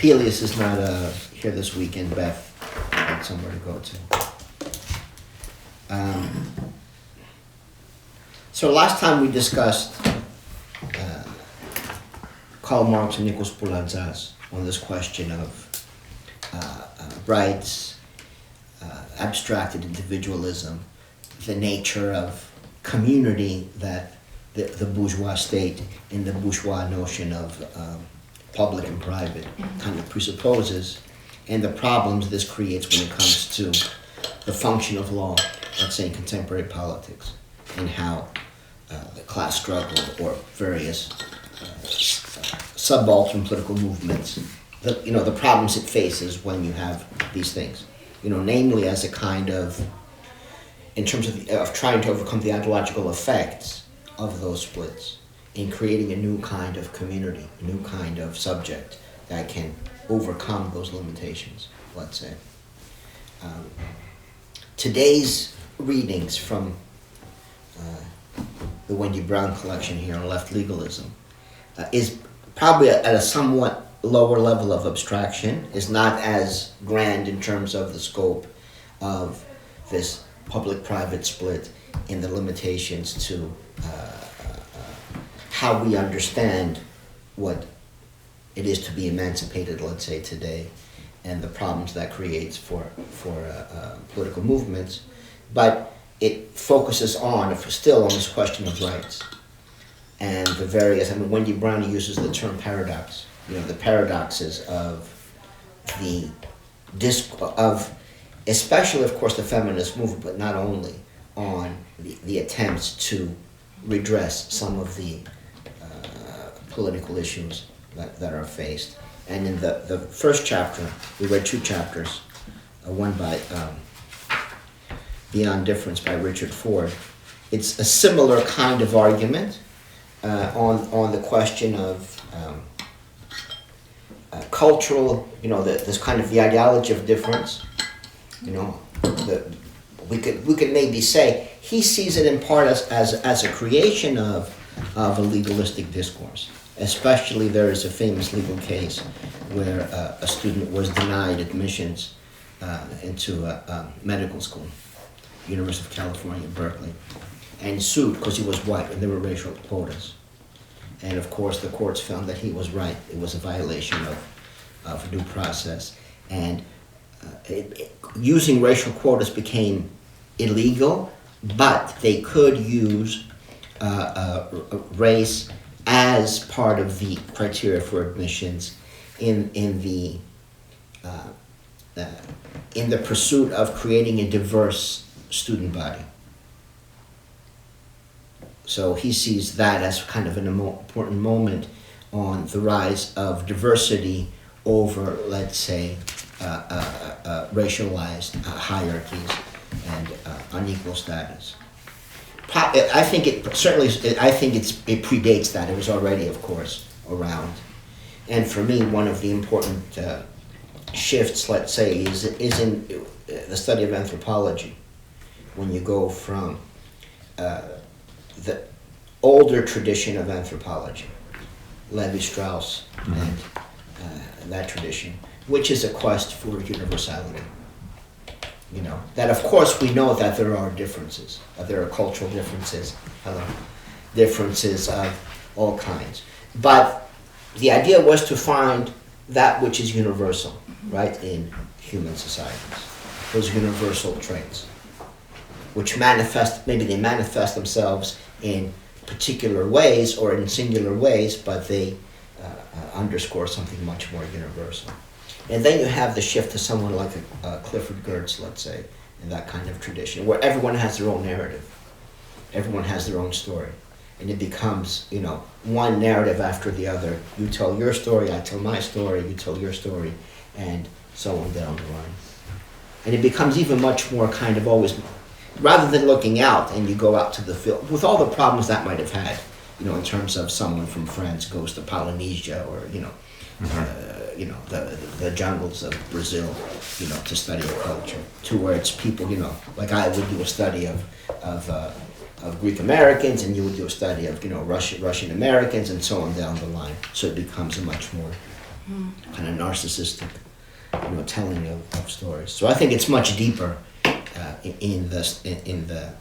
Peleus is not here this weekend. Beth had somewhere to go to. So last time we discussed Karl Marx and Nicholas Poulantzas on this question of rights, abstracted individualism, the nature of community that the bourgeois state and the bourgeois notion of public and private kind of presupposes, and the problems this creates when it comes to the function of law, let's say in contemporary politics, and how the class struggle or various subaltern political movements, the problems it faces when you have these things, namely as a kind of, in terms of trying to overcome the ontological effects of those splits in creating a new kind of community, a new kind of subject that can overcome those limitations, let's say. Today's readings from the Wendy Brown collection here on Left-Legalism is probably at a somewhat lower level of abstraction, is not as grand in terms of the scope of this public-private split and the limitations to how we understand what it is to be emancipated, let's say, today, and the problems that creates for political movements. But it focuses still on this question of rights and the various, Wendy Brown uses the term paradox, the paradoxes of especially, of course, the feminist movement, but not only, on the attempts to redress some of the political issues that are faced. And in the first chapter, we read two chapters, one by Beyond Difference by Richard Ford. It's a similar kind of argument on the question of cultural, this kind of the ideology of difference. We could maybe say he sees it in part as a creation of a legalistic discourse. Especially, there is a famous legal case where a student was denied admissions into a medical school, University of California, Berkeley, and sued because he was white and there were racial quotas. And of course, the courts found that he was right. It was a violation of due process. And using racial quotas became illegal, but they could use race as part of the criteria for admissions in the pursuit of creating a diverse student body. So he sees that as kind of an important moment on the rise of diversity over, let's say, racialized hierarchies and unequal status. I think it predates that. It was already, of course, around. And for me, one of the important shifts, let's say, is in the study of anthropology. When you go from the older tradition of anthropology, Levi-Strauss and that tradition, which is a quest for universality. That of course we know that there are differences, there are cultural differences, differences of all kinds. But the idea was to find that which is universal, right, in human societies, those universal traits, which manifest themselves in particular ways or in singular ways, but they underscore something much more universal. And then you have the shift to someone like Clifford Geertz, let's say, in that kind of tradition, where everyone has their own narrative. Everyone has their own story. And it becomes, one narrative after the other. You tell your story, I tell my story, you tell your story, and so on down the line. And it becomes even much more kind of always, rather than looking out and you go out to the field, with all the problems that might have had, in terms of someone from France goes to Polynesia or, the jungles of Brazil, to study a culture, to where it's people, like I would do a study of Greek Americans, and you would do a study of, Russian Americans, and so on down the line. So it becomes a much more kind of narcissistic, telling of stories. So I think it's much deeper in the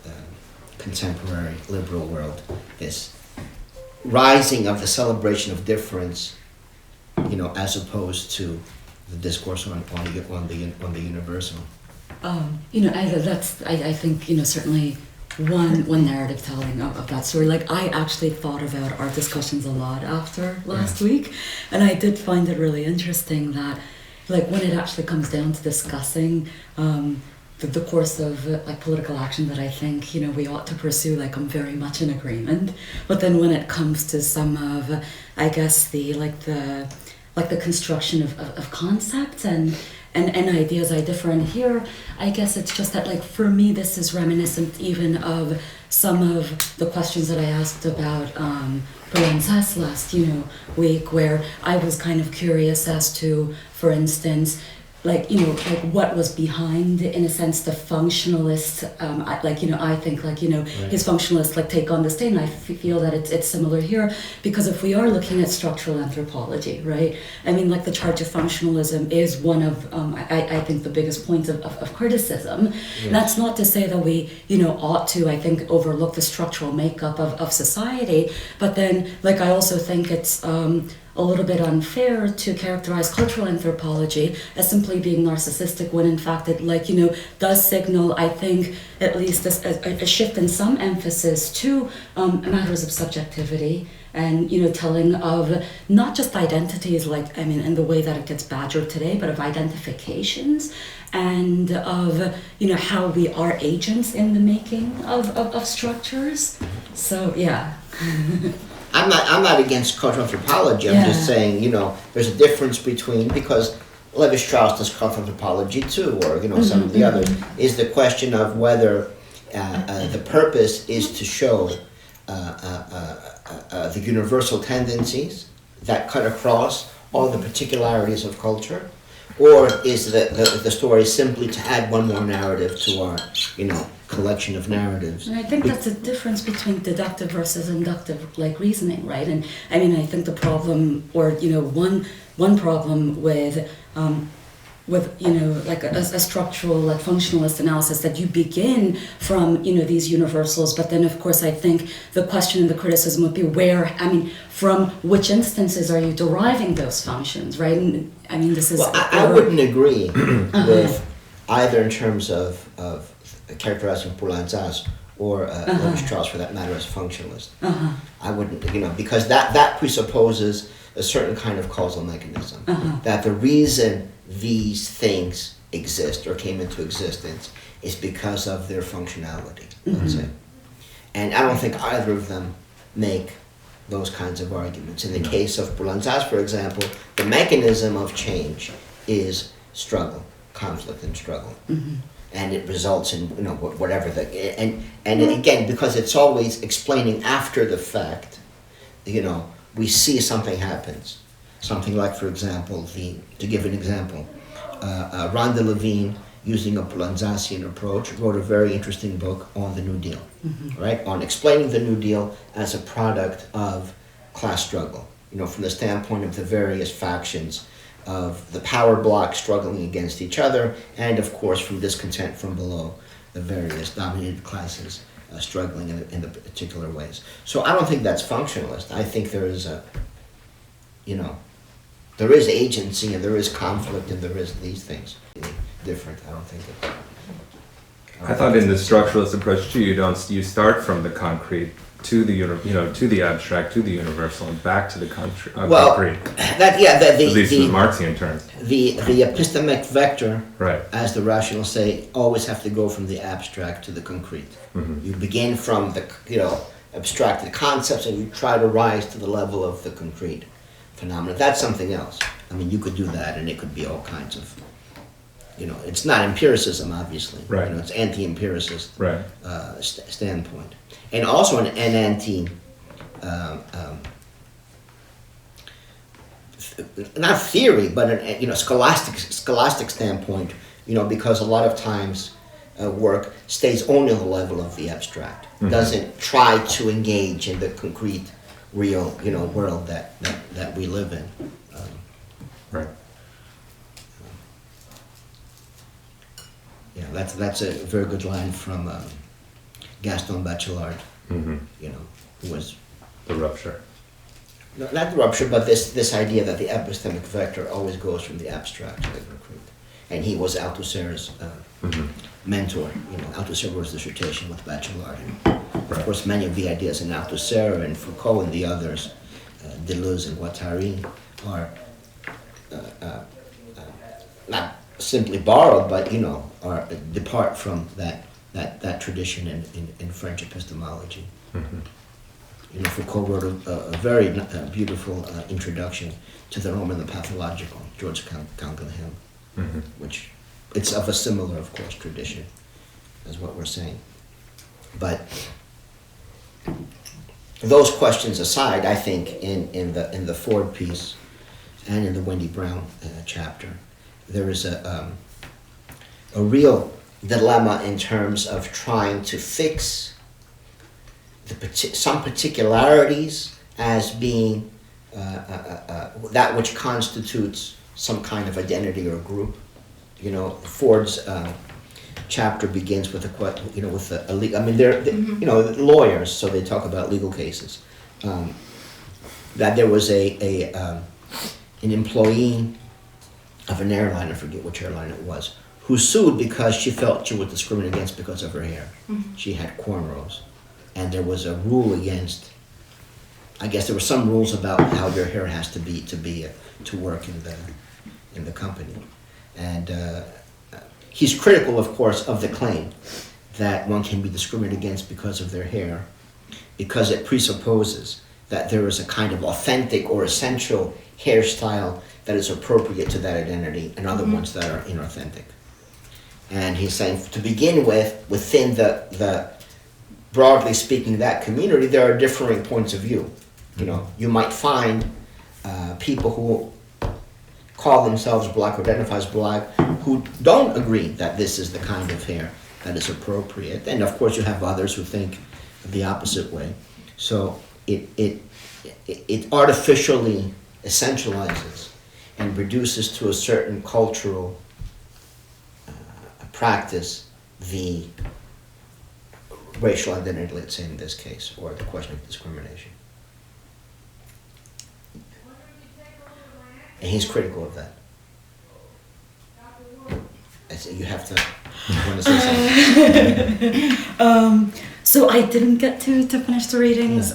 contemporary liberal world. This rising of the celebration of difference, as opposed to the discourse on the universal. I think certainly one narrative telling of that story. Like, I actually thought about our discussions a lot after last week, and I did find it really interesting that, like, when it actually comes down to discussing the course of political action that I think we ought to pursue, like, I'm very much in agreement. But then when it comes to some of, I guess, the construction of concepts and ideas, I differ. And here, I guess it's just that, like, for me, this is reminiscent even of some of the questions that I asked about Brian's last, week, where I was kind of curious as to, for instance, what was behind, in a sense, the functionalist, I think, his functionalist, take on this thing. I feel that it's similar here, because if we are looking at structural anthropology, right, I mean, the charge of functionalism is one of, I think, the biggest points of criticism. Yes. That's not to say that we, ought to, I think, overlook the structural makeup of society, but then, I also think it's, a little bit unfair to characterize cultural anthropology as simply being narcissistic, when in fact it does signal, I think, at least a shift in some emphasis to matters of subjectivity and telling of not just identities, in the way that it gets badgered today, but of identifications and of how we are agents in the making of structures. So yeah. I'm not against cultural anthropology. I'm just saying, there's a difference between, because Levi-Strauss does cultural anthropology too, or some of the others, is the question of whether the purpose is to show the universal tendencies that cut across all the particularities of culture, or is the story simply to add one more narrative to our, collection of narratives. And I think that's a difference between deductive versus inductive, reasoning, right? And I mean, I think the problem, or one problem with a structural, functionalist analysis, that you begin from these universals, but then of course I think the question and the criticism would be from which instances are you deriving those functions, right? And I mean, this is I wouldn't agree with either in terms of characterizing Poulanzas or Levi-Strauss, for that matter, as functionalist. I wouldn't, because that presupposes a certain kind of causal mechanism, that the reason these things exist or came into existence is because of their functionality, let's say. And I don't think either of them make those kinds of arguments. In the case of Poulanzas, for example, the mechanism of change is struggle, conflict and struggle. And it results in whatever and again, because it's always explaining after the fact, we see something happens, something like, for example, to give an example, Rhonda Levine, using a Poulanzasian approach, wrote a very interesting book on the New Deal, right, on explaining the New Deal as a product of class struggle, from the standpoint of the various factions of the power block struggling against each other, and of course from discontent from below, the various dominated classes struggling in the particular ways. So I don't think that's functionalist. I think there is there is agency and there is conflict and there is these things. Different. I don't think that. I thought in the structuralist approach too, you start from the concrete to the to the abstract, to the universal, and back to the concrete. At least in Marxian terms. The epistemic vector, right, as the rationalists say, always have to go from the abstract to the concrete. You begin from the abstracted concepts and you try to rise to the level of the concrete phenomena. That's something else. I mean, you could do that, and it could be all kinds of. It's not empiricism, obviously. Right. It's anti-empiricist right. Standpoint, and also an anti, not theory, but an scholastic standpoint. Because a lot of times work stays only on the level of the abstract, doesn't try to engage in the concrete, real world that we live in. Right. Yeah, that's a very good line from Gaston Bachelard. Mm-hmm. You know, who was The rupture. no, not the rupture, but this idea that the epistemic vector always goes from the abstract to the concrete. And he was Althusser's Mm-hmm. mentor. You know, Althusser wrote his dissertation with Bachelard. Of Right. course, many of the ideas in Althusser and Foucault and the others, Deleuze and Guattari, are not simply borrowed, but you know, are depart from that tradition in French epistemology. Mm-hmm. You know, Foucault wrote a very beautiful introduction to the Roman and the Pathological, George Canguilhem, Mm-hmm. which it's of a similar, of course, tradition as what we're saying. But those questions aside, I think in the Ford piece and in the Wendy Brown chapter, there is a real dilemma in terms of trying to fix some particularities as being that which constitutes some kind of identity or group. You know, Ford's chapter begins with they're you know, lawyers, so they talk about legal cases. That there was an employee of an airline, I forget which airline it was, who sued because she felt she was discriminated against because of her hair. Mm-hmm. She had cornrows, and there was a rule against. I guess there were some rules about how your hair has to be to work in the company, and he's critical, of course, of the claim that one can be discriminated against because of their hair, because it presupposes that there is a kind of authentic or essential hairstyle that is appropriate to that identity, and other ones that are inauthentic. And he's saying, to begin with, within the broadly speaking, that community, there are differing points of view. You know, you might find people who call themselves black or identify as black who don't agree that this is the kind of hair that is appropriate. And of course you have others who think the opposite way. So it artificially essentializes and reduces to a certain cultural practice the racial identity, let's say in this case, or the question of discrimination. And he's critical of that. You have to, you want to say something? So I didn't get to finish the readings.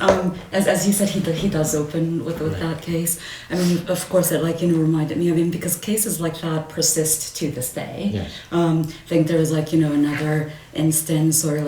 As you said, he does open with that case. I mean, of course, it reminded me. I mean, because cases like that persist to this day. Yes. I think there was another instance, or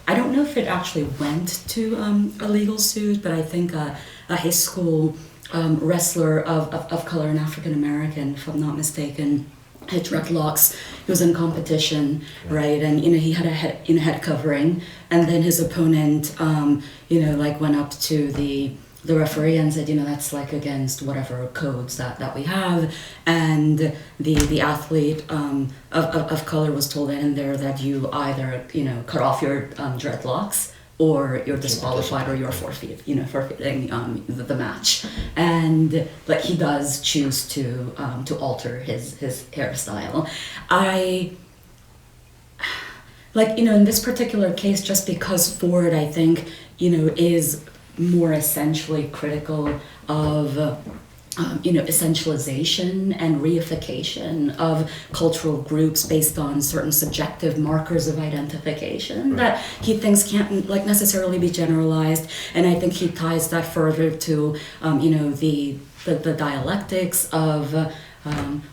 I don't know if it actually went to a legal suit, but I think a high school wrestler of color and African American, if I'm not mistaken, had dreadlocks. He was in competition, right? And he had a head covering, and then his opponent, went up to the referee and said, that's against whatever codes that we have. And the athlete of color was told in there that you either cut off your dreadlocks, or you're disqualified, or you're forfeiting the match. And he does choose to alter his hairstyle. In this particular case, just because Ford, I think, is more essentially critical of essentialization and reification of cultural groups based on certain subjective markers of identification that he thinks can't necessarily be generalized. And I think he ties that further to the dialectics of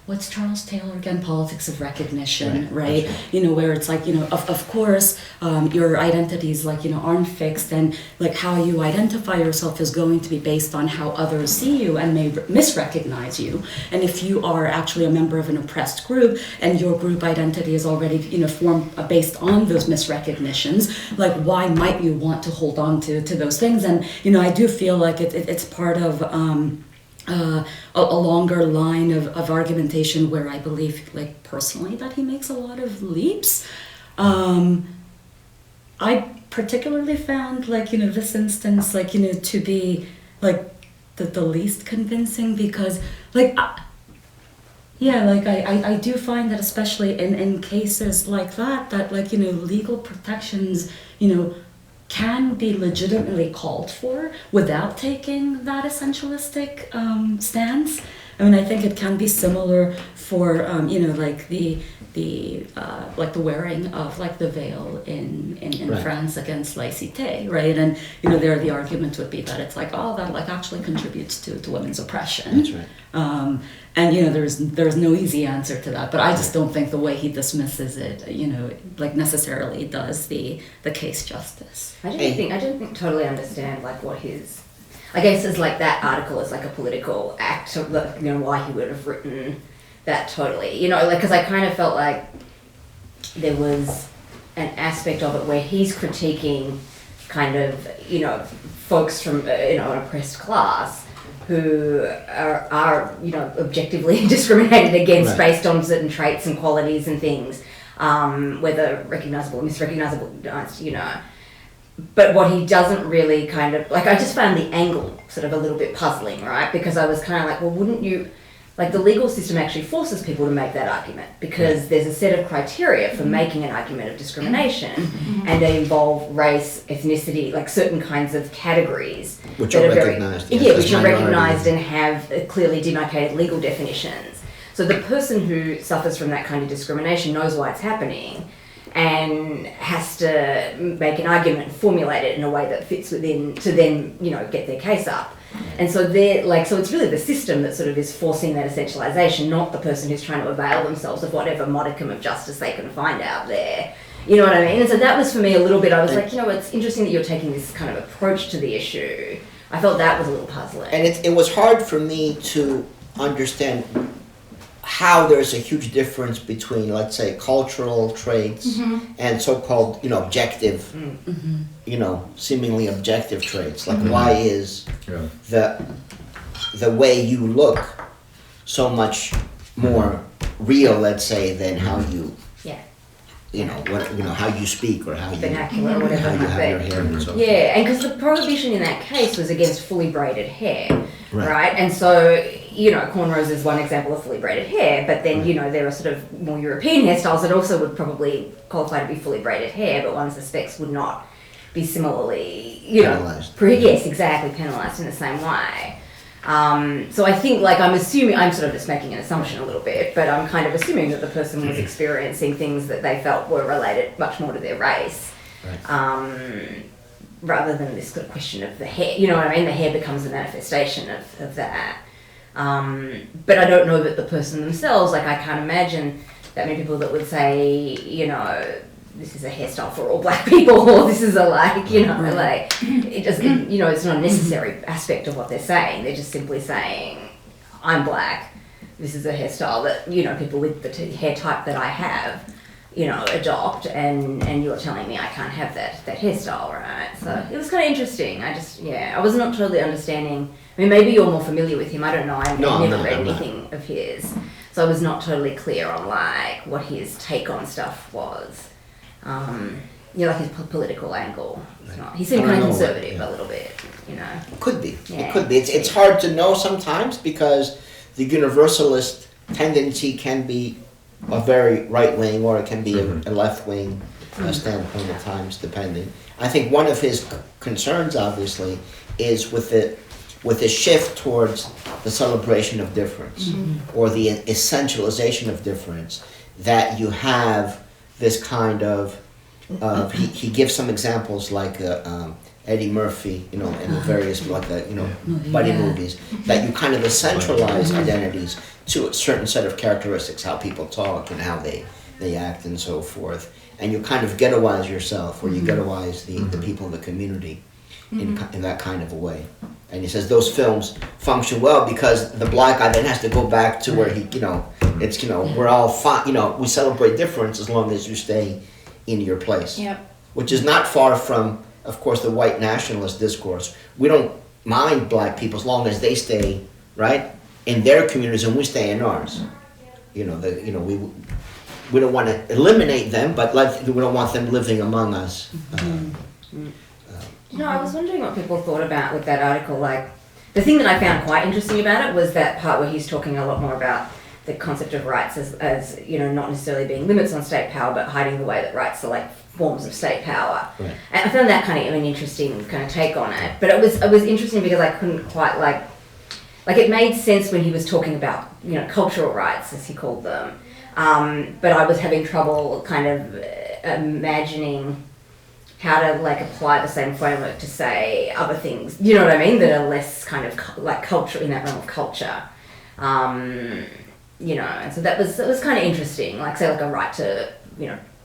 what's Charles Taylor again? Politics of recognition, right? Where it's of course, your identities aren't fixed, and how you identify yourself is going to be based on how others see you and may misrecognize you. And if you are actually a member of an oppressed group and your group identity is already formed based on those misrecognitions, why might you want to hold on to those things? And I do feel like it's part of a longer line of argumentation where I believe, personally, that he makes a lot of leaps. I particularly found, this instance, to be, the least convincing, because, Yeah, like I do find that especially in cases like that, like, legal protections, can be legitimately called for without taking that essentialistic stance. I mean, I think it can be similar for, like the wearing of like the veil in Right. France against laïcité, right? And, there the argument would be that it's like, oh, that like actually contributes to women's oppression. That's right. And there's no easy answer to that, but I just don't think the way he dismisses it, like necessarily does the case justice. I didn't think totally understand like what his, I guess it's like that article is like a political act of why he would have written that totally, like because I kind of felt like there was an aspect of it where he's critiquing kind of folks from an oppressed class who are objectively discriminated against Right. based on certain traits and qualities and things, whether recognizable or misrecognizable, But what he doesn't really kind of, like I just found the angle sort of a little bit puzzling, right? Because I was kind of like, well, wouldn't you, like the legal system actually forces people to make that argument because there's a set of criteria for making an argument of discrimination and they involve race, ethnicity, like certain kinds of categories. Which that are very- recognized. which as are minorities. recognised and have clearly demarcated legal definitions. So the person who suffers from that kind of discrimination knows why it's happening and has to make an argument and formulate it in a way that fits within to then, get their case up. And so so it's really the system that sort of is forcing that essentialization, not the person who's trying to avail themselves of whatever modicum of justice they can find out there. You know what I mean? And so that was for me a little bit, I was like, it's interesting that you're taking this kind of approach to the issue. I felt that was a little puzzling. And it was hard for me to understand how there's a huge difference between, let's say, cultural traits and so-called, objective, seemingly objective traits. Like, why is the way you look so much more real, let's say, than how you, how you speak or how you, vernacular or whatever how it you might have be. your hair and so forth. Yeah, and because the prohibition in that case was against fully braided hair, Right. right? And so, cornrows is one example of fully braided hair, but then, there are sort of more European hairstyles that also would probably qualify to be fully braided hair, but one suspects would not be similarly, Penalised. Yes, exactly, penalised in the same way. So I think, I'm sort of just making an assumption a little bit, but I'm kind of assuming that the person was experiencing things that they felt were related much more to their race. Right. Rather than this sort of question of the hair, you know what I mean? The hair becomes a manifestation of that. But I don't know that the person themselves, I can't imagine that many people that would say, this is a hairstyle for all black people, or this is it just, it's not a necessary aspect of what they're saying. They're just simply saying, I'm black, this is a hairstyle that, people with the hair type that I have, adopt, and you're telling me I can't have that hairstyle, right? So it was kind of interesting. I was not totally understanding. I mean, maybe you're more familiar with him. I don't know. I've never read anything of his, so I was not totally clear on what his take on stuff was. His political angle. He seemed kind of conservative a little bit, Could be. Yeah. It could be. It's hard to know sometimes because the universalist tendency can be a very right-wing or it can be a left-wing standpoint at times, depending. I think one of his concerns, obviously, is with the shift towards the celebration of difference or the essentialization of difference, that you have this kind of he gives some examples like Eddie Murphy, in the various buddy movies, that you kind of essentialize identities to a certain set of characteristics, how people talk and how they act and so forth, and you kind of ghettoize yourself, or you ghettoize the people in the community in that kind of a way. And he says those films function well because the black guy then has to go back to where he, it's, we're all fine, we celebrate difference as long as you stay in your place. Yep. Which is not far from, of course, the white nationalist discourse. We don't mind black people as long as they stay, right, in their communities and we stay in ours. We don't want to eliminate them, but we don't want them living among us. I was wondering what people thought about with that article. The thing that I found quite interesting about it was that part where he's talking a lot more about the concept of rights as not necessarily being limits on state power, but hiding the way that rights are like forms of state power. Right. And I found that kind of an interesting kind of take on it. But it was interesting because I couldn't quite like it made sense when he was talking about cultural rights, as he called them. But I was having trouble kind of imagining how to like apply the same framework to say other things, you know what I mean, that are less kind of like culture, in that realm of culture. And so that was kind of interesting, like say like a right to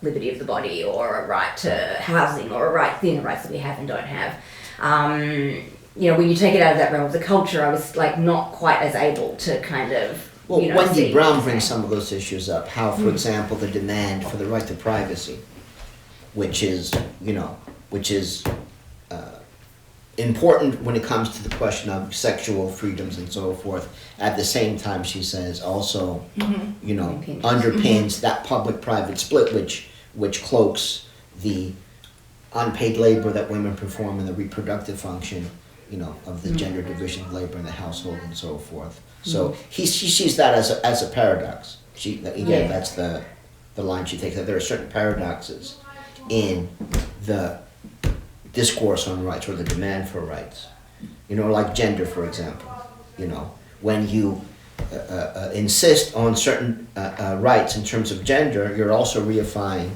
liberty of the body, or a right to housing, or a right, the rights that we have and don't have. When you take it out of that realm of the culture, I was like not quite as able to kind of Wendy Brown brings some of those issues up. How, for example, the demand for the right to privacy, which is important when it comes to the question of sexual freedoms and so forth. At the same time, she says also, underpins that public-private split, which cloaks the unpaid labor that women perform in the reproductive function, of the gender division of labor in the household and so forth. So she sees that as a paradox. That's the line she takes. That there are certain paradoxes in the discourse on rights, or the demand for rights. Like gender, for example. When you insist on certain rights in terms of gender, you're also reifying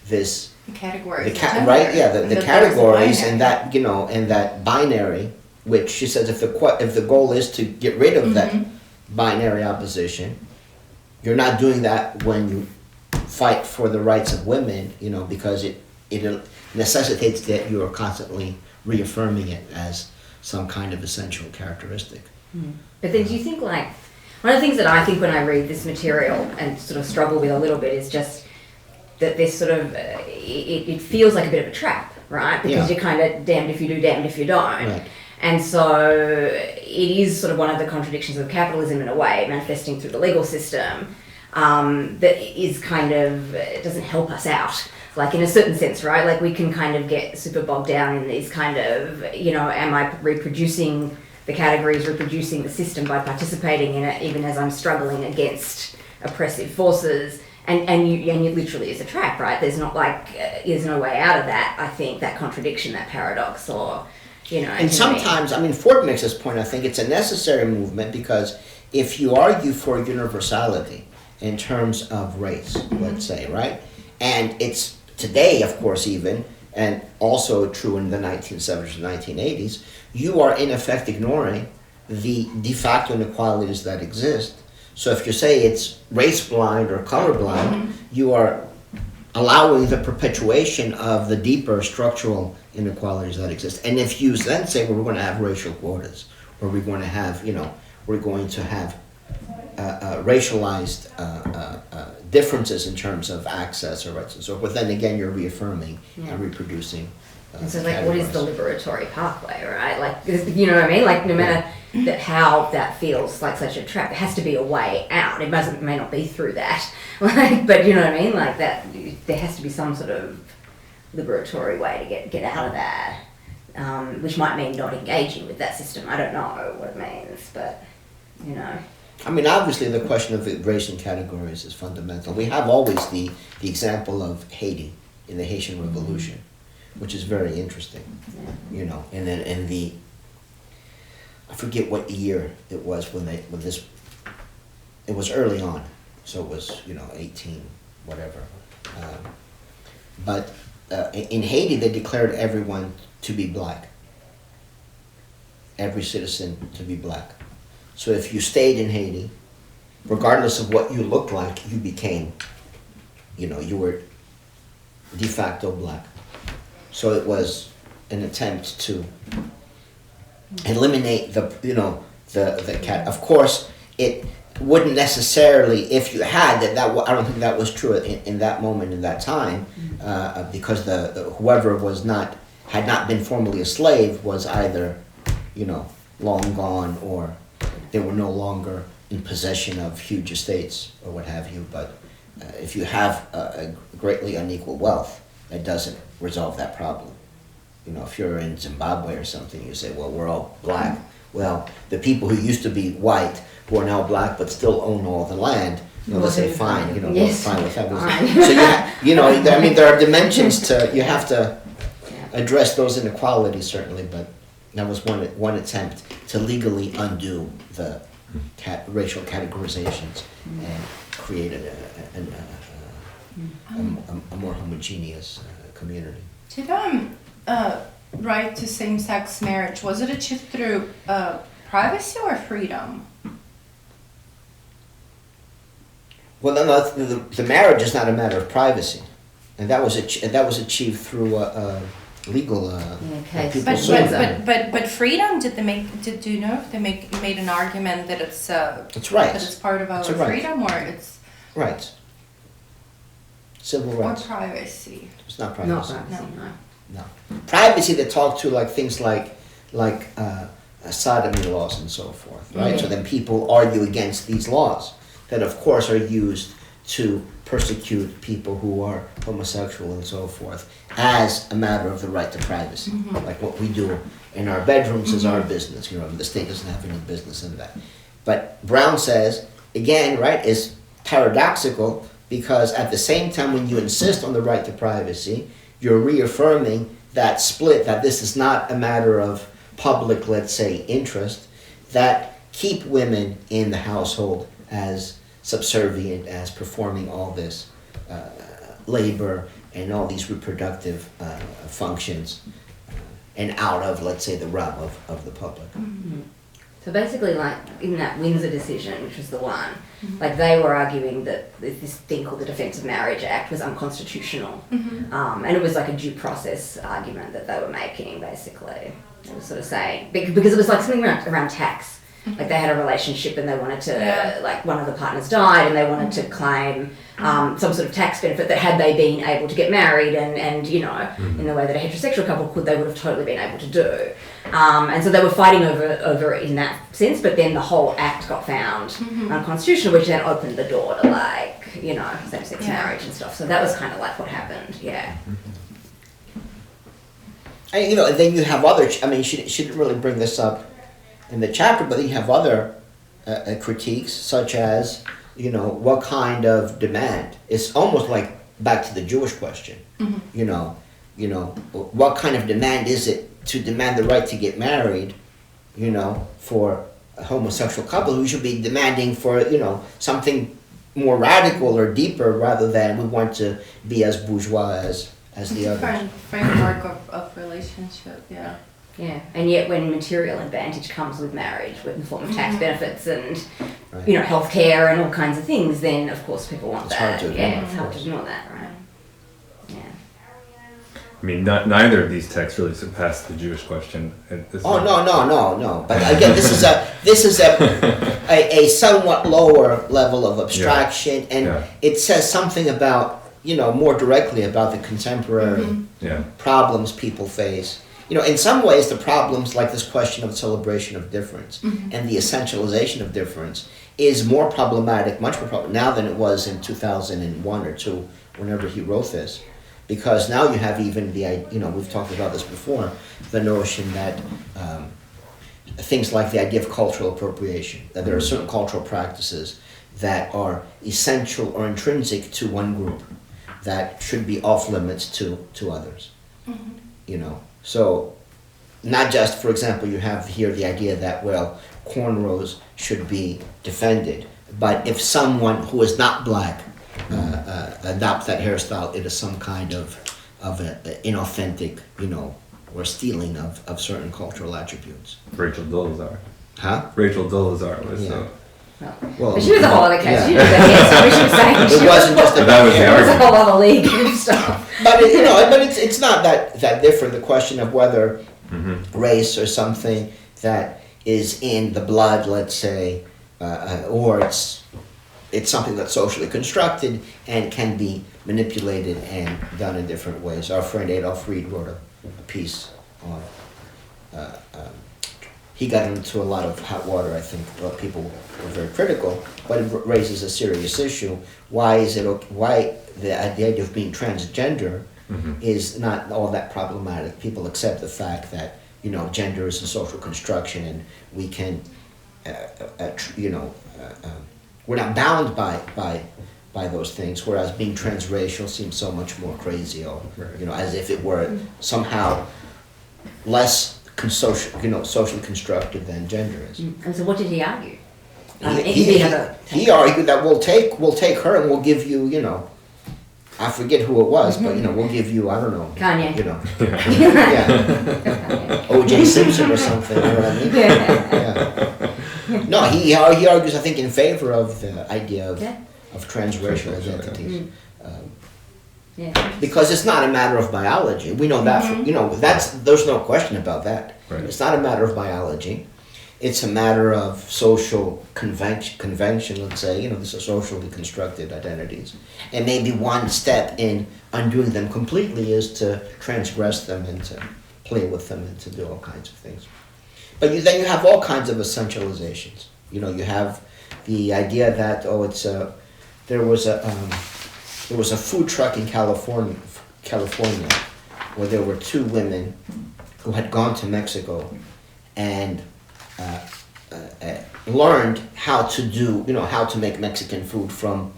this. The categories. Right? Yeah, the categories, and that and that binary, which she says if the goal is to get rid of that binary opposition, you're not doing that when you fight for the rights of women, because it necessitates that you are constantly reaffirming it as some kind of essential characteristic. But then do you think, like, one of the things that I think when I read this material and sort of struggle with a little bit is just that this sort of, it feels like a bit of a trap, right? Because you're kind of damned if you do, damned if you don't. Right. And so it is sort of one of the contradictions of capitalism in a way, manifesting through the legal system, that is kind of, it doesn't help us out. Like in a certain sense, right? Like we can kind of get super bogged down in these kind of, am I reproducing the categories, reproducing the system by participating in it, even as I'm struggling against oppressive forces, and you literally is a trap, right? There's not like, there's no way out of that, I think, that contradiction, that paradox, or, And sometimes, Ford makes this point, I think it's a necessary movement, because if you argue for universality in terms of race, let's say, right? And it's today, of course, even, and also true in the 1970s and 1980s, you are in effect ignoring the de facto inequalities that exist. So if you say it's race blind or color blind, you are allowing the perpetuation of the deeper structural inequalities that exist. And if you then say, well, we're going to have racial quotas, or we're going to have, racialized differences in terms of access or rights and so forth, then again you're reaffirming and reproducing. And so like, what is the liberatory pathway, right? Like, you know what I mean? Like, no matter how that feels like such a trap, there has to be a way out. It may not be through that, like, but you know what I mean? Like that, there has to be some sort of liberatory way to get out of that, which might mean not engaging with that system. I don't know what it means, but obviously the question of race and categories is fundamental. We have always the example of Haiti in the Haitian Revolution, which is very interesting, and then I forget what year it was it was early on, so it was 18 whatever, but in Haiti they declared everyone to be black, every citizen to be black. So if you stayed in Haiti, regardless of what you looked like, you became, you were de facto black. So it was an attempt to eliminate the cat. Of course, it wouldn't necessarily, if you had that. I don't think that was true in that moment, in that time, because the whoever had not been formally a slave was either, long gone, or they were no longer in possession of huge estates or what have you. But if you have a greatly unequal wealth, that doesn't resolve that problem. If you're in Zimbabwe or something, you say, well, we're all black. well, the people who used to be white, who are now black but still own all the land, they say fine, Yes. fine with that. Fine. So I mean, there are dimensions to, you have to address those inequalities certainly, but that was one attempt to legally undo the racial categorizations and create a more homogeneous community. Did right to same-sex marriage, was it achieved through privacy or freedom? Well, no, the marriage is not a matter of privacy, and that was achieved through legal people But suing them. but freedom, did you know if they made an argument that it's That's right. that it's part of our That's right. freedom, or it's Right. Civil or rights. privacy? It's not Not privacy. privacy, no. No. Privacy, they talk to like things like sodomy laws and so forth, right? So then people argue against these laws that, of course, are used to persecute people who are homosexual and so forth as a matter of the right to privacy. Like what we do in our bedrooms is our business. The state doesn't have any business in that. But Brown says, again, right, is paradoxical because at the same time when you insist on the right to privacy, you're reaffirming that split, that this is not a matter of public, let's say, interest, that keep women in the household as subservient, as performing all this labor and all these reproductive functions and out of, let's say, the realm of the public. So basically, like in that Windsor decision, which was the one, like they were arguing that this thing called the Defence of Marriage Act was unconstitutional, and it was like a due process argument that they were making. Basically, they were sort of saying because it was like something around tax. Like they had a relationship and they wanted to, like one of the partners died and they wanted to claim some sort of tax benefit that had they been able to get married and in the way that a heterosexual couple could, they would have totally been able to do. And so they were fighting over it in that sense, but then the whole act got found unconstitutional, which then opened the door to like, same-sex marriage and stuff. So that was kind of like what happened, And, and then you have other, she didn't really bring this up in the chapter, but you have other critiques, such as, what kind of demand. It's almost like back to the Jewish question. What kind of demand is it to demand the right to get married, for a homosexual couple who should be demanding for, something more radical or deeper rather than we want to be as bourgeois as the others. Different framework of relationship, Yeah, and yet when material advantage comes with marriage, in the form of tax benefits and healthcare and all kinds of things, then of course people want It's that. hard to ignore, It's hard to ignore that, right? I mean, neither of these texts really surpass the Jewish question. No. But again, this is a somewhat lower level of abstraction, and it says something about more directly about the contemporary problems people face. In some ways, the problems like this question of celebration of difference and the essentialization of difference is more problematic, much more problematic now than it was in 2001 or 2, whenever he wrote this. Because now you have even we've talked about this before, the notion that things like the idea of cultural appropriation, that there are certain cultural practices that are essential or intrinsic to one group that should be off limits to others. So not just, for example, you have here the idea that, cornrows should be defended, but if someone who is not black adopts that hairstyle, it is some kind of an inauthentic, or stealing of certain cultural attributes. Rachel Dolezal. Huh? Rachel Dolezal was Well, But she was a whole other case. She was a hairstyle. She was saying it wasn't just that about was the hair. it was a argument. whole other league of stuff. But it's not that different. The question of whether race or something that is in the blood, let's say, or it's something that's socially constructed and can be manipulated and done in different ways. Our friend Adolph Reed wrote a piece on. He got into a lot of hot water, I think. People were very critical, but it raises a serious issue. Why the idea of being transgender is not all that problematic? People accept the fact that gender is a social construction, and we can, we're not bound by those things. Whereas being transracial seems so much more crazy, or as if it were somehow less socially constructed than gender is. And so, what did he argue? He argued that we'll take her and we'll give you, I forget who it was, but we'll give you, I don't know, Kanye. yeah, O.J. Simpson or something. You know what I mean? Yeah. No, he argues, I think, in favor of the idea of transracial identities. Because it's not a matter of biology. We know that. There's no question about that. Right. It's not a matter of biology. It's a matter of social convention, let's say. These are socially constructed identities. And maybe one step in undoing them completely is to transgress them and to play with them and to do all kinds of things. But then you have all kinds of essentializations. You have the idea that, there was a food truck in California where there were two women who had gone to Mexico and learned how to make Mexican food from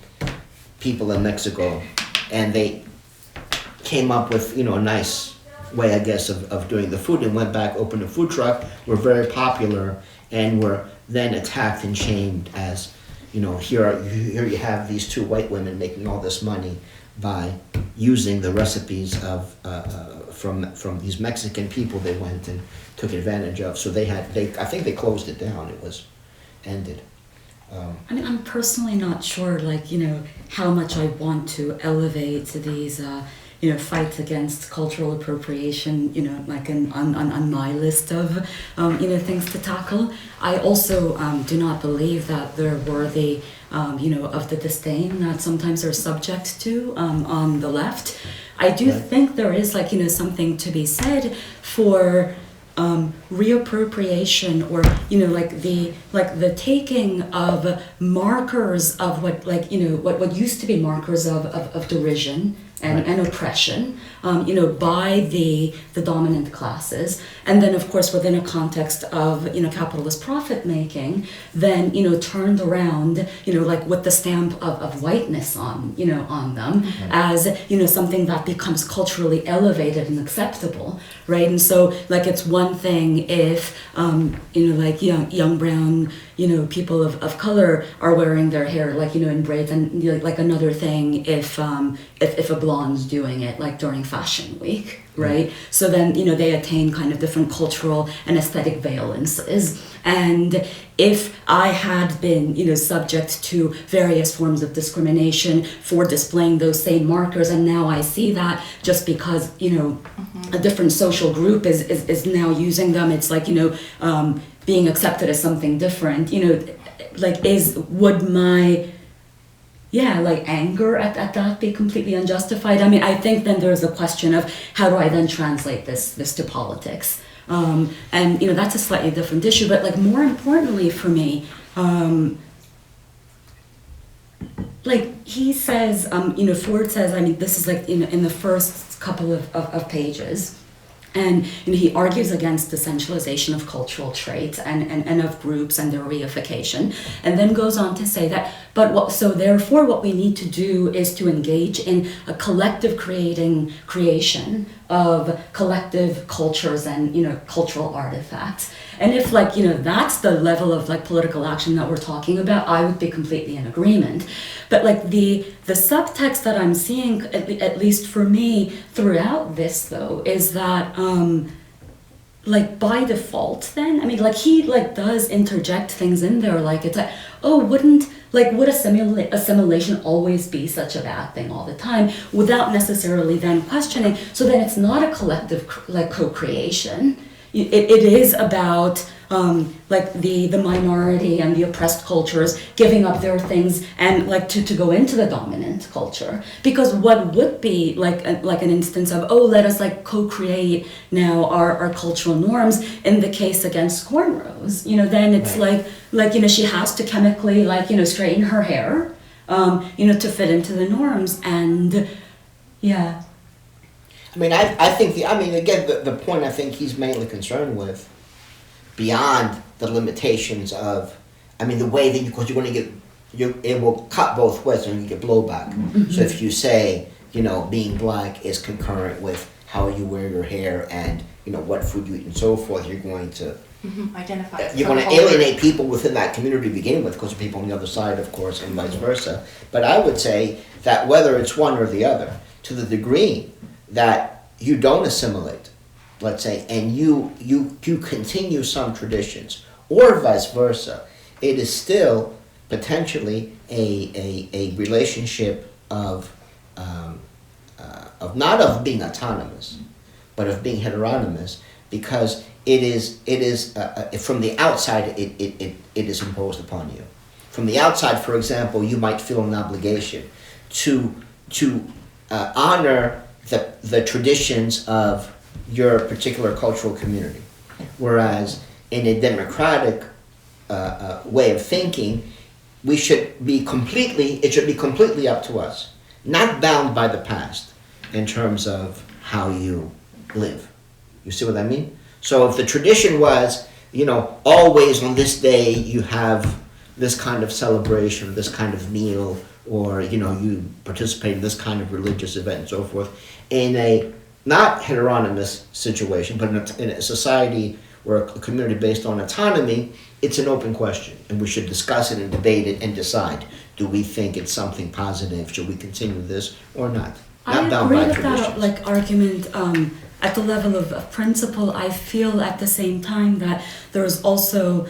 people in Mexico, and they came up with, a nice way, I guess, of doing the food, and went back, opened a food truck, were very popular, and were then attacked and shamed as, here you have these two white women making all this money by using the recipes of from these Mexican people they went and took advantage of. So I think they closed it down. It was ended. I'm personally not sure, how much I want to elevate these, fights against cultural appropriation, on my list of, things to tackle. I also do not believe that they're worthy, of the disdain that sometimes they're subject to on the left. I do think there is, something to be said for reappropriation, or the taking of markers of what used to be markers of derision and oppression, by the dominant classes, and then of course within a context of capitalist profit making, then turned around with the stamp of whiteness on them, as something that becomes culturally elevated and acceptable, right? And so it's one thing if young brown people of color are wearing their hair in braids, and another thing if a blonde's doing it during Fashion Week, right? So then they attain kind of different cultural and aesthetic valences. And if I had been subject to various forms of discrimination for displaying those same markers, and now I see that just because a different social group is now using them, it's being accepted as something different, would my anger at that be completely unjustified? I mean, I think then there's a question of how do I then translate this to politics? And that's a slightly different issue, but more importantly for me, he says, Ford says, I mean, this is in the first couple of pages. And he argues against the centralization of cultural traits and of groups and their reification, and then goes on to say that, therefore what we need to do is to engage in a collective creation of collective cultures and cultural artifacts. And if that's the level of political action that we're talking about, I would be completely in agreement. But the subtext that I'm seeing, at least for me, throughout this though, is that by default then, I mean he does interject things in there, it's would assimilation always be such a bad thing all the time, without necessarily then questioning, so then it's not a collective co-creation. It is about the minority and the oppressed cultures giving up their things and to go into the dominant culture, because what would be an instance of let us co-create now our cultural norms in the case against cornrows, then it's right. She has to chemically straighten her hair to fit into the norms, and I mean, I think again, the point I think he's mainly concerned with, beyond the limitations of, the way that because you're going to get, it will cut both ways and you get blowback. Mm-hmm. So if you say, being black is concurrent with how you wear your hair and, what food you eat and so forth, you're going to Identify. you're going to alienate people within that community to begin with, because of people on the other side, of course, and vice versa. But I would say that whether it's one or the other, to the degree that you don't assimilate, let's say, and you continue some traditions, or vice versa, it is still potentially a relationship of not of being autonomous, but of being heteronymous, because it is from the outside it is imposed upon you. From the outside, for example, you might feel an obligation to honor the traditions of your particular cultural community, whereas in a democratic way of thinking, it should be completely up to us, not bound by the past in terms of how you live. You see what I mean? So if the tradition was, always on this day you have this kind of celebration, this kind of meal, or, you participate in this kind of religious event and so forth, in a not heteronymous situation, but in a society where a community based on autonomy, it's an open question, and we should discuss it and debate it and decide, do we think it's something positive? Should we continue this or not? Not I bound agree by with traditions. that argument at the level of principle. I feel at the same time that there's also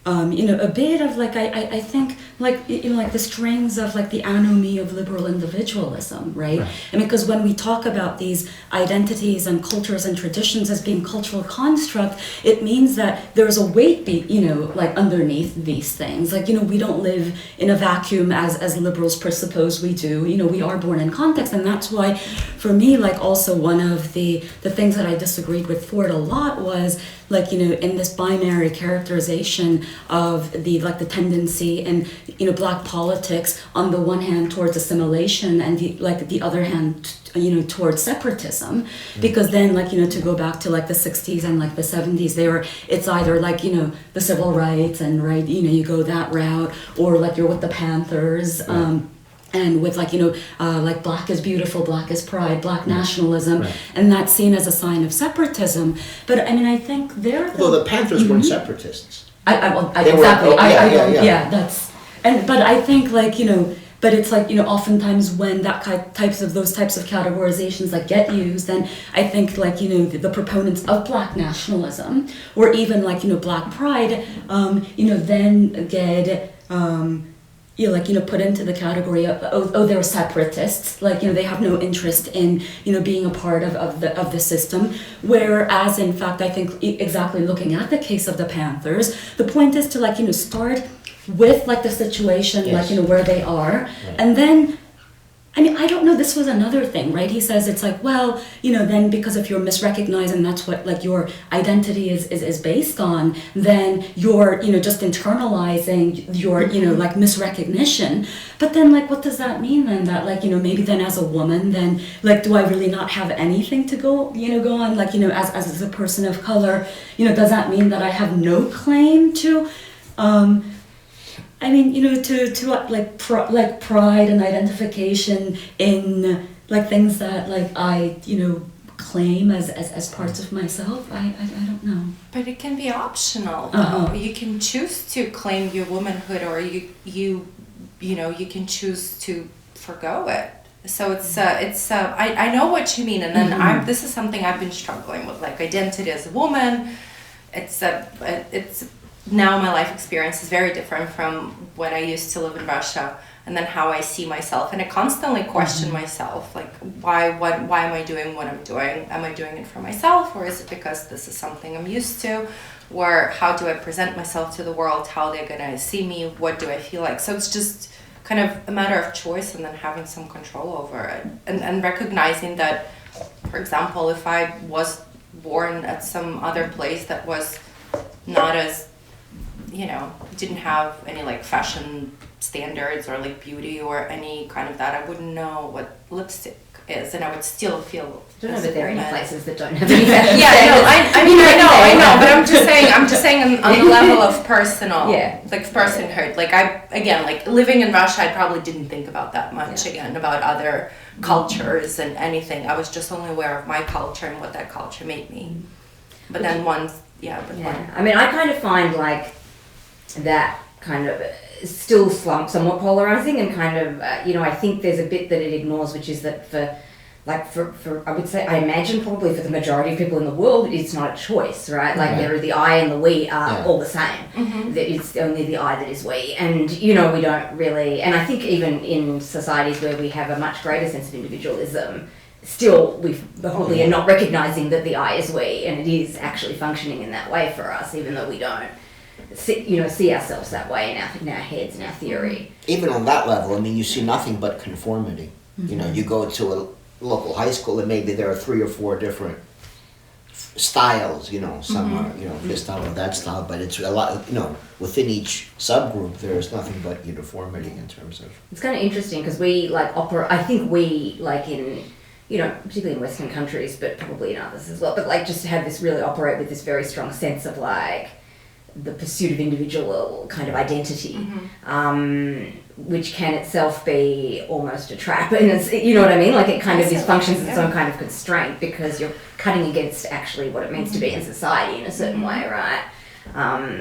a bit of I think the strings of the anomie of liberal individualism, right? And because when we talk about these identities and cultures and traditions as being cultural construct, it means that there's a weight underneath these things. We don't live in a vacuum as liberals presuppose we do. We are born in context, and that's why for me also one of the things that I disagreed with Ford a lot was in this binary characterization of the the tendency in Black politics on the one hand towards assimilation and the other hand towards separatism, because then to go back to the 60s and the 70s, it's either the civil rights and you go that route, or you're with the Panthers. And with black is beautiful, black is pride, black nationalism, and that's seen as a sign of separatism. But I think the Panthers weren't separatists. But I think but it's oftentimes when those types of categorizations get used, then I think the proponents of black nationalism or even black pride, then get put into the category of they're separatists, they have no interest in being a part of the system, whereas in fact I think exactly looking at the case of the Panthers, the point is to start with the situation where they are, and then I don't know, this was another thing, right? He says it's then because if you're misrecognized and that's what your identity is based on, then you're, just internalizing your, misrecognition. But then, what does that mean then? That, maybe then as a woman, then, do I really not have anything to go on? As a person of color, does that mean that I have no claim to, to pride and identification in things that I claim as parts of myself? I don't know. But it can be optional. You can choose to claim your womanhood, or you can choose to forgo it. So I know what you mean, and then this is something I've been struggling with, identity as a woman. It's now my life experience is very different from when I used to live in Russia, and then how I see myself, and I constantly question myself, why am I doing what I'm doing? Am I doing it for myself, or is it because this is something I'm used to? Or how do I present myself to the world? How they're gonna see me? What do I feel like? So it's just kind of a matter of choice, and then having some control over it, and recognizing that, for example, if I was born at some other place that was not as didn't have any fashion standards or beauty or any kind of that, I wouldn't know what lipstick is, and I would still feel. I don't know as a that there are any woman. places that don't have any fashion Yeah, no, standards. I know, but I'm just saying on the level of personal, Yeah. like personhood. Like like living in Russia, I probably didn't think about that much again, about other cultures and anything. I was just only aware of my culture and what that culture made me. But then once, I mean, I kind of find like that kind of still somewhat polarizing, and kind of, I think there's a bit that it ignores, which is that for I would say, I imagine probably for the majority of people in the world, it's not a choice, right? Like there are the I and the we are all the same. That it's only the I that is we. And, we don't really, and I think even in societies where we have a much greater sense of individualism, still we probably are not recognizing that the I is we, and it is actually functioning in that way for us, even though we don't see ourselves that way in our heads, in our theory. Even on that level, I mean, you see nothing but conformity. You go to a local high school and maybe there are 3 or 4 different styles, some are, this style or that style, but it's a lot, within each subgroup there's nothing but uniformity in terms of... It's kind of interesting because we I think we in, particularly in Western countries, but probably in others as well, but just have this really operate with this very strong sense of the pursuit of individual kind of identity, which can itself be almost a trap, and it's, you know what I mean? It kind of functions as its own kind of constraint, because you're cutting against actually what it means to be in society in a certain way, right?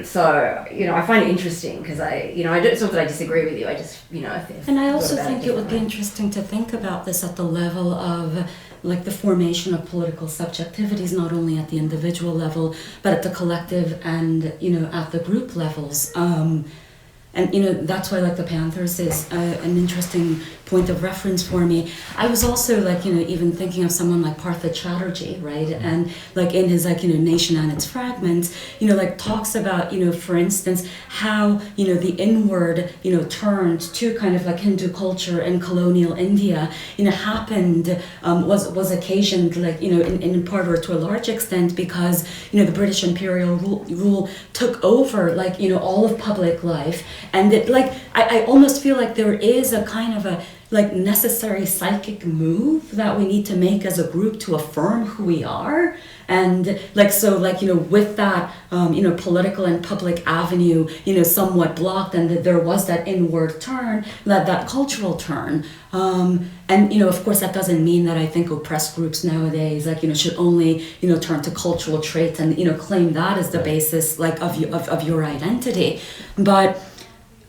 So, I find it interesting because it's not that I disagree with you, I just, And I also think it would be interesting to think about this at the level of the formation of political subjectivities, not only at the individual level, but at the collective and, at the group levels. And, that's why, the Panthers is an interesting point of reference for me. I was also, even thinking of someone like Partha Chatterjee, right? And, in his, Nation and Its Fragments, talks about, for instance, how, the inward, turned to kind of Hindu culture in colonial India, happened, was occasioned, in part or to a large extent because, the British imperial rule took over, all of public life. And it, I almost feel like there is a kind of a necessary psychic move that we need to make as a group to affirm who we are. And with that, political and public avenue, somewhat blocked, and that there was that inward turn, that cultural turn. And, of course, that doesn't mean that I think oppressed groups nowadays, should only, turn to cultural traits and, claim that as the basis, of your identity. But,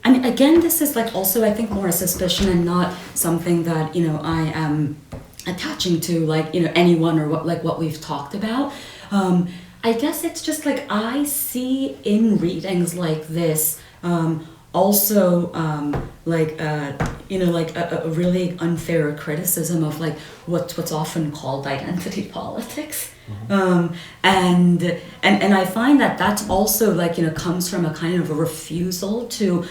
I mean, again, this is also, I think, more a suspicion and not something that, I am attaching to anyone or what we've talked about. I guess it's just I see in readings like this also a really unfair criticism of what's often called identity politics. And I find that that's also comes from a kind of a refusal to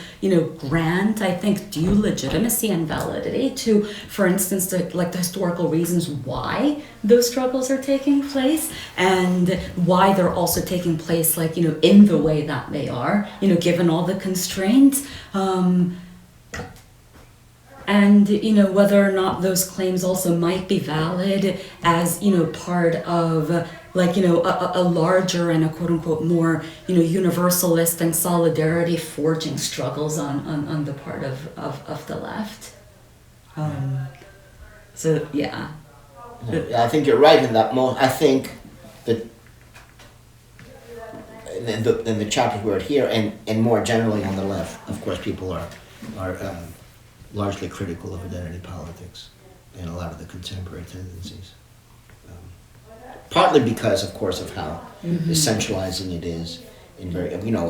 grant, I think, due legitimacy and validity to, for instance, the historical reasons why those struggles are taking place, and why they're also taking place in the way that they are, given all the constraints. And, whether or not those claims also might be valid as, part of, a larger and a quote-unquote more, universalist and solidarity forging struggles on the part of the left. So, yeah. I think you're right in that. I think that in the chapters we're here, and more generally on the left, of course, people are largely critical of identity politics and a lot of the contemporary tendencies. Partly because, of course, of how essentializing it is in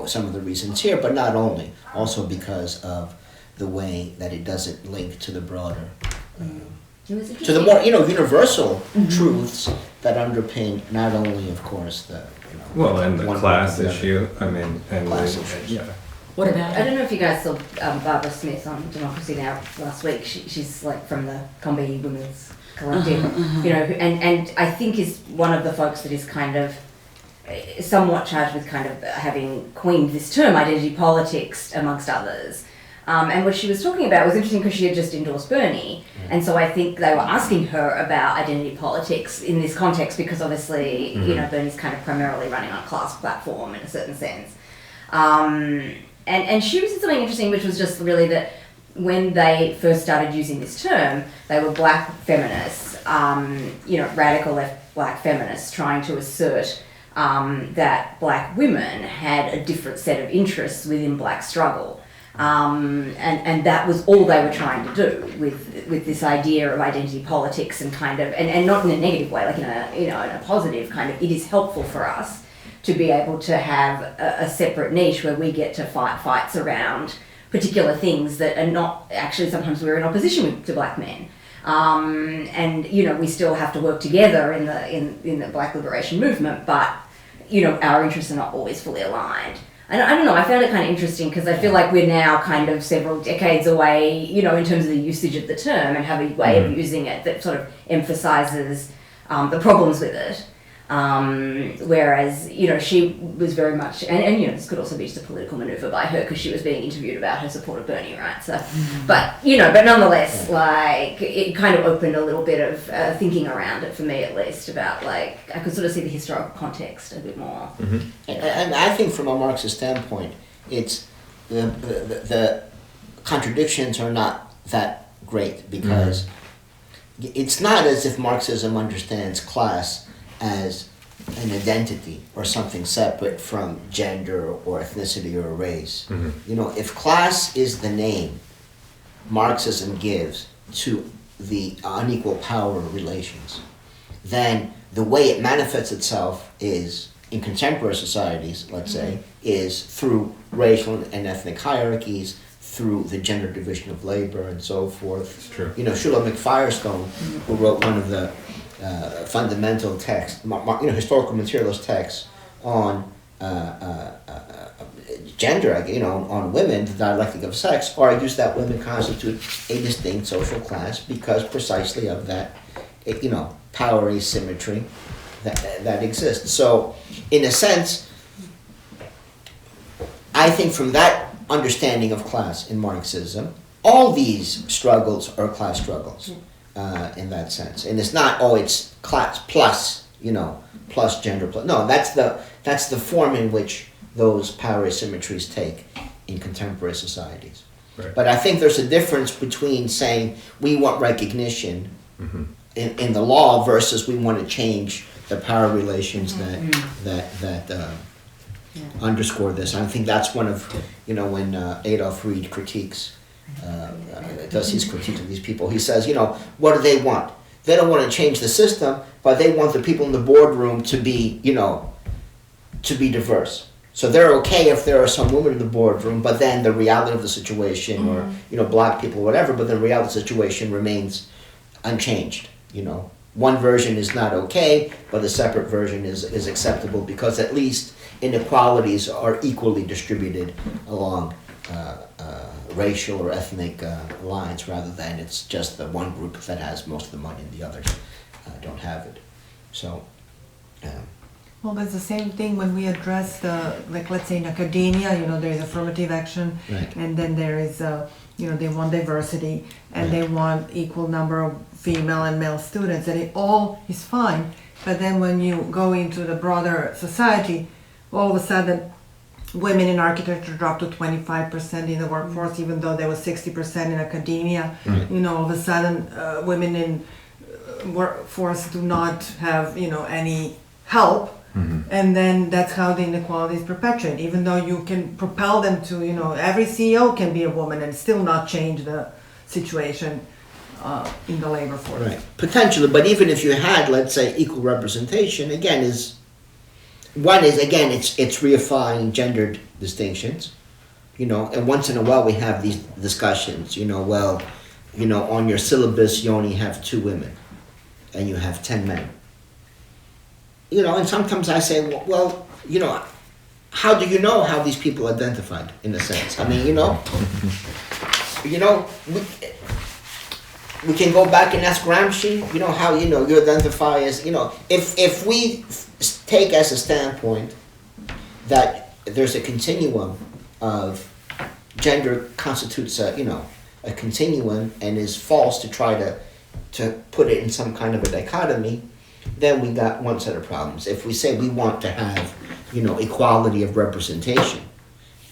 some of the reasons here, but not only. Also because of the way that it doesn't link to the broader, to the more, universal truths that underpin not only, of course, the, and the class issue, and class issues. Yeah. What about I don't know if you guys saw Barbara Smith on Democracy Now! Last week. She's from the Combi Women's Collective, and I think is one of the folks that is kind of somewhat charged with kind of having coined this term, identity politics, amongst others. And what she was talking about was interesting because she had just endorsed Bernie. And so I think they were asking her about identity politics in this context because obviously, you know, Bernie's kind of primarily running on a class platform in a certain sense. And she was something interesting, which was just really that when they first started using this term, they were black feminists, you know, radical left black feminists trying to assert that black women had a different set of interests within black struggle. And that was all they were trying to do with this idea of identity politics and kind of, and not in a negative way, like in a, you know, in a positive kind of, it is helpful for us to be able to have a separate niche where we get to fight fights around particular things that are not, actually sometimes we're in opposition to black men. And, you know, we still have to work together in the black liberation movement, but, you know, our interests are not always fully aligned. And I don't know, I found it kind of interesting because I feel like we're now kind of several decades away, you know, in terms of the usage of the term and have a way of using it that sort of emphasizes the problems with it. Whereas, you know, she was very much, and you know, this could also be just a political maneuver by her because she was being interviewed about her support of Bernie, right? So, but, you know, but nonetheless, like, it kind of opened a little bit of thinking around it for me at least about, like, I could sort of see the historical context a bit more. And I think from a Marxist standpoint, it's the contradictions are not that great because it's not as if Marxism understands class as an identity or something separate from gender or ethnicity or race. You know, if class is the name Marxism gives to the unequal power relations, then the way it manifests itself is, in contemporary societies, let's say, is through racial and ethnic hierarchies, through the gender division of labor and so forth. It's true. You know, Shulamit Firestone, who wrote one of the fundamental texts, you know, historical materialist texts on gender, you know, on women, the dialectic of sex, argues that women constitute a distinct social class because precisely of that, you know, power asymmetry that exists. So, in a sense, I think from that understanding of class in Marxism, all these struggles are class struggles. In that sense, and it's not it's class plus, you know, plus gender plus. No, that's the form in which those power asymmetries take in contemporary societies. Right. But I think there's a difference between saying we want recognition in the law versus we want to change the power relations that underscore this. I think that's one of, you know, when Adolf Reed critiques. Does his critique of these people. He says, you know, what do they want? They don't want to change the system, but they want the people in the boardroom to be, you know, to be diverse. So they're okay if there are some women in the boardroom, but then the reality of the situation, or, you know, black people, or whatever, but the reality of the situation remains unchanged. You know, one version is not okay, but a separate version is acceptable because at least inequalities are equally distributed along racial or ethnic lines, rather than it's just the one group that has most of the money and the others don't have it. So, well, that's the same thing when we address the, like, let's say in academia, you know, there is affirmative action, right. and then there is, you know, they want diversity, and Right. they want equal number of female and male students, and it all is fine. But then when you go into the broader society, all of a sudden, women in architecture dropped to 25% in the workforce, even though there was 60% in academia. Right. You know, all of a sudden, women in workforce do not have, you know, any help. And then that's how the inequality is perpetuated. Even though you can propel them to, you know, every CEO can be a woman and still not change the situation in the labor force. Right. Potentially, but even if you had, let's say, equal representation, again, it's reifying gendered distinctions, you know, and once in a while we have these discussions, you know, well, you know, on your syllabus you only have 2 women and you have 10 men. You know, and sometimes I say, well, you know, how do you know how these people identified, in a sense? I mean, you know, we can go back and ask Gramsci, you know, how, you know, you identify as, you know, if we take as a standpoint that there's a continuum of gender constitutes a continuum and is false to try to put it in some kind of a dichotomy, then we got one set of problems. If we say we want to have, equality of representation,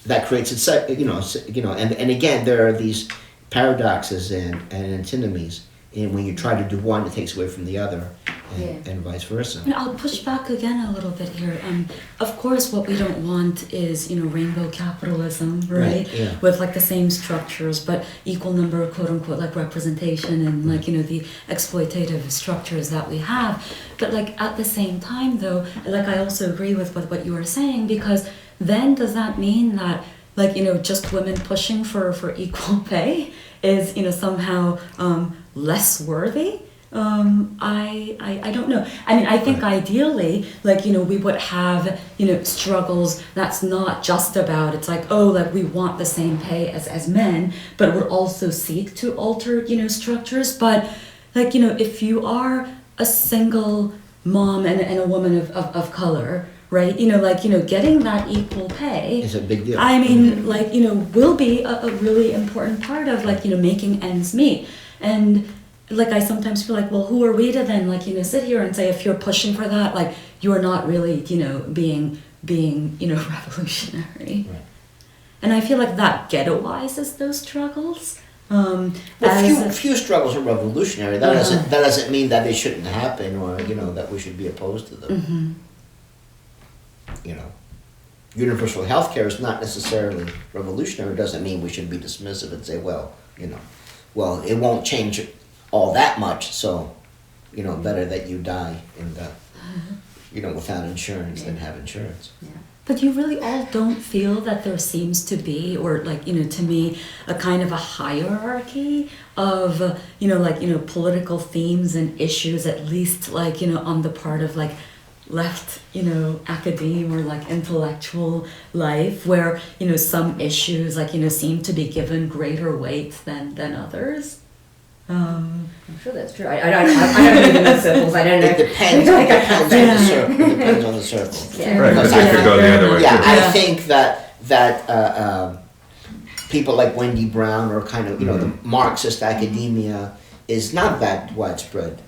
that creates and again, there are these paradoxes and antinomies, and when you try to do one, it takes away from the other, and vice versa. I'll push back again a little bit here. Of course, what we don't want is, rainbow capitalism, right? Yeah. With like the same structures, but equal number of quote unquote like representation and like, the exploitative structures that we have. But like at the same time though, like I also agree with what you were saying, because then does that mean that like, just women pushing for equal pay is, somehow less worthy? I don't know. I mean, I think ideally, like, we would have, struggles that's not just about, it's like, oh, like we want the same pay as men, but would also seek to alter, structures. But like, if you are a single mom and a woman of color, right, getting that equal pay is a big deal. I mean, like, will be a really important part of like, making ends meet. And like I sometimes feel like, well, who are we to then like, sit here and say if you're pushing for that, like you're not really, being revolutionary. Right. And I feel like that ghettoizes those struggles. Few struggles are revolutionary. That doesn't mean that they shouldn't happen or that we should be opposed to them. Universal health care is not necessarily revolutionary. It doesn't mean we should be dismissive and say, well, it won't change all that much, so, better that you die and, without insurance than have insurance. Yeah. But you really all don't feel that there seems to be, or like, to me, a kind of a hierarchy of, political themes and issues, at least like, on the part of like left, academe or like intellectual life where, some issues like, seem to be given greater weight than others. I'm sure that's true. I don't move in those circles. I don't know. It depends on the circle. It depends on the circle. Yeah. Right, because it could go the other way too. I think that people like Wendy Brown or kind of the Marxist academia is not that widespread.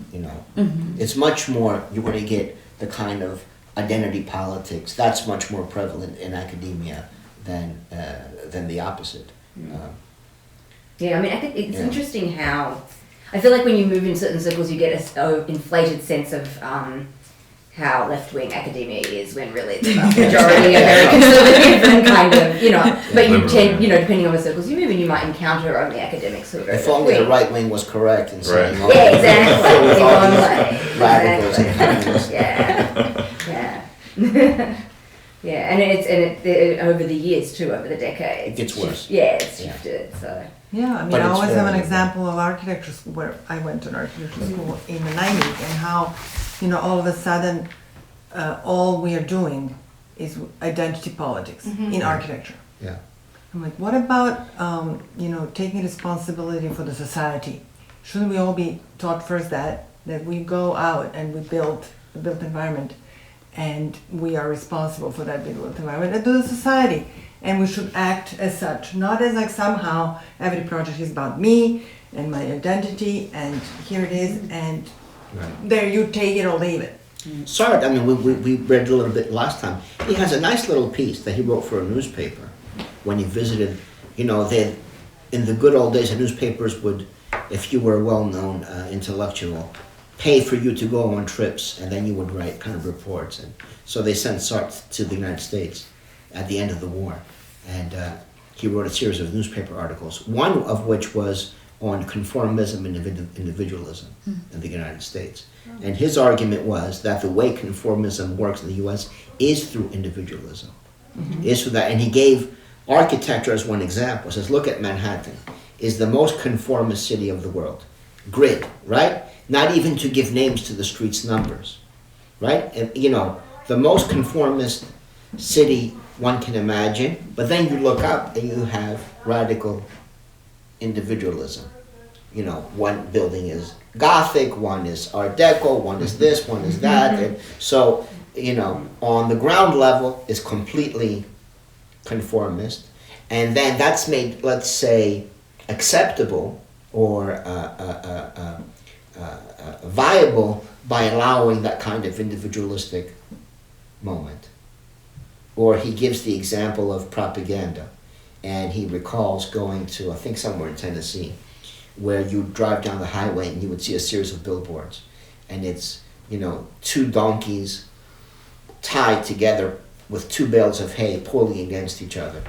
It's much more. You're going to get the kind of identity politics that's much more prevalent in academia than the opposite. Yeah, I mean, I think it's interesting how I feel like when you move in certain circles, you get an inflated sense of how left-wing academia is, when really the vast majority are very conservative and kind of, but you tend, depending on the circles you move in, you might encounter only academics who are very If only the right wing was correct in saying, Right. yeah, exactly. radicals and communists. Yeah. Yeah, and it over the years too, over the decades. It gets worse. It's shifted, so. Yeah, I mean, But I it's always have an very- example of architecture where I went to an architecture school in the 90s and how, all of a sudden, all we are doing is identity politics in architecture. Yeah. I'm like, what about, taking responsibility for the society? Shouldn't we all be taught first that we go out and we build the built environment and we are responsible for that built environment and to the society? And we should act as such, not as like somehow every project is about me and my identity and here it is and there you take it or leave it. Sartre, I mean, we read a little bit last time. He has a nice little piece that he wrote for a newspaper when he visited. In the good old days, the newspapers would, if you were a well-known intellectual, pay for you to go on trips, and then you would write kind of reports. And so they sent Sartre to the United States at the end of the war, and he wrote a series of newspaper articles, one of which was on conformism and individualism in the United States. And his argument was that the way conformism works in the U.S. is through individualism. Is through that, and he gave architecture as one example. He says, look at Manhattan, is the most conformist city of the world. Grid, right? Not even to give names to the streets' numbers, right? And, the most conformist city one can imagine, but then you look up and you have radical individualism. One building is Gothic, one is Art Deco, one is this, one is that. And so, on the ground level, it's completely conformist. And then that's made, let's say, acceptable or viable by allowing that kind of individualistic moment. Or he gives the example of propaganda, and he recalls going to, I think somewhere in Tennessee, where you drive down the highway and you would see a series of billboards, and it's, you know, 2 donkeys tied together with 2 bales of hay pulling against each other.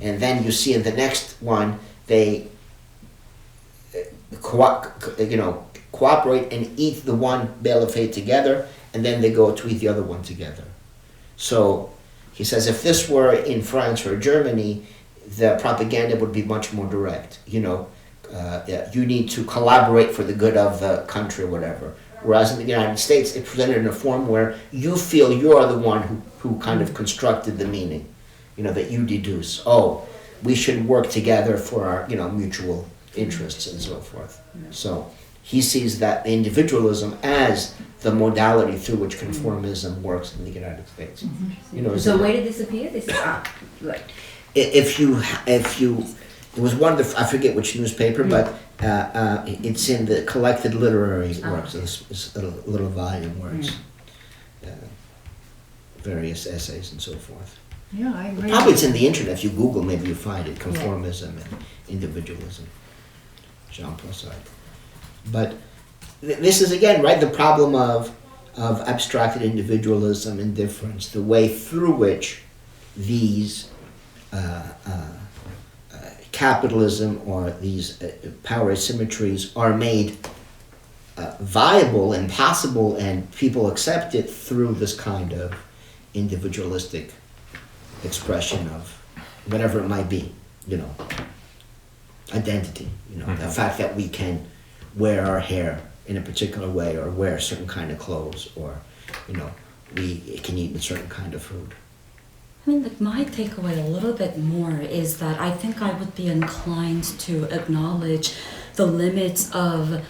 And then you see in the next one, they cooperate and eat the one bale of hay together, and then they go to eat the other one together. So he says if this were in France or Germany, the propaganda would be much more direct. You know, you need to collaborate for the good of the country or whatever. Whereas in the United States, it's presented in a form where you feel you're the one who kind of constructed the meaning. You know, that you deduce, oh, we should work together for our, you know, mutual interests and so forth. Yeah. So he sees that individualism as the modality through which conformism works in the United States. You know, So where did this appear? This like if you it was one of the, I forget which newspaper, but it's in the collected literary works. It's a little volume where it's various essays and so forth. Yeah, I agree. Probably it's in the internet. If you Google, maybe you find it. Conformism and individualism. Jean-Paul Sartre. But this is again, right, the problem of abstracted individualism, indifference, the way through which these capitalism or these power asymmetries are made viable and possible, and people accept it through this kind of individualistic expression of whatever it might be, you know, identity, you know, the fact that we can wear our hair in a particular way or wear a certain kind of clothes, or, you know, we can eat a certain kind of food. I mean, like, my takeaway a little bit more is that I think I would be inclined to acknowledge the limits of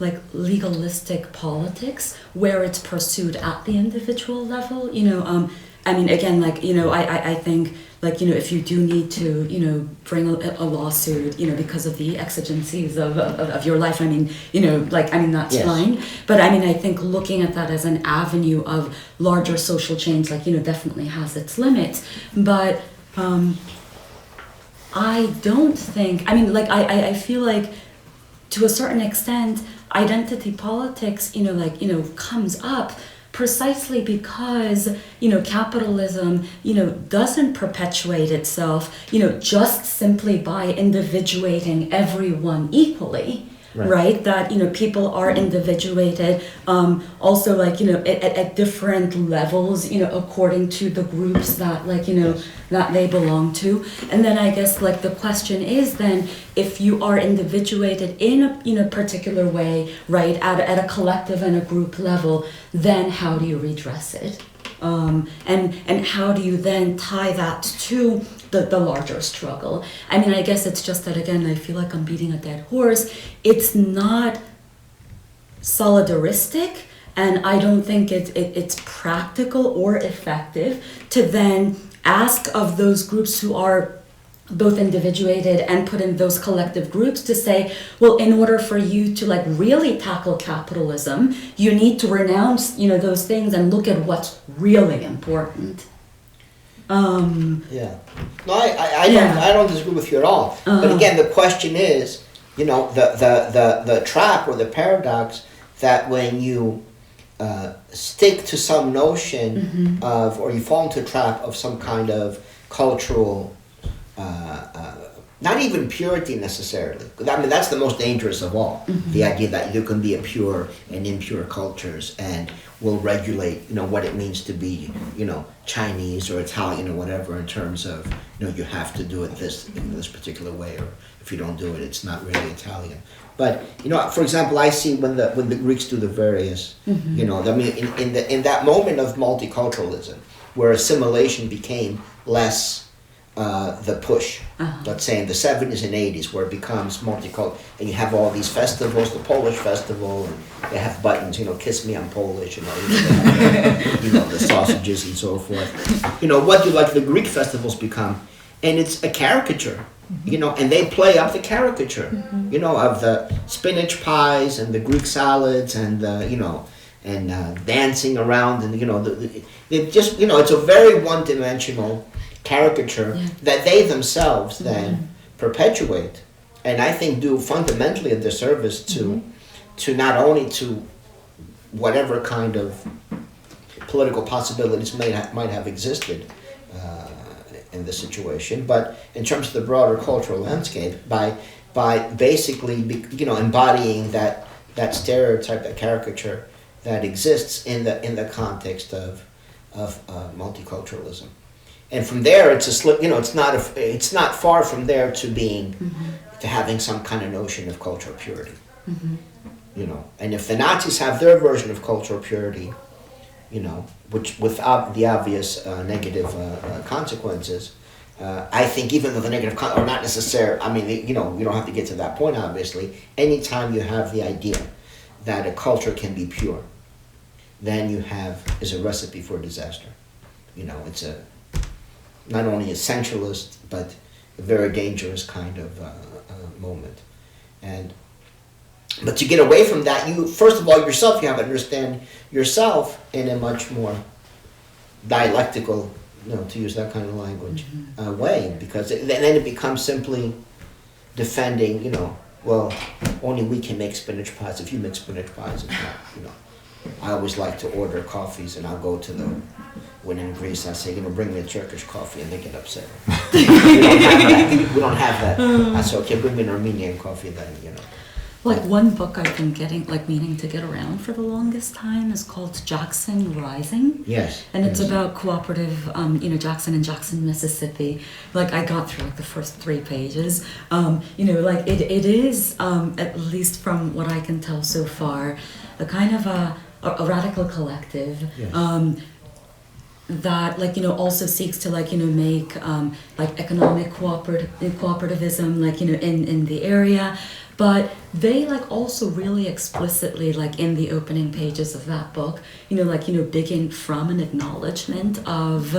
like legalistic politics where it's pursued at the individual level. You know, I mean, again, like, you know, I think, like, you know, if you do need to, you know, bring a lawsuit, you know, because of the exigencies of your life, I mean, you know, like, I mean, that's fine. But I mean, I think looking at that as an avenue of larger social change, like, you know, definitely has its limits. But I don't think, I mean, like, I feel like to a certain extent, identity politics, you know, like, you know, comes up precisely because, you know, capitalism, you know, doesn't perpetuate itself, you know, just simply by individuating everyone equally, right? That, you know, people are individuated, also, like, you know, at different levels, you know, according to the groups that, like, you know, that they belong to. And then I guess, like, the question is then, if you are individuated in a, you know, particular way, right, at a collective and a group level, then how do you redress it? And how do you then tie that to the larger struggle? I mean, I guess it's just that, again, I feel like I'm beating a dead horse. It's not solidaristic, and I don't think it's practical or effective to then ask of those groups who are both individuated and put in those collective groups to say, well, in order for you to, like, really tackle capitalism, you need to renounce, you know, those things and look at what's really important. Yeah. No, I don't disagree with you at all. But again, the question is, you know, the trap or the paradox that when you stick to some notion of, or you fall into a trap of some kind of cultural, not even purity necessarily. I mean, that's the most dangerous of all. The idea that there can be a pure and impure cultures, and will regulate, you know, what it means to be, you know, Chinese or Italian or whatever, in terms of, you know, you have to do it in this particular way, or if you don't do it, it's not really Italian. But, you know, for example, I see when the Greeks do the various, you know, I mean, in that moment of multiculturalism, where assimilation became less the push, let's say in the 70s and 80s, where it becomes multicultural, and you have all these festivals, the Polish festival, and they have buttons, you know, kiss me, I'm Polish, and all, you know, the sausages and so forth. You know, what do, like, the Greek festivals become and it's a caricature, you know, and they play up the caricature, you know, of the spinach pies and the Greek salads and the, you know, and dancing around, and you know, it just, you know, it's a very one-dimensional caricature that they themselves then perpetuate, and I think do fundamentally a disservice to not only to whatever kind of political possibilities might have existed in this situation, but in terms of the broader cultural landscape, by basically you know, embodying that stereotype, that caricature that exists in the context of multiculturalism. And from there, it's a slip. You know, it's not far from there to being to having some kind of notion of cultural purity. You know, and if the Nazis have their version of cultural purity, you know, which without the obvious negative consequences, I think even though the negative are not necessary. I mean, you know, we don't have to get to that point. Obviously, anytime you have the idea that a culture can be pure, then you have is a recipe for disaster. You know, it's not only a sensualist, but a very dangerous kind of moment. But to get away from that, you first of all yourself, you have to understand yourself in a much more dialectical, you know, to use that kind of language, way, because then it becomes simply defending, you know, well, only we can make spinach pies. If you make spinach pies, it's not, you know. I always like to order coffees, and I'll go to when in Greece, I say, you know, bring me a Turkish coffee, and they get upset. We don't have that. I say, okay, bring me an Armenian coffee, then, you know. Like one book I've been meaning to get around for the longest time is called Jackson Rising. Yes. And it's about cooperative, you know, Jackson and Jackson, Mississippi. Like I got through like the first 3 pages. You know, like it is, at least from what I can tell so far, a kind of a radical collective. Yes. That, like, you know, also seeks to, like, you know, make like economic cooperativism, like, you know, in the area. But they, like, also really explicitly, like, in the opening pages of that book, you know, like, you know, begin from an acknowledgement of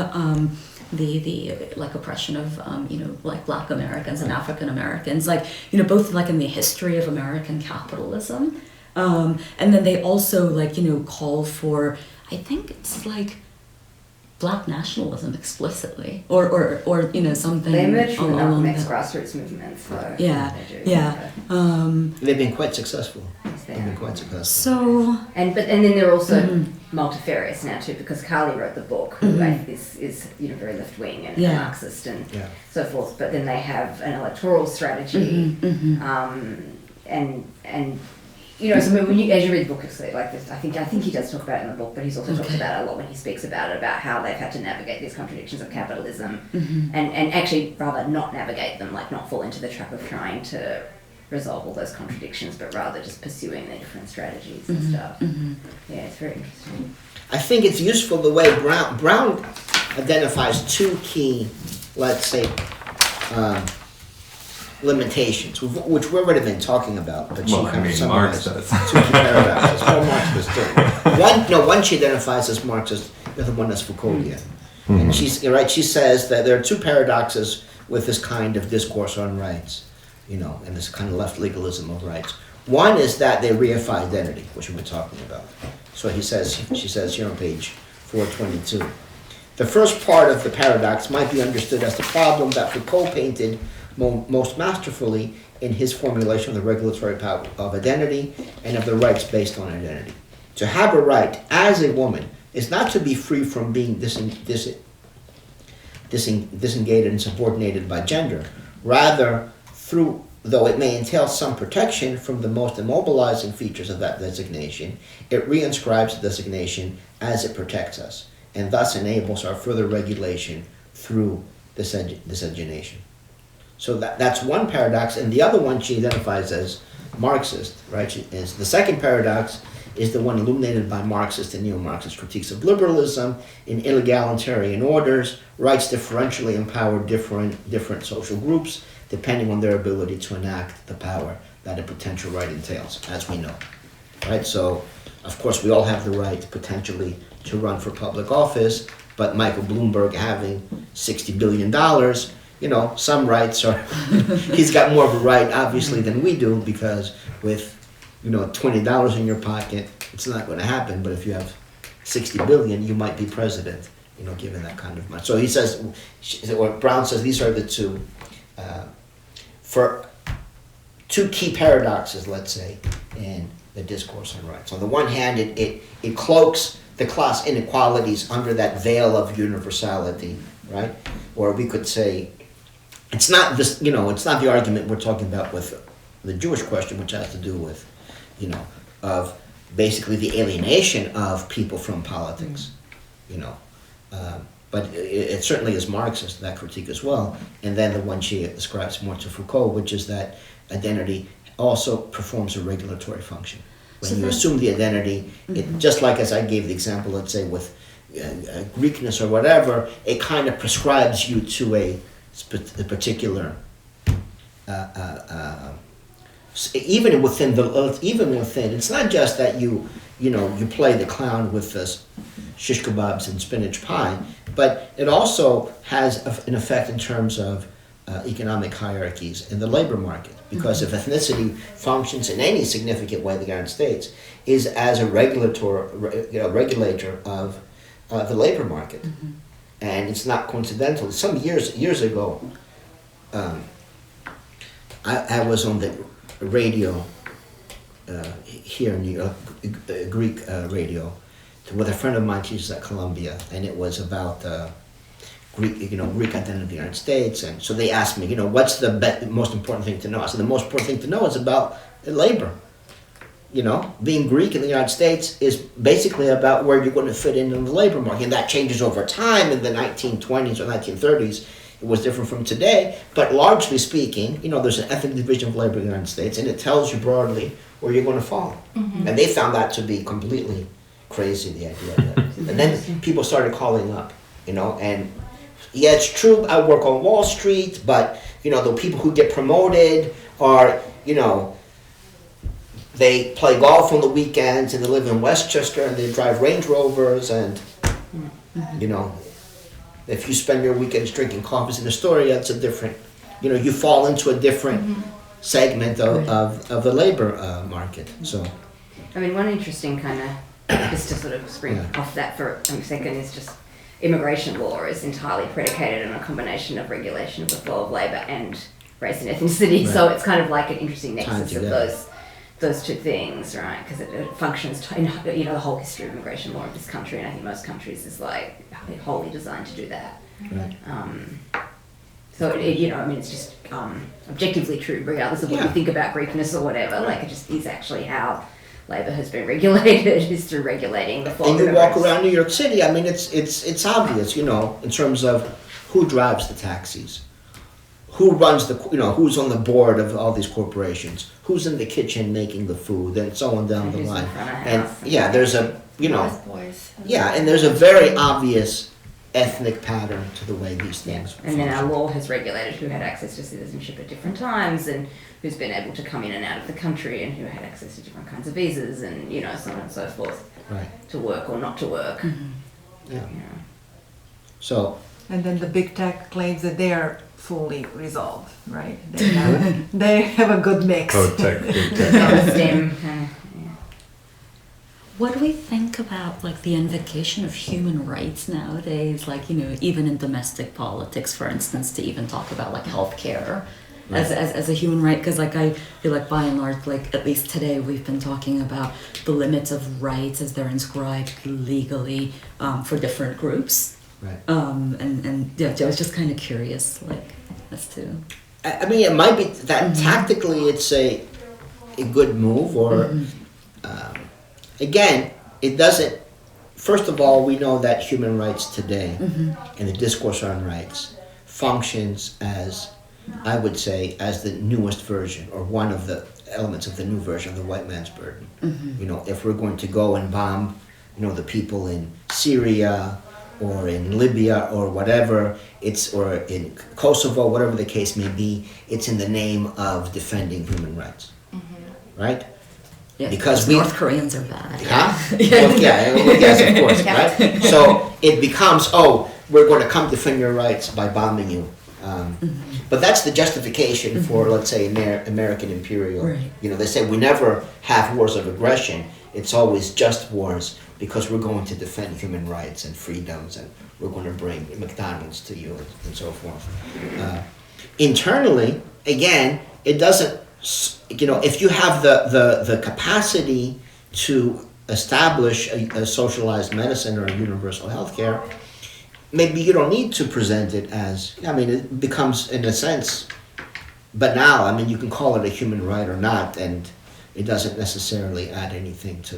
the like oppression of you know, like Black Americans and African Americans, like, you know, both like in the history of American capitalism, and then they also, like, you know, call for, I think it's like Black nationalism explicitly, or you know, something. They emerged from the along Malcolm X that. grassroots movement, so Yeah. They've been quite successful. They They've been are. quite successful. So And then they're also multifarious now too, because Carly wrote the book, who is you know, very left wing and Marxist and so forth. But then they have an electoral strategy, and you know, so when you, as you read the book, like this, I think he does talk about it in the book, but he's also talked about it a lot when he speaks about how they've had to navigate these contradictions of capitalism, and actually rather not navigate them, like not fall into the trap of trying to resolve all those contradictions, but rather just pursuing their different strategies and stuff. Yeah, it's very interesting. I think it's useful the way Brown identifies 2 key, let's say, limitations, which we've already been talking about, but she kind of summarized Marx does. 2 key paradoxes. Well, Marx does too. One she identifies as Marxist, the other one as Foucauldian. And she's right. She says that there are 2 paradoxes with this kind of discourse on rights, you know, and this kind of left legalism of rights. One is that they reify identity, which we've been talking about. So she says here on page 422. The first part of the paradox might be understood as the problem that Foucault painted most masterfully in his formulation of the regulatory power of identity and of the rights based on identity. To have a right as a woman is not to be free from being disengaged and subordinated by gender. Rather, though it may entail some protection from the most immobilizing features of that designation, it reinscribes the designation as it protects us, and thus enables our further regulation through miscegenation. So that's one paradox, and the other one she identifies as Marxist, right? The second paradox is the one illuminated by Marxist and neo-Marxist critiques of liberalism. In inegalitarian orders, rights differentially empower different social groups depending on their ability to enact the power that a potential right entails, as we know, right? So, of course, we all have the right potentially to run for public office, but Michael Bloomberg having $60 billion, some rights are, he's got more of a right, obviously, than we do, because with, $20 in your pocket, it's not going to happen. But if you have 60 billion, you might be president, given that kind of money. So he says, or Brown says, these are the two, for two key paradoxes, let's say, in the discourse on rights. On the one hand, it cloaks the class inequalities under that veil of universality, right? Or we could say, it's not this, it's not the argument we're talking about with the Jewish question, which has to do with, of basically the alienation of people from politics, but it certainly is Marxist, that critique as well. And then the one she ascribes more to Foucault, which is that identity also performs a regulatory function. When you assume the identity, it, just like as I gave the example, let's say with Greekness or whatever, it kind of prescribes you to a particular, even within, it's not just that you play the clown with the shish kebabs and spinach pie, but it also has an effect in terms of economic hierarchies in the labor market. Because if ethnicity functions in any significant way in the United States, is as a regulator of the labor market. And it's not coincidental. Some years ago, I was on the radio here in New York, Greek radio, with a friend of mine teaches at Columbia, and it was about Greek identity in the United States. And so they asked me, what's the most important thing to know? I said, the most important thing to know is about labor. Being Greek in the United States is basically about where you're going to fit in the labor market. And that changes over time. In the 1920s or 1930s, it was different from today. But largely speaking, there's an ethnic division of labor in the United States, and it tells you broadly where you're going to fall. And they found that to be completely crazy, the idea of that. And then people started calling up, and yeah, it's true, I work on Wall Street, but, the people who get promoted are, they play golf on the weekends, and they live in Westchester, and they drive Range Rovers, and, if you spend your weekends drinking coffees in Astoria, it's a different, you fall into a different segment of the labor market, so. I mean, one interesting kind of, just to sort of spring off that for a second, is just immigration law is entirely predicated on a combination of regulation of the flow of labour and race and ethnicity. Right. So it's kind of like an interesting nexus of those two things, right? Because it functions, the whole history of immigration law in this country, and I think most countries is like wholly designed to do that. Right. So it's just objectively true, regardless of what you think about Greekness or whatever. Like it just is actually how labor has been regulated, is through regulating the flow. And you walk around New York City, I mean, it's obvious, in terms of who drives the taxis, who runs who's on the board of all these corporations, who's in the kitchen making the food, and so on down the line. And there's a, and there's a very obvious ethnic pattern to the way these things function. And then our law has regulated who had access to citizenship at different times, and who's been able to come in and out of the country, and who had access to different kinds of visas, and so on and so forth, to work or not to work. So. And then the big tech claims that they are fully resolved, right? They have a good mix. Oh, tech, big tech. STEM kind of. What do we think about the invocation of human rights nowadays? Even in domestic politics, for instance, to even talk about healthcare. Right. As a human right, because I feel by and large, at least today, we've been talking about the limits of rights as they're inscribed legally for different groups. Right. I was just kind of curious, as to. I mean, it might be that tactically it's a good move, or again, it doesn't. First of all, we know that human rights today and the discourse on rights functions as, I would say, as the newest version, or one of the elements of the new version of the white man's burden. If we're going to go and bomb, the people in Syria or in Libya or whatever, or in Kosovo, whatever the case may be, it's in the name of defending human rights, right? Yeah, because North Koreans are bad. Huh? Yes, of course, right? So it becomes, we're going to come defend your rights by bombing you. But that's the justification for, let's say, American imperial. Right. You know, they say we never have wars of aggression. It's always just wars because we're going to defend human rights and freedoms, and we're going to bring McDonald's to you and so forth. Internally, again, it doesn't. You know, if you have the capacity to establish a socialized medicine or a universal healthcare, maybe you don't need to present it as, I mean, it becomes, in a sense, but now, I mean, you can call it a human right or not, and it doesn't necessarily add anything to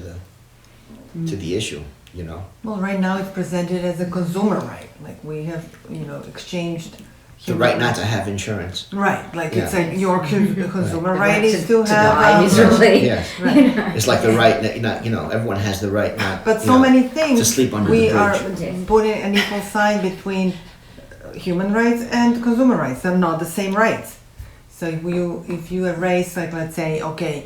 the issue, you know? Well, right now it's presented as a consumer right, like we have, you know, exchanged. The right not to have insurance. Right, like it's Yeah. like your consumer The right is to to have. die miserably. Yes. Right. It's like the right, that, you know, everyone has the right not, But you so know, many things to sleep under we the are bridge. putting an equal sign between human rights and consumer rights. They're not the same rights. So if you erase, like, let's say, okay,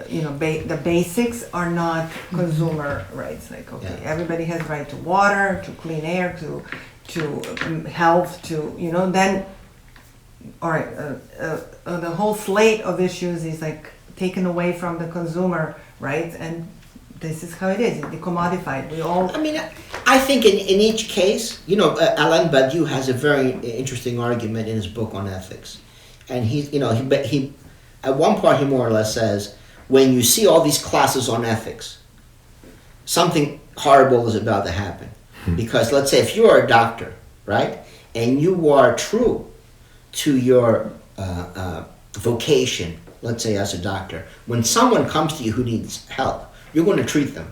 you know, the basics are not consumer rights. Like, okay, Yeah. everybody has right to water, to clean air, to health, to, you know, then, all right, the whole slate of issues is like taken away from the consumer rights, and this is how it is. It's commodified. We all. I mean, I think in each case, you know, Alain Badiou has a very interesting argument in his book on ethics. And he at one part he more or less says, when you see all these classes on ethics, something horrible is about to happen. Because let's say if you are a doctor, right, and you are true to your vocation, let's say as a doctor, when someone comes to you who needs help, you're going to treat them.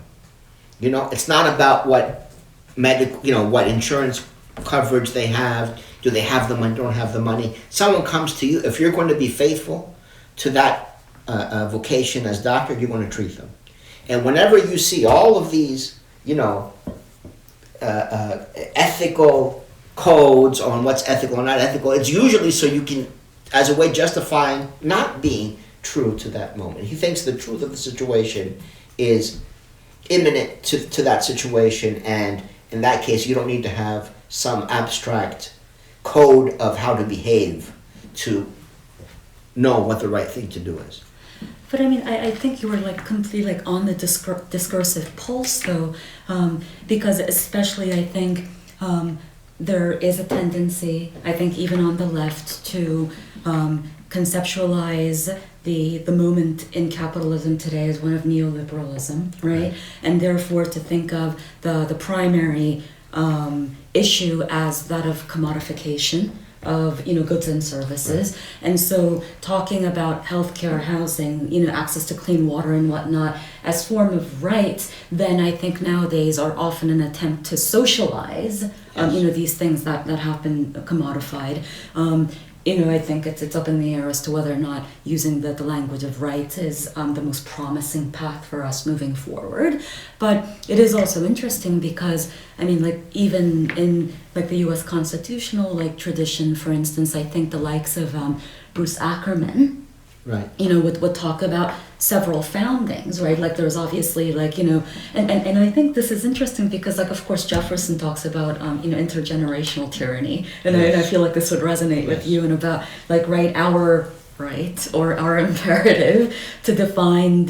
You know, it's not about what what insurance coverage they have. Do they have the money? Don't have the money? Someone comes to you. If you're going to be faithful to that vocation as doctor, you're going to treat them. And whenever you see all of these, you know, ethical codes on what's ethical or not ethical, it's usually so you can, as a way justifying not being true to that moment. He thinks the truth of the situation is imminent to that situation, and in that case you don't need to have some abstract code of how to behave to know what the right thing to do is. But I mean, I think you were like completely like on the discursive pulse though, because especially I think there is a tendency, I think even on the left, to conceptualize the moment in capitalism today as one of neoliberalism, right? And therefore to think of the primary issue as that of commodification of goods and services. And so talking about healthcare, housing, access to clean water and whatnot as form of rights, then I think nowadays are often an attempt to socialize these things that have been commodified. I think it's up in the air as to whether or not using the language of rights is the most promising path for us moving forward. But it is also interesting because, even in the U.S. constitutional tradition, for instance, I think the likes of Bruce Ackerman, right, would talk about several foundings, right? Like there's obviously and I think this is interesting because of course Jefferson talks about intergenerational tyranny, and I feel like this would resonate with you, and about our right or our imperative to define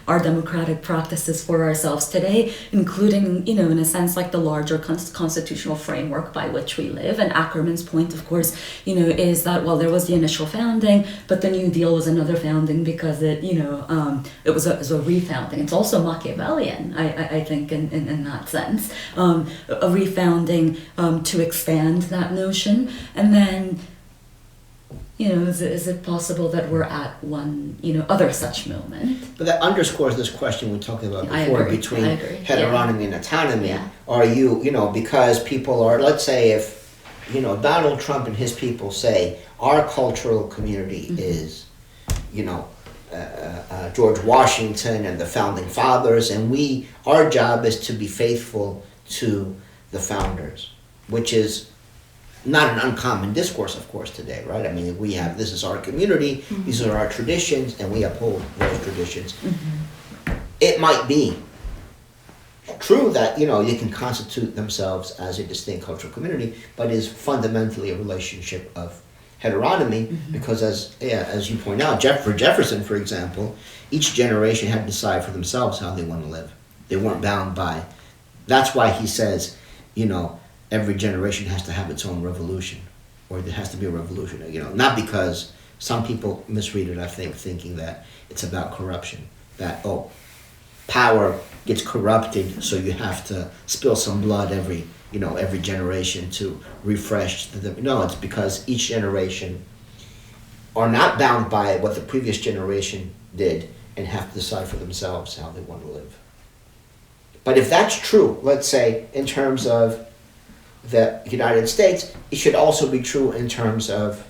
our democratic practices for ourselves today, including in a sense the larger constitutional framework by which we live. And Ackerman's point, of course, is that there was the initial founding, but the New Deal was another founding because it was a refounding. It's also Machiavellian, I think, in that sense, a refounding to expand that notion. And then is it possible that we're at one, other such moment? But that underscores this question we talked about I before agree. between I agree. heteronomy and autonomy. Yeah. Are you, because people are, let's say if, Donald Trump and his people say our cultural community is, George Washington and the founding fathers, and our job is to be faithful to the founders, which is not an uncommon discourse, of course, today, right? This is our community, these are our traditions, and we uphold those traditions. It might be true that, you can constitute themselves as a distinct cultural community, but is fundamentally a relationship of heteronomy, because as you point out, for Jefferson, for example, each generation had to decide for themselves how they want to live. They weren't bound by, that's why he says, every generation has to have its own revolution, or there has to be a revolution, not because some people misread it, I think, thinking that it's about corruption, that, power gets corrupted, so you have to spill some blood every generation to refresh no, it's because each generation are not bound by what the previous generation did and have to decide for themselves how they want to live. But if that's true, let's say in terms of the United States, it should also be true in terms of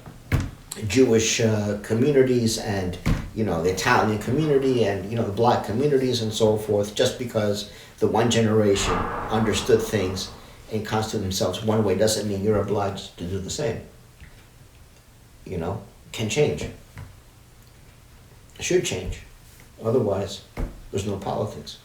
Jewish communities and the Italian community and the black communities and so forth. Just because the one generation understood things and constituted themselves one way doesn't mean you're obliged to do the same. Can change. Should change. Otherwise, there's no politics.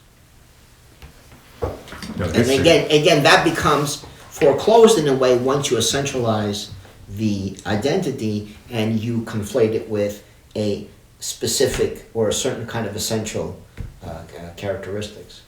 No, And again, that becomes foreclosed in a way once you essentialize the identity and you conflate it with a specific or a certain kind of essential characteristics.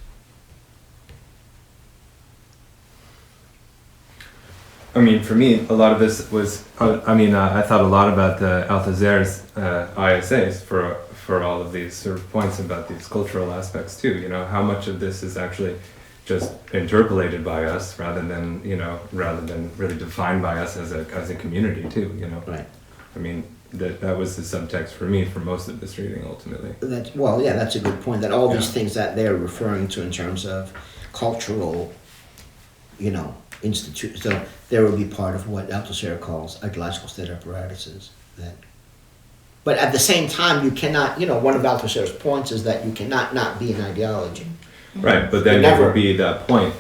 I mean, for me, a lot of this was, I thought a lot about the Althusser's ISAs for all of these sort of points about these cultural aspects too, how much of this is actually just interpolated by us rather than really defined by us as a community too, Right. I mean, that was the subtext for me for most of this reading ultimately. That's a good point, that all these things that they're referring to in terms of cultural, institute. So there will be part of what Althusser calls ideological state apparatuses. But at the same time, you cannot, one of Althusser's points is that you cannot not be an ideology. Right, but then there would be that point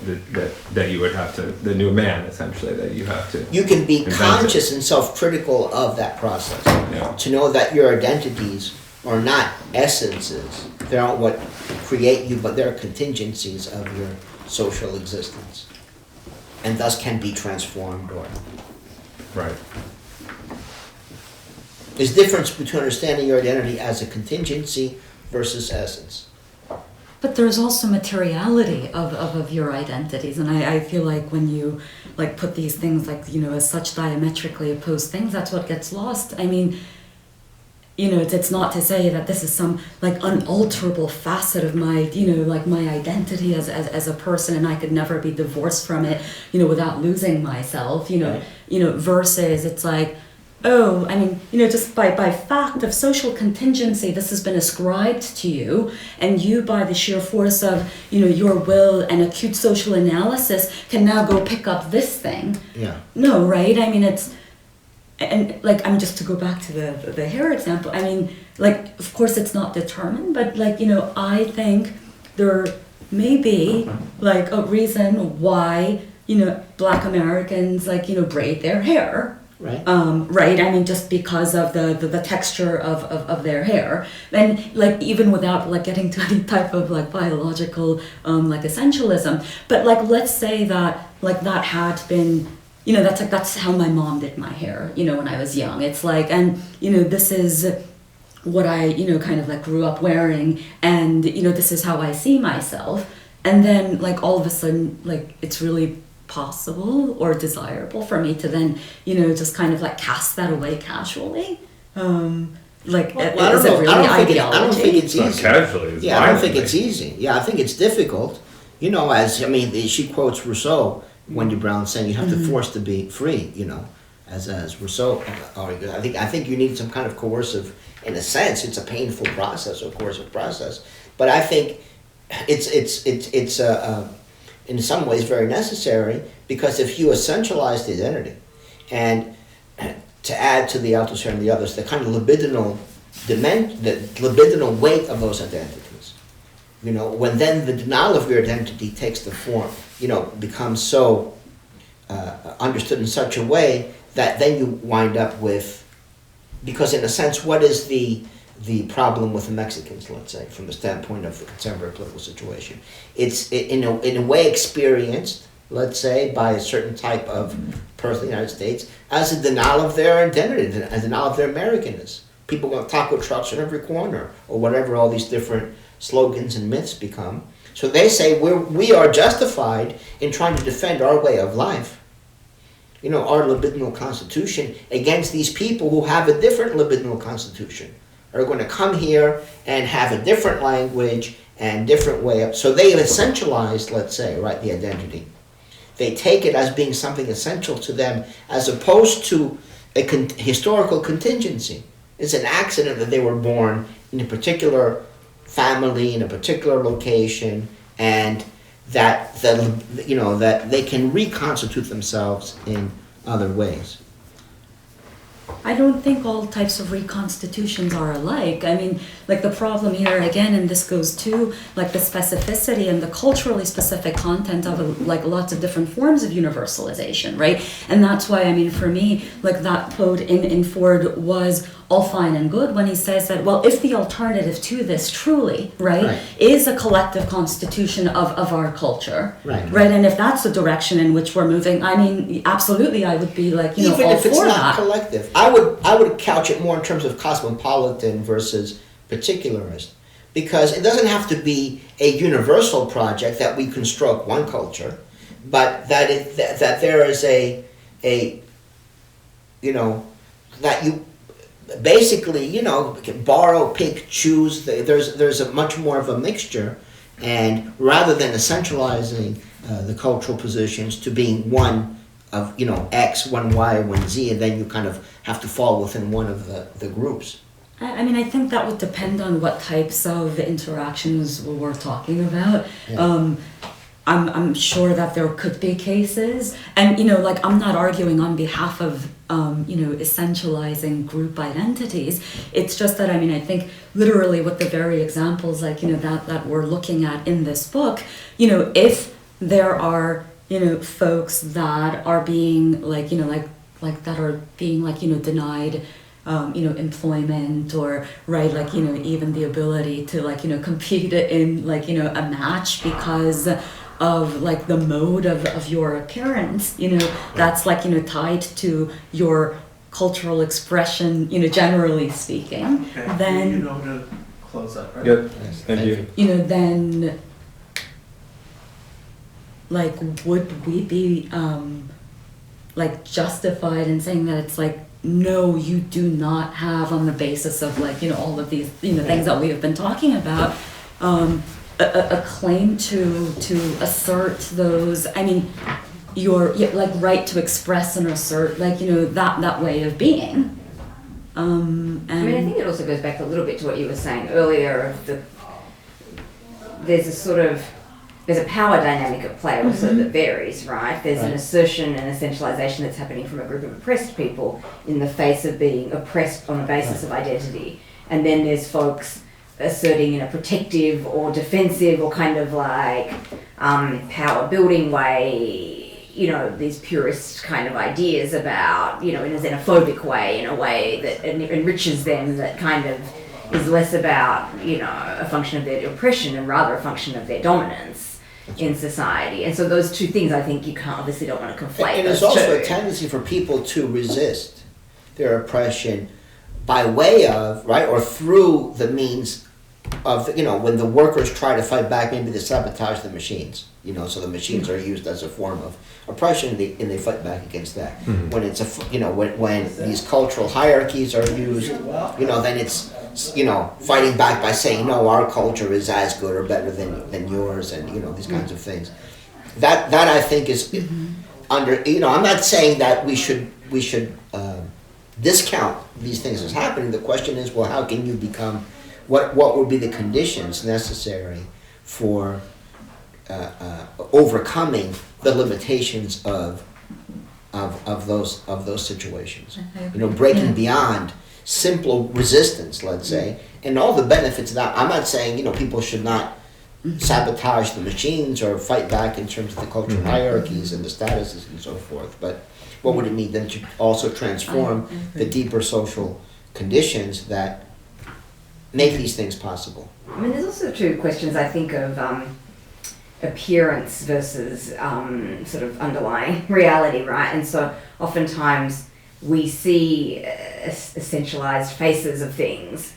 that you would have to, the new man essentially, that you have to. You can be invent conscious and self-critical of that process. Yeah. To know that your identities are not essences. They aren't what create you, but they're contingencies of your social existence. And thus can be transformed or... Right. There's difference between understanding your identity as a contingency versus essence. But there's also materiality of your identities, and I feel like when you put these things as such diametrically opposed things, that's what gets lost. I mean, it's not to say that this is some unalterable facet of my my identity as a person, and I could never be divorced from it without losing myself. Right. Versus it's just by fact of social contingency, this has been ascribed to you, and you, by the sheer force of, your will and acute social analysis, can now go pick up this thing. Yeah. No, right? Just to go back to the hair example, of course it's not determined, but I think there may be, a reason why, Black Americans, braid their hair. Right. Right. Just because of the texture of their hair, and even without getting to any type of biological essentialism, but let's say that that had been, that's how my mom did my hair, when I was young. It's this is what I grew up wearing, and this is how I see myself, and then all of a sudden it's really possible or desirable for me to then just cast that away casually. Is it really ideology? I don't think it's Not easy. casually. It's Yeah, I don't think violently. it's easzy. Yeah, I think it's difficult. She quotes Rousseau, Wendy Brown, saying you have to force to be free. As Rousseau argued. I think you need some kind of coercive. In a sense, it's a painful process or coercive process. But I think it's in some ways very necessary, because if you essentialize the identity, and to add to the Althusser and the others, the kind of libidinal weight of those identities, when then the denial of your identity takes the form, becomes so understood in such a way that then you wind up with, because in a sense, what is the the problem with the Mexicans, let's say, from the standpoint of the contemporary political situation. It's in a way experienced, let's say, by a certain type of person in the United States as a denial of their identity, a denial of their Americanness. People want taco trucks on every corner, or whatever all these different slogans and myths become. So they say we are justified in trying to defend our way of life, our libidinal constitution, against these people who have a different libidinal constitution, are going to come here and have a different language and different way of. So they have essentialized, let's say, right, the identity. They take it as being something essential to them, as opposed to a historical contingency. It's an accident that they were born in a particular family, in a particular location, and that they can reconstitute themselves in other ways. I don't think all types of reconstitutions are alike. I mean, like the problem here again, and this goes to like the specificity and the culturally specific content of like lots of different forms of universalization, right? And that's why, I mean, for me, like that quote in Ford was all fine and good when he says that, well, if the alternative to this truly, right, is a collective constitution of our culture, right, and if that's the direction in which we're moving, I mean, absolutely, I would be like, even all if it's for not that. collective. I would couch it more in terms of cosmopolitan versus particularist, because it doesn't have to be a universal project that we construct one culture, but that there is that you basically, can borrow, pick, choose. There's a much more of a mixture, and rather than essentializing the cultural positions to being one of X, one Y, one Z, and then you kind of have to fall within one of the groups. I mean, I think that would depend on what types of interactions we're talking about. Yeah. I'm sure that there could be cases, and like I'm not arguing on behalf of essentializing group identities. It's just that, I mean, I think literally with the very examples like that we're looking at in this book, if there are folks that are being like that are being denied employment, or right, like even the ability to compete in a match because of like the mode of your appearance, that's tied to your cultural expression, generally speaking. Okay. Then to close up, right? Good. Yes, Thank you. then like would we be justified in saying that it's like, no, you do not have, on the basis of all of these things that we have been talking about, a claim to assert those, I mean, your right to express and assert that way of being. And I mean, I think it also goes back a little bit to what you were saying earlier of there's a power dynamic at play also that varies, right? There's an assertion and essentialization that's happening from a group of oppressed people in the face of being oppressed on the basis of identity. And then there's folks asserting in a protective or defensive or kind of like power building way, these purist kind of ideas about, in a xenophobic way, in a way that enriches them, that kind of is less about, a function of their oppression and rather a function of their dominance in society. And so those two things, I think you obviously don't want to conflate. And there's also a tendency for people to resist their oppression by way of, right, or through the means of, when the workers try to fight back, maybe they sabotage the machines, so the machines are used as a form of oppression, and they fight back against that. Mm-hmm. When it's when these cultural hierarchies are used, then it's, fighting back by saying, no, our culture is as good or better than yours, and, these kinds of things. That I think is under, I'm not saying that we should discount these things as happening. The question is, well, how can you become, what would be the conditions necessary for overcoming the limitations of those situations? Breaking beyond simple resistance, let's say, and all the benefits of that. I'm not saying people should not sabotage the machines or fight back in terms of the cultural hierarchies and the statuses and so forth, but what would it mean then to also transform the deeper social conditions that make these things possible. I mean, there's also two questions I think of appearance versus sort of underlying reality, right? And so oftentimes we see essentialized faces of things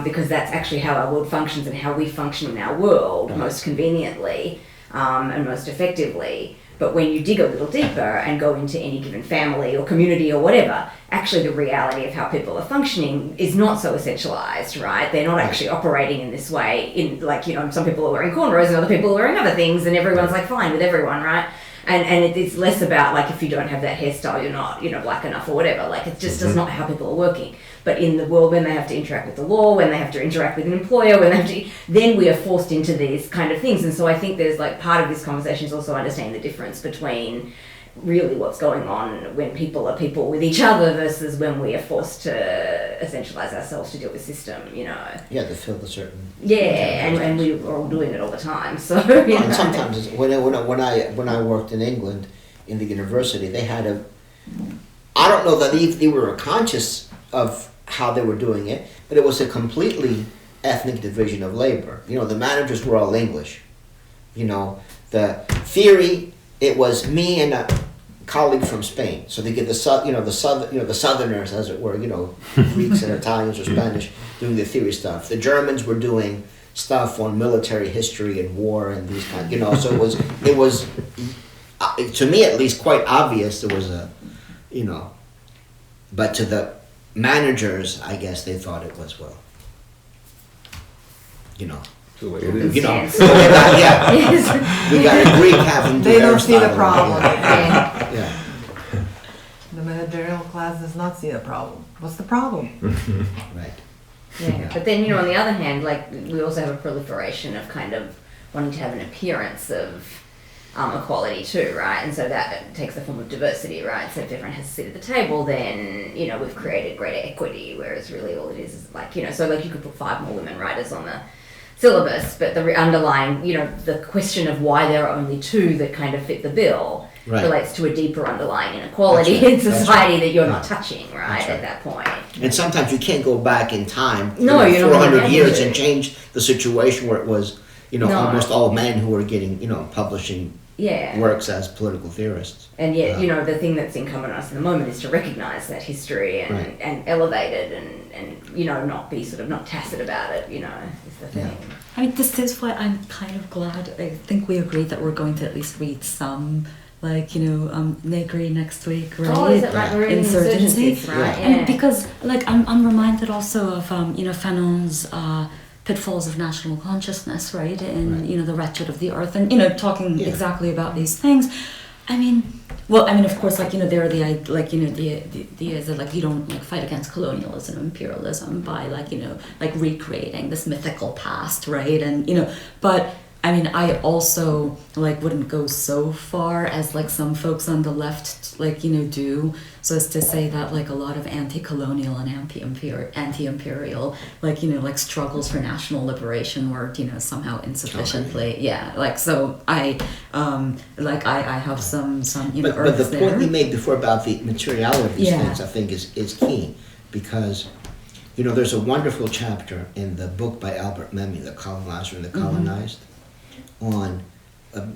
because that's actually how our world functions and how we function in our world most conveniently and most effectively. But when you dig a little deeper and go into any given family or community or whatever, actually the reality of how people are functioning is not so essentialized, right? They're not actually operating in this way. In like, you know, some people are wearing cornrows and other people are wearing other things, and everyone's like fine with everyone, right? And it's less about like if you don't have that hairstyle, you're not, you know, black enough or whatever. Like it just does not how people are working. But in the world, when they have to interact with the law, when they have to interact with an employer, when they have to, then we are forced into these kind of things. And so I think there's like part of this conversation is also understanding the difference between really what's going on when people are people with each other versus when we are forced to essentialize ourselves to deal with system, you know. Yeah, to fill the certain. Yeah, and we are all doing it all the time. So you know. And sometimes when I worked in England in the university, they had a. I don't know that they were conscious of how they were doing it, but it was a completely ethnic division of labor. You know, the managers were all English. You know, the theory, it was me and a colleague from Spain. So they get the Southerners, as it were, you know, Greeks and Italians or Spanish doing the theory stuff. The Germans were doing stuff on military history and war and these kind, you know. So it was to me at least quite obvious there was a, you know, but to the managers, I guess they thought it was, well, you know. The way it is. You know, we got a Greek having They don't see the Aristotle, problem. Yeah. The managerial class does not see the problem. What's the problem? Right. Yeah, but then, you know, on the other hand, like, we also have a proliferation of kind of wanting to have an appearance of equality too, right? And so that takes the form of diversity, right? So if everyone has a seat at the table, then, you know, we've created greater equity, whereas really all it is like, you know, so like you could put 5 more women writers on the syllabus, but the underlying, you know, the question of why there are only 2 that kind of fit the bill relates to a deeper underlying inequality in society that you're not touching, right, at that point. And sometimes you can't go back in time, No, you don't 400 years to. and change the situation where it was, you know, No. almost all men who were getting, you know, publishing Yeah. works as political theorists. And yet, you know, the thing that's incumbent on us in the moment is to recognise that history and elevate it and, you know, not be sort of not tacit about it, you know, is the thing. I mean, this is why I'm kind of glad. I think we agreed that we're going to at least read some, like, you know, Negri next week, right? Oh, is that right? We're in Insurgencies, right? Yeah. And because, like, I'm reminded also of, you know, Fanon's pitfalls of national consciousness, right? And, you know, the wretched of the earth, and, you know, talking exactly about these things. I mean, well, I mean, of course, like, you know, there are the ideas that, like, you don't, like, fight against colonialism, imperialism by, like, you know, like recreating this mythical past, right? And, you know, but I mean, I also, like, wouldn't go so far as, like, some folks on the left, like, you know, do, so as to say that, like, a lot of anti-colonial and anti-imperial, like, you know, like, struggles for national liberation were, you know, somehow insufficiently, like, so I have some, you know, But the there. point you made before about the materiality of these things, I think, is key, because, you know, there's a wonderful chapter in the book by Albert Memmi, The Colonizer and the Colonized, on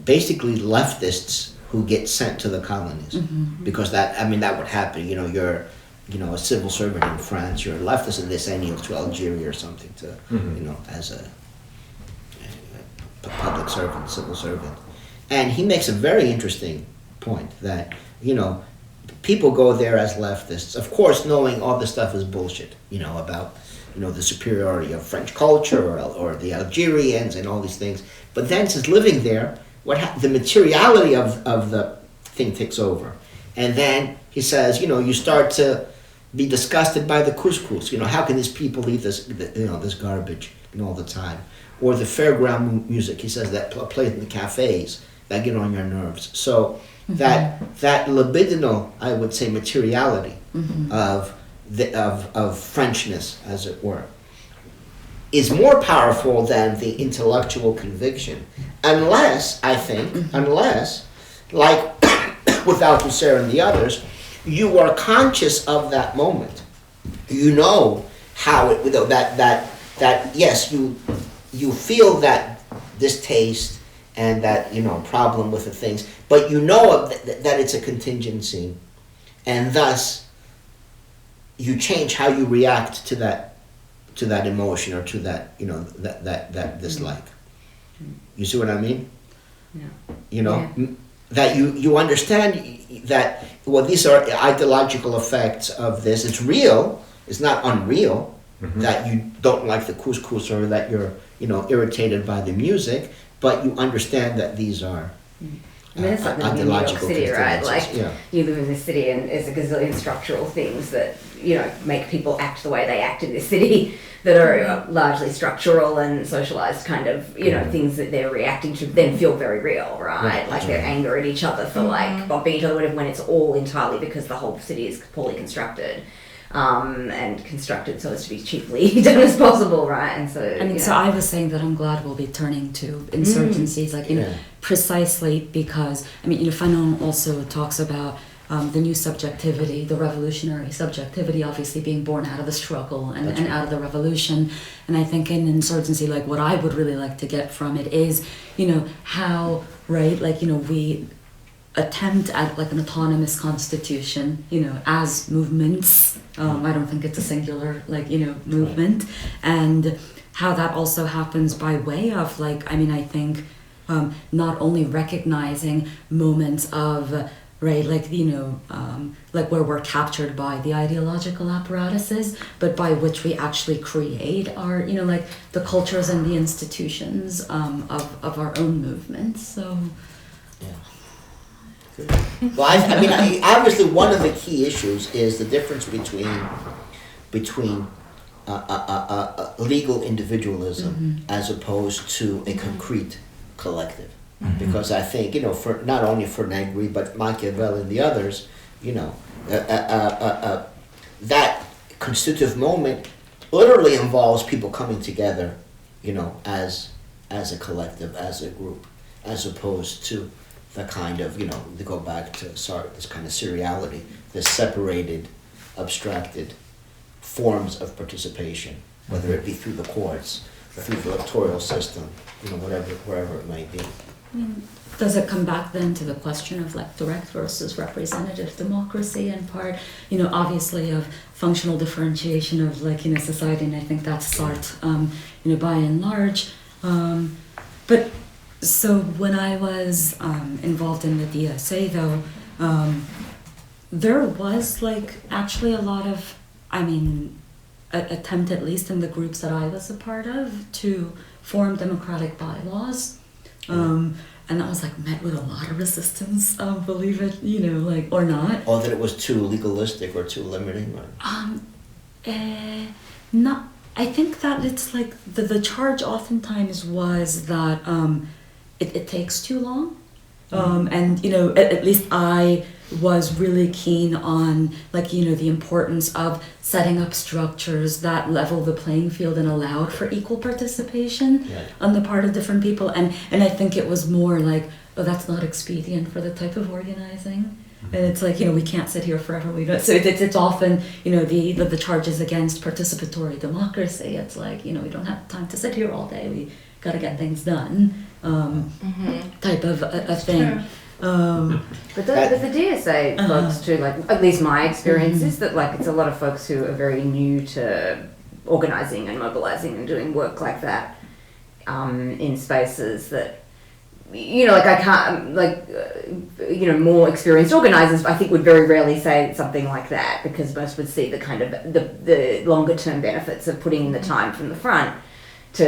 basically leftists who get sent to the colonies, because that would happen. You know, you're, you know, a civil servant in France, you're a leftist, and they send you to Algeria or something to, you know, as a public servant, civil servant. And he makes a very interesting point that, you know, people go there as leftists, of course, knowing all this stuff is bullshit, you know, about, you know, the superiority of French culture or the Algerians and all these things. But then, since living there, the materiality of the thing takes over. And then he says, you know, you start to be disgusted by the couscous. You know, how can these people eat this, you know, this garbage, you know, all the time? Or the fairground music, he says, that played in the cafes, that get on your nerves. So that libidinal, I would say, materiality of Frenchness, as it were, is more powerful than the intellectual conviction, unless, like with Althusser and the others, you are conscious of that moment. You know how it, that that yes, you feel that distaste and that, you know, problem with the things, but you know that it's a contingency, and thus you change how you react to that emotion or to that, you know, that dislike. You see what I mean? Yeah. You know, that you understand that, well, these are ideological effects of this. It's real. It's not unreal that you don't like the couscous or that you're, you know, irritated by the music, but you understand that these are I mean, it's like living in New York City, right? Like, yeah. you live in this city and there's a gazillion structural things that, you know, make people act the way they act in this city that are largely structural and socialized kind of, you know, things that they're reacting to then feel very real, right? Like their anger at each other for like bumping each other, whatever, when it's all entirely because the whole city is poorly constructed. And constructed so as to be cheaply done as possible, right? And so, I mean, so I was saying that I'm glad we'll be turning to insurgencies, like, you know, precisely because, I mean, you know, Fanon also talks about the new subjectivity, the revolutionary subjectivity, obviously being born out of the struggle and out of the revolution. And I think in insurgency, like, what I would really like to get from it is, you know, how, right, like, you know, we attempt at like an autonomous constitution, you know, as movements. I don't think it's a singular, like, you know, movement, and how that also happens by way of, like, I mean, I think not only recognizing moments of, right, like, you know, like where we're captured by the ideological apparatuses, but by which we actually create our, you know, like the cultures and the institutions of our own movements. So. Yeah. Well, I mean, obviously, one of the key issues is the difference between legal individualism as opposed to a concrete collective. Because I think, you know, for not only for Negri but Machiavelli and the others, you know, that constitutive moment literally involves people coming together, you know, as a collective, as a group, as opposed to the kind of, you know, to go back to this kind of seriality, the separated, abstracted forms of participation, whether it be through the courts, through the electoral system, you know, wherever it might be. Does it come back then to the question of like direct versus representative democracy in part, you know, obviously of functional differentiation of, like, you know, society, and I think that's Sartre, you know, by and large. But so when I was involved in the DSA though, there was like actually a lot of, I mean, attempt, at least in the groups that I was a part of, to form democratic bylaws. And that was like met with a lot of resistance, believe it, you know, like, or not. Or that it was too legalistic or too limiting? Or? Not, I think that it's like, the charge oftentimes was that it takes too long. And, you know, at least I was really keen on, like, you know, the importance of setting up structures that level the playing field and allowed for equal participation on the part of different people. And I think it was more like, oh, that's not expedient for the type of organizing. And it's like, you know, we can't sit here forever. We don't. So it's often, you know, the charges against participatory democracy. It's like, you know, we don't have time to sit here all day. We got to get things done. Type of a thing. But the DSA folks too, like, at least my experience is that, like, it's a lot of folks who are very new to organising and mobilising and doing work like that in spaces that, you know, like, I can't, like, you know, more experienced organisers I think would very rarely say something like that, because most would see the kind of the longer term benefits of putting in the time from the front to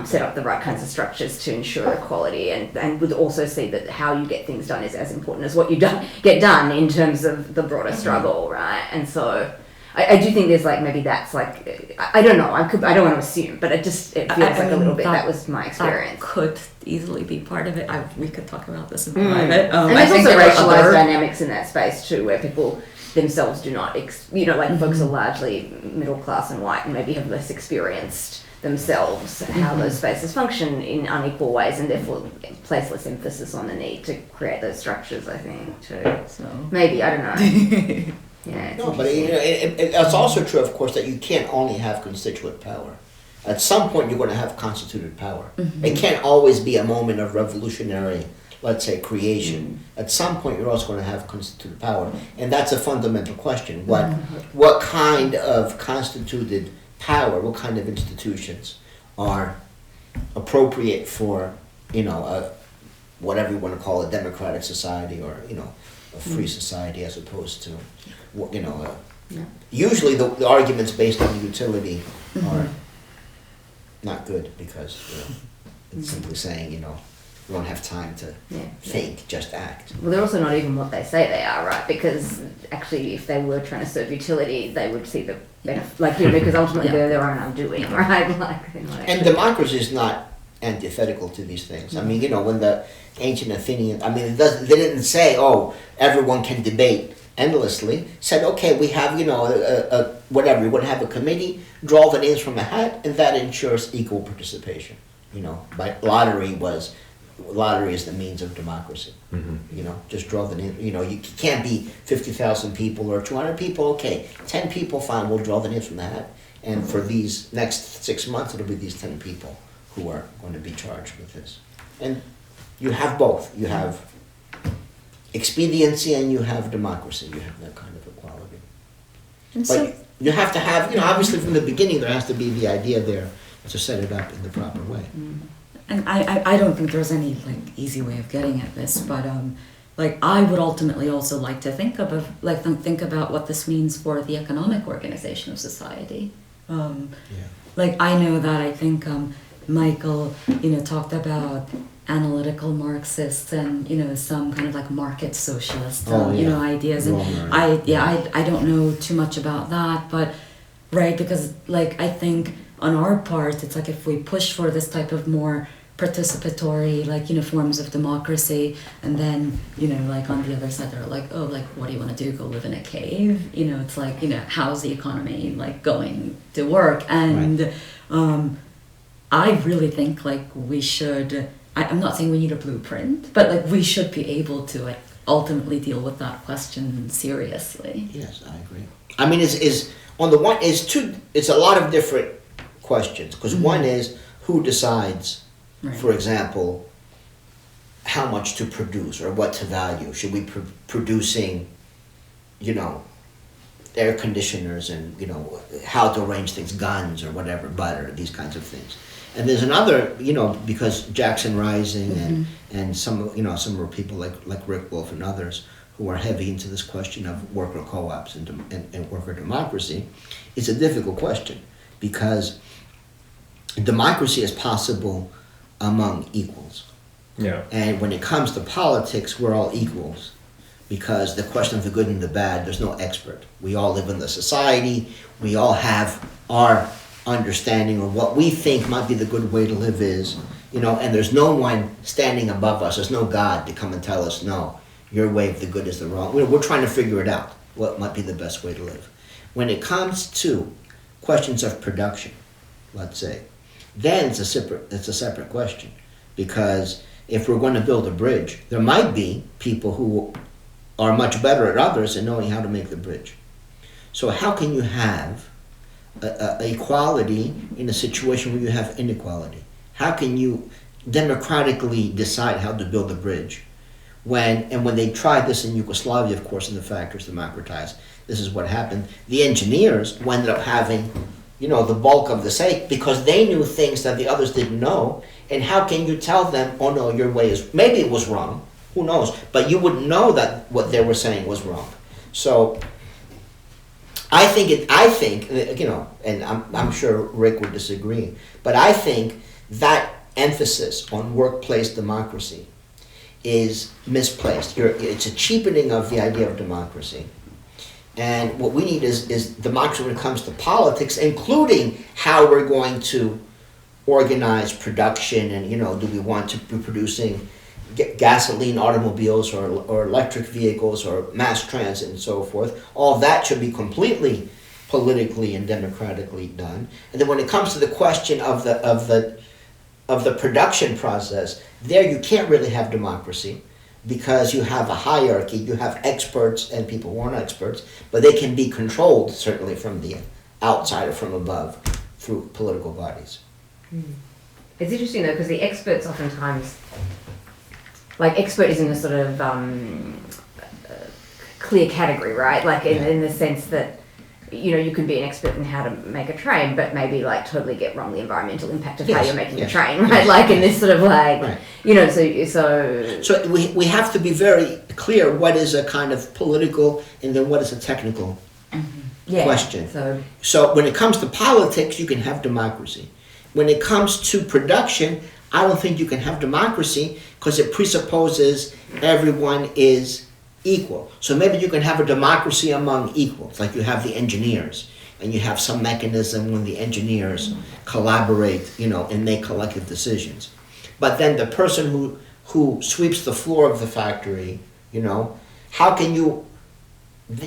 set up the right kinds of structures to ensure equality, and would also see that how you get things done is as important as what you get done in terms of the broader struggle, right? And so I do think there's, like, maybe that's, like, I don't know, I don't want to assume, but it feels like a little bit, that was my experience. That could easily be part of it. We could talk about this in private. And there's also racialized dynamics in that space too, where people themselves do not, you know, like, folks are largely middle class and white and maybe have less experienced themselves how those spaces function in unequal ways, and therefore place less emphasis on the need to create those structures, I think, too. So maybe, I don't know. Yeah, no, but, you know, it's also true, of course, that you can't only have constituent power. At some point, you're going to have constituted power. Mm-hmm. It can't always be a moment of revolutionary, let's say, creation. At some point, you're also going to have constituted power, and that's a fundamental question. What kind of constituted power, what kind of institutions are appropriate for, whatever you want to call a democratic society, or a free society, as opposed to, usually the arguments based on utility are not good, because it's simply saying we don't have time to think, just act. Well, they're also not even what they say they are, right? Because actually, if they were trying to serve utility, they would see the benefit, because ultimately they're their own undoing, right? And democracy is not antithetical to these things. I mean, when the ancient Athenians, they didn't say, oh, everyone can debate endlessly. Said, okay, we have, whatever, we're going to have a committee, draw the names from a hat, and that ensures equal participation. By lottery is the means of democracy. Mm-hmm. Just draw the name. You can't be 50,000 people or 200 people. Okay, 10 people, fine, we'll draw the names from the hat. And for these next 6 months, it'll be these 10 people who are going to be charged with this. And you have both. You have expediency and you have democracy. You have that kind of equality. But you have to have, obviously from the beginning there has to be the idea there to set it up in the proper way. And I don't think there's any easy way of getting at this, but I would ultimately also like to think about what this means for the economic organization of society. I know that I think Michael talked about analytical Marxists and some kind of market socialist ideas, and I don't know too much about that, but because I think on our part it's if we push for this type of more participatory forms of democracy, and then on the other side they're what do you want to do, go live in a cave? It's how's the economy going to work? And I really think we should, I'm not saying we need a blueprint, but we should be able to ultimately deal with that question seriously. Yes, I agree. I mean, is on the one is two. It's a lot of different questions, because one is who decides. Right. For example, how much to produce or what to value. Should we be producing, air conditioners and, how to arrange things, guns or whatever, butter, these kinds of things. And there's another, because Jackson Rising and some of people like Rick Wolf and others who are heavy into this question of worker co-ops and worker democracy, it's a difficult question, because democracy is possible among equals. Yeah. And when it comes to politics, we're all equals, because the question of the good and the bad, there's no expert. We all live in the society. We all have our understanding of what we think might be the good way to live is, and there's no one standing above us. There's no God to come and tell us, no, your way of the good is the wrong. We're trying to figure it out, what might be the best way to live. When it comes to questions of production, let's say, then it's a separate question, because if we're going to build a bridge, there might be people who are much better at others at knowing how to make the bridge. So how can you have equality in a situation where you have inequality? How can you democratically decide how to build a bridge? When they tried this in Yugoslavia, of course, and the factors democratized, this is what happened. The engineers ended up having the bulk of the say, because they knew things that the others didn't know. And how can you tell them, oh no, your way is, maybe it was wrong, who knows, but you wouldn't know that what they were saying was wrong. So I think, and I'm sure Rick would disagree, but I think that emphasis on workplace democracy is misplaced. It's a cheapening of the idea of democracy. And what we need is democracy when it comes to politics, including how we're going to organize production, and do we want to be producing gasoline automobiles or electric vehicles or mass transit and so forth. All that should be completely politically and democratically done. And then when it comes to the question of the production process, there you can't really have democracy, because you have a hierarchy. You have experts and people who aren't experts, but they can be controlled certainly from the outside or from above through political bodies. It's interesting though, because the experts oftentimes, like expert isn't a sort of clear category, right? Like in the sense that, you know, you can be an expert in how to make a train, but maybe like totally get wrong the environmental impact of how you're making a train, right? Like in this sort of like, you know, So we have to be very clear what is a kind of political and then what is a technical question. So when it comes to politics, you can have democracy. When it comes to production, I don't think you can have democracy because it presupposes everyone is equal. So maybe you can have a democracy among equals, like you have the engineers, and you have some mechanism when the engineers collaborate, you know, and make collective decisions. But then the person who sweeps the floor of the factory, you know, how can you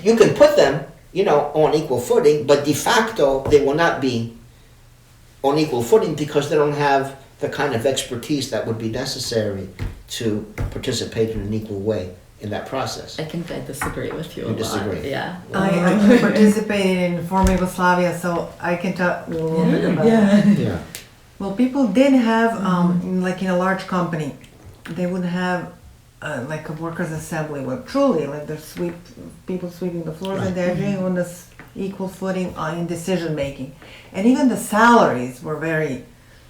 can put them, you know, on equal footing, but de facto they will not be on equal footing because they don't have the kind of expertise that would be necessary to participate in an equal way in that process. I think I disagree with you a lot. Disagree? Yeah. I participated in former Yugoslavia, so I can talk a little bit about that. Yeah. Well, people did have, like in a large company, they would have like a workers' assembly where truly, like the people sweeping the floors and they're doing on this equal footing in decision making. And even the salaries were very,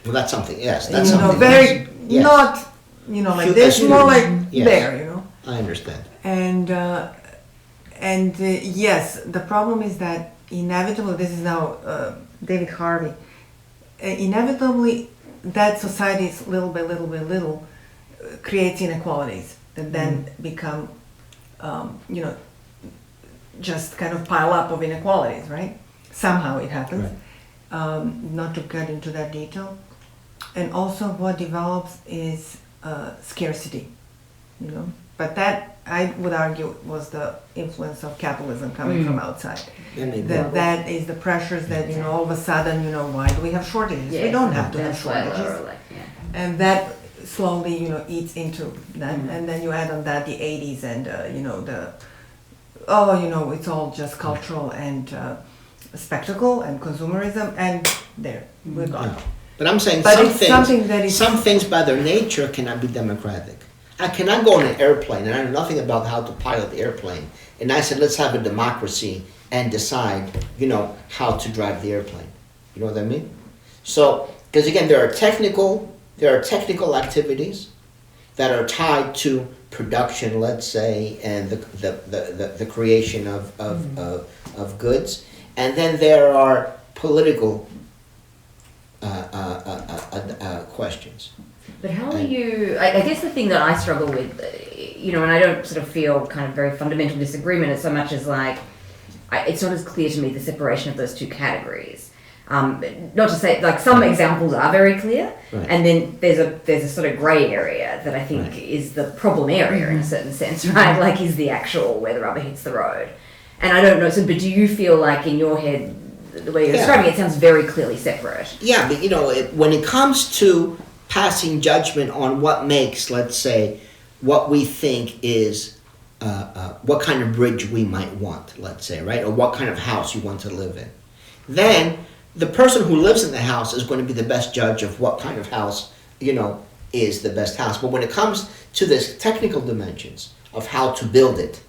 Well, that's something, yes. That's you know, something very, else. Yes. not, you know, like this, more like there, you know. I understand. And yes, the problem is that inevitably, this is now David Harvey, inevitably that society little by little creates inequalities that then become, you know, just kind of pile up of inequalities, right? Somehow it happens. Not to get into that detail. And also what develops is scarcity, you know. But that, I would argue, was the influence of capitalism coming from outside. That is the pressures that, you know, all of a sudden, you know, why do we have shortages? We don't have to have shortages. And that slowly, you know, eats into that. And then you add on that the 80s and, you know, you know, it's all just cultural and spectacle and consumerism, and there, we're gone. But I'm saying some things by their nature cannot be democratic. I cannot go on an airplane, and I know nothing about how to pilot the airplane, and I said, let's have a democracy and decide, you know, how to drive the airplane. You know what I mean? So, because again, there are technical activities that are tied to production, let's say, and the creation of goods, and then there are political questions. But how are you, I guess the thing that I struggle with, you know, and I don't sort of feel kind of very fundamental disagreement as so much as like, it's not as clear to me the separation of those two categories. Not to say, like some examples are very clear, and then there's a sort of grey area that I think is the problem area in a certain sense, right? Like is the actual where the rubber hits the road. And I don't know, so, but do you feel like in your head, the way you're describing it sounds very clearly separate? Yeah, but you know, when it comes to passing judgment on what makes, let's say, what we think is, what kind of bridge we might want, let's say, right? Or what kind of house you want to live in. Then the person who lives in the house is going to be the best judge of what kind of house, you know, is the best house. But when it comes to this technical dimensions of how to build it,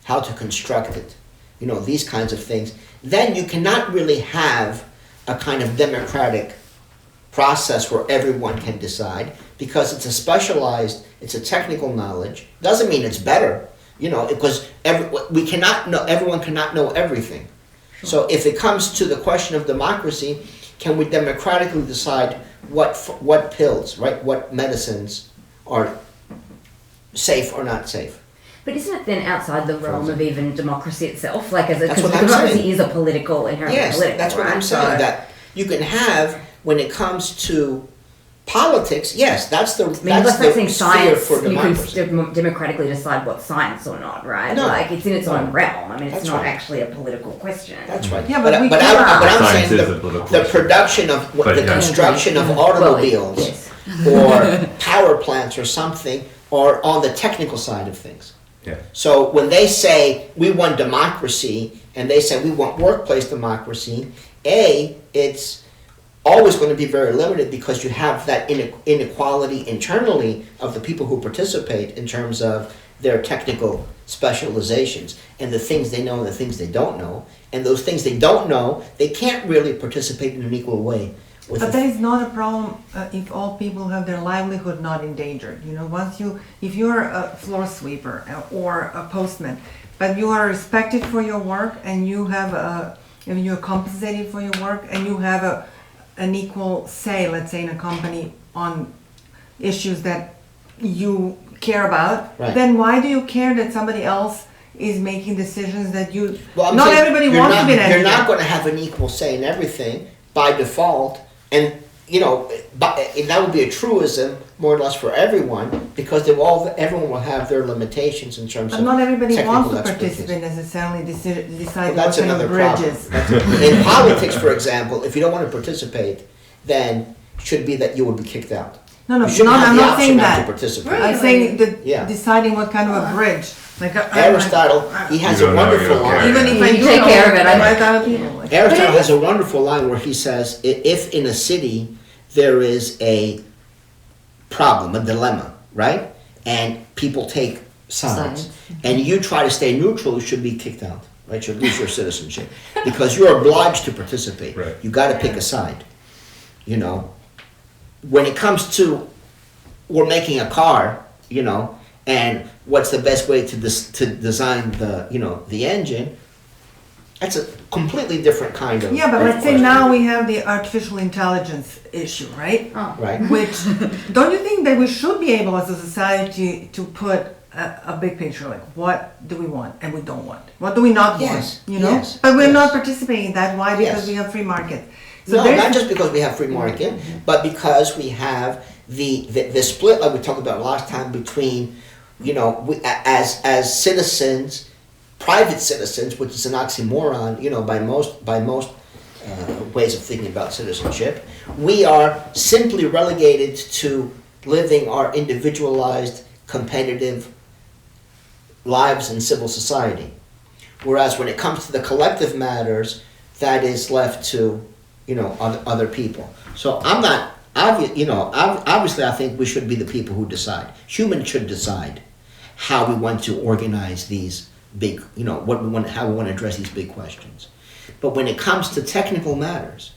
how to construct it, you know, these kinds of things, then you cannot really have a kind of democratic process where everyone can decide, because it's a technical knowledge. Doesn't mean it's better, you know, because everyone cannot know everything. Sure. So if it comes to the question of democracy, can we democratically decide what pills, right, what medicines are safe or not safe? But isn't it then outside the realm of even democracy itself? Like, because democracy is a political, inherently political. Yes, that's what I'm saying. That you can have when it comes to politics. Yes, that's the sphere science, for democracy. You can democratically decide what's science or not, right? No, like it's in its own realm. I mean, it's not actually a political question. That's right. Yeah, but I'm saying the production of the construction of automobiles or power plants or something are on the technical side of things. Yeah. So when they say we want democracy and they say we want workplace democracy, it's always going to be very limited because you have that inequality internally of the people who participate in terms of their technical specializations and the things they know and the things they don't know. And those things they don't know, they can't really participate in an equal way. But that is not a problem if all people have their livelihood not endangered. You know, if you're a floor sweeper or a postman, but you are respected for your work and you're compensated for your work and you have an equal say, let's say in a company, on issues that you care about, right. Then why do you care that somebody else is making decisions that you... Well, not everybody wants to be an engineer. You're not going to have an equal say in everything by default, and that would be a truism more or less for everyone, because everyone will have their limitations in terms of But not everybody wants to expertise. participate necessarily, decide Well, that's what kind of another bridges. problem. In politics, for example, if you don't want to participate, then it should be that you would be kicked out. No, You shouldn't have I'm the not option saying not that. to participate. I'm saying that Yeah. deciding what kind of a bridge. Like Aristotle, he has You a don't know, wonderful you don't care. line. even if I You do take know, care of it, I I- write other people. Like, Aristotle has a wonderful line where he says, if in a city there is a problem, a dilemma, right? And people take sides, and you try to stay neutral, you should be kicked out, right? You should lose your citizenship because you're obliged to participate. Right. You got to pick a side, you know. When it comes to we're making a car, you know, and what's the best way to design the engine? That's a completely different kind of yeah, but let's say question. now we have the artificial intelligence issue, right? Oh. Right. Which, don't you think that we should be able as a society to put a big picture, like what do we want and we don't want? What do we not Yes, want? You know? yes, But we're yes. not participating in that. Why? Because Yes. we have free market. So No, there's- not just because we have free market, but because we have the split, like we talked about last time, between, as citizens, private citizens, which is an oxymoron, by most ways of thinking about citizenship, we are simply relegated to living our individualized, competitive lives in civil society. Whereas when it comes to the collective matters, that is left to, other people. So obviously I think we should be the people who decide. Humans should decide how we want to organize these big, how we want to address these big questions. But when it comes to technical matters,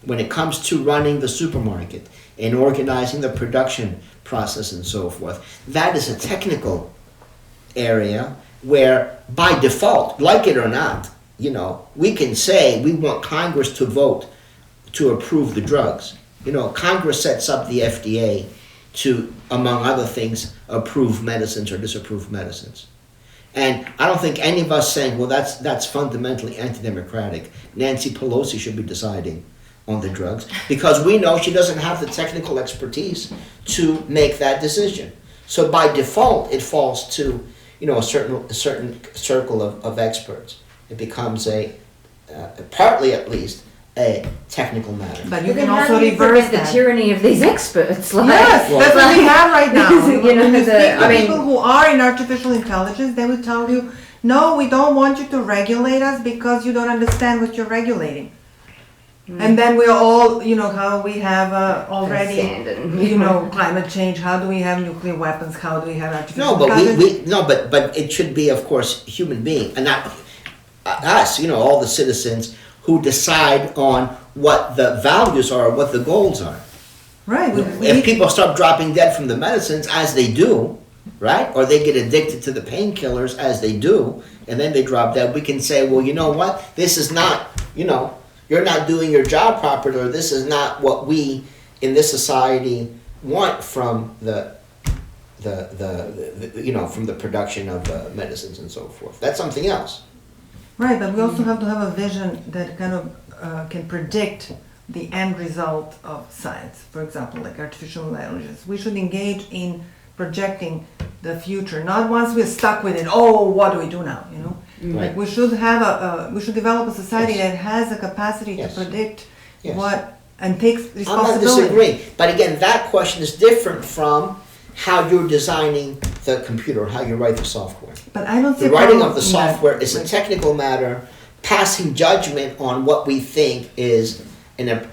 when it comes to running the supermarket and organizing the production process and so forth, that is a technical area where by default, like it or not, we can say we want Congress to vote to approve the drugs. Congress sets up the FDA to, among other things, approve medicines or disapprove medicines. And I don't think any of us saying, well, that's fundamentally anti-democratic. Nancy Pelosi should be deciding on the drugs because we know she doesn't have the technical expertise to make that decision. So by default, it falls to a certain circle of experts. It becomes partly at least, a technical matter. But you But can then how also do you reverse prevent the that. tyranny of these experts? Like, Yes, Well- that's what we have right now. You know, When you the- speak to I mean- people who are in artificial intelligence, they will tell you, no, we don't want you to regulate us because you don't understand what you're regulating. And then we're all, how we have already, Understand. climate change. How do we have nuclear weapons? How do we have artificial No, but intelligence? but it should be, of course, human being, and not us. All the citizens who decide on what the values are, what the goals are. Right. If people start dropping dead from the medicines, as they do, right, or they get addicted to the painkillers, as they do, and then they drop dead, we can say, well, you know what? This is not, you're not doing your job properly, or this is not what we in this society want from from the production of medicines and so forth. That's something else. Right, but we also have to have a vision that kind of can predict the end result of science. For example, like artificial intelligence. We should engage in projecting the future, not once we're stuck with it. Oh, what do we do now? Right. Like we should have we should develop a society Yes. that has a capacity Yes. to predict Yes. what and takes I'm not responsibility. disagreeing, but again, that question is different from how you're designing the computer, how you write the software. But I don't see The writing problem of the in that. software is a Like, technical matter. Passing judgment on what we think is and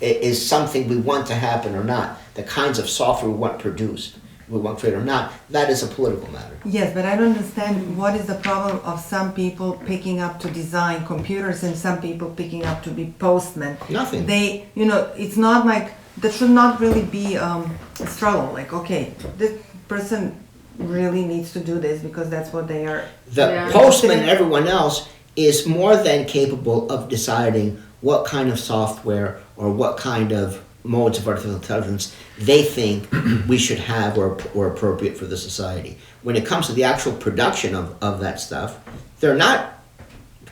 is something we want to happen or not, the kinds of software we want produced, we want created or not, that is a political matter. Yes, but I don't understand what is the problem of some people picking up to design computers and some people picking up to be postmen. Nothing. They, it's not like, that should not really be a struggle. Like, okay, this person really needs to do this because that's what they are. The postman and everyone else is more than capable of deciding what kind of software or what kind of modes of artificial intelligence they think we should have or appropriate for the society. When it comes to the actual production of that stuff, they're not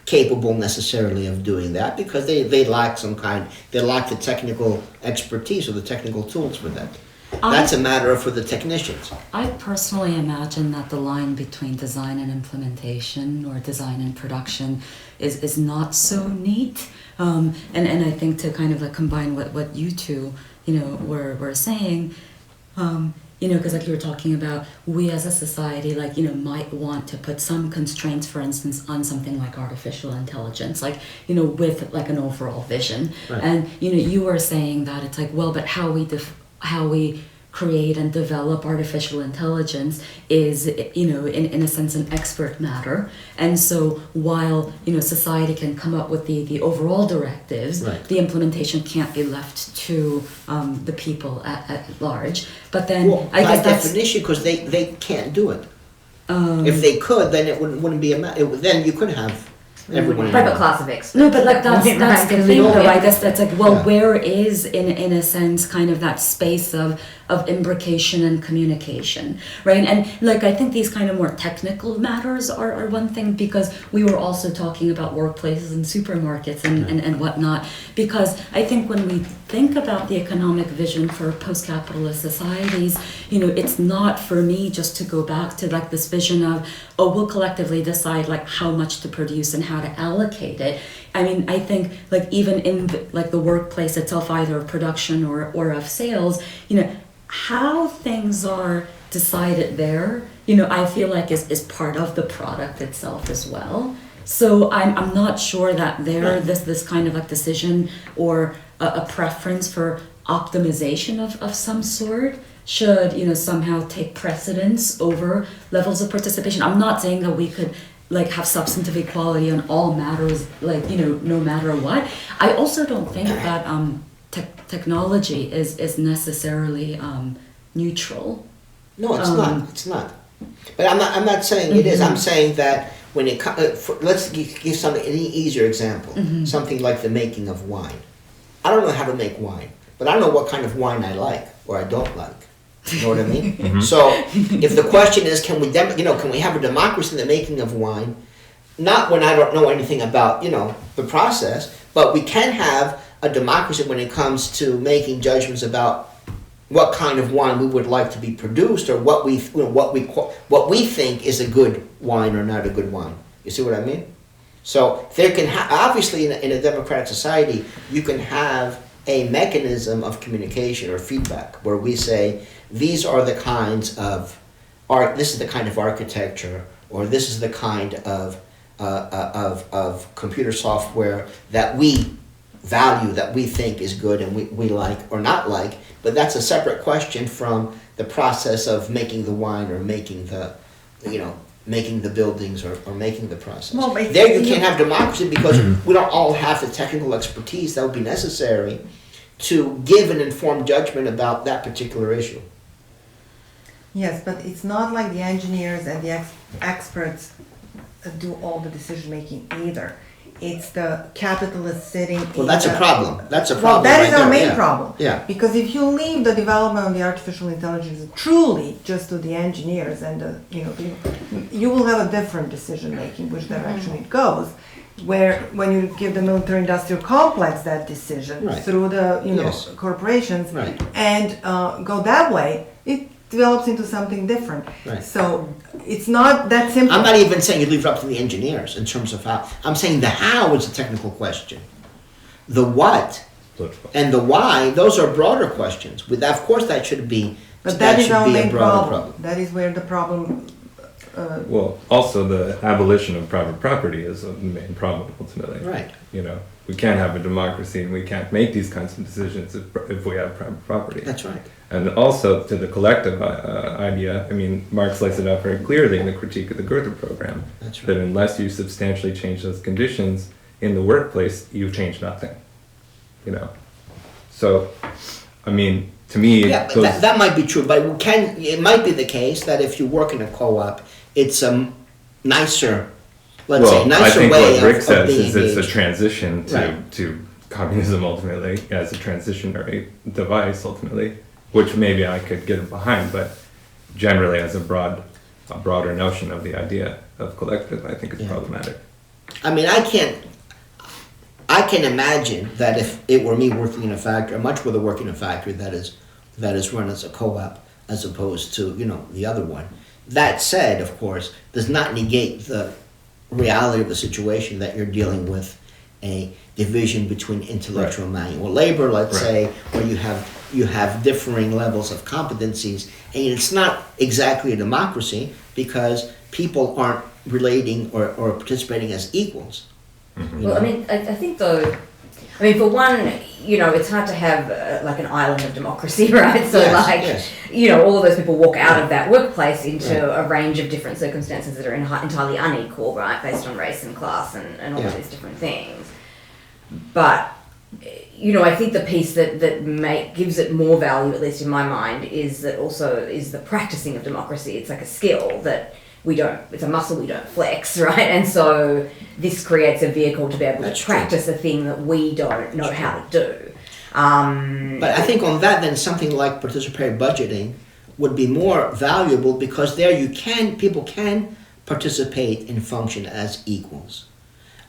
capable necessarily of doing that because they lack the technical expertise or the technical tools for that. That's a matter for the technicians. I personally imagine that the line between design and implementation or design and production is not so neat. And I think to kind of like combine what you two, were saying, because like you were talking about, we as a society, might want to put some constraints, for instance, on something like artificial intelligence, with like an overall vision. Right. And, you were saying that it's like, well, but how we create and develop artificial intelligence is, in a sense, an expert matter. And so while, society can come up with the overall directives, right, the implementation can't be left to the people at large. But then, I guess by that's... definition, because they can't do it. If they could, then it wouldn't be a matter. Then you could have everyone. Private class of experts. No, but like that's the thing, though. I guess that's like, well, Yeah. where is in a sense kind of that space of imbrication and communication, right? And like I think these kind of more technical matters are one thing, because we were also talking about workplaces and supermarkets and whatnot. Because I think when we think about the economic vision for post-capitalist societies, it's not for me just to go back to like this vision of, we'll collectively decide like how much to produce and how to allocate it. I mean, I think like even in the workplace itself, either of production or of sales, how things are decided there, I feel like is part of the product itself as well. So I'm not sure that this kind of like decision or a preference for optimization of some sort should, somehow take precedence over levels of participation. I'm not saying that we could like have substantive equality on all matters, no matter what. I also don't think that technology is necessarily neutral. No, it's not. It's not. But I'm not saying it is. I'm saying that when it comes, let's give something an easier example. Something like the making of wine. I don't know how to make wine, but I know what kind of wine I like or I don't like. You know what I mean? So if the question is, can we have a democracy in the making of wine? Not when I don't know anything about the process, but we can have a democracy when it comes to making judgments about what kind of wine we would like to be produced, or what we think is a good wine or not a good wine. You see what I mean? So there can obviously in a democratic society you can have a mechanism of communication or feedback where we say these are the kinds of art. This is the kind of architecture, or this is the kind of computer software that we value, that we think is good and we like or not like. But that's a separate question from the process of making the wine or making the making the buildings or making the process. Well, there you can't have democracy because we don't all have the technical expertise that would be necessary to give an informed judgment about that particular issue. Yes, but it's not like the engineers and the experts do all the decision making either. It's the capitalists sitting. Well, that's a problem. That's a Well, problem. that is right our there, main yeah. problem. Yeah. Because if you leave the development of the artificial intelligence truly just to the engineers and you will have a different decision making which direction it goes. Where when you give the military-industrial complex that decision Right. through the Yes. corporations Right. and go that way, it develops into something different. Right. So it's not that simple. I'm not even saying you leave it up to the engineers in terms of how. I'm saying the how is a technical question. The what and the why, those are broader questions. Of course, that should be. But that is should our be a main broader problem. That is where the problem Well, also the abolition of private property is the main problem ultimately. Right. You know, we can't have a democracy and we can't make these kinds of decisions if we have private property. That's right. And also to the collective idea, I mean, Marx lays it out very clearly in the critique of the Goethe program. That's right. That unless you substantially change those conditions in the workplace, you change nothing. You know, so I mean, to me, Yeah, but that might be true, but it might be the case that if you work in a co-op, it's a nicer, I nicer think way what Rick of says being is it's a engaged. transition Right. to communism ultimately, as a transitionary device ultimately, which maybe I could get behind, but generally as a broader notion of the idea of collective, I think it's problematic. I mean, I can imagine that if it were me working in a factory, I'd much rather work in a factory that is run as a co-op as opposed to, the other one. That said, of course, does not negate the reality of the situation that you're dealing with a division between intellectual and manual labor, let's say, where you have differing levels of competencies, and it's not exactly a democracy because people aren't relating or participating as equals. Well, I mean, I think though, for one, it's hard to have like an island of democracy, right? So Yes. all of those people walk out of that workplace into a range of different circumstances that are entirely unequal, right? Based on race and class and all of these different things. But, I think the piece that gives it more value, at least in my mind, is the practicing of democracy. It's like a skill that it's a muscle we don't flex, right? And so this creates a vehicle to be able to practice a thing that we don't know how to do. But I think on that, then something like participatory budgeting would be more valuable because there people can participate and function as equals,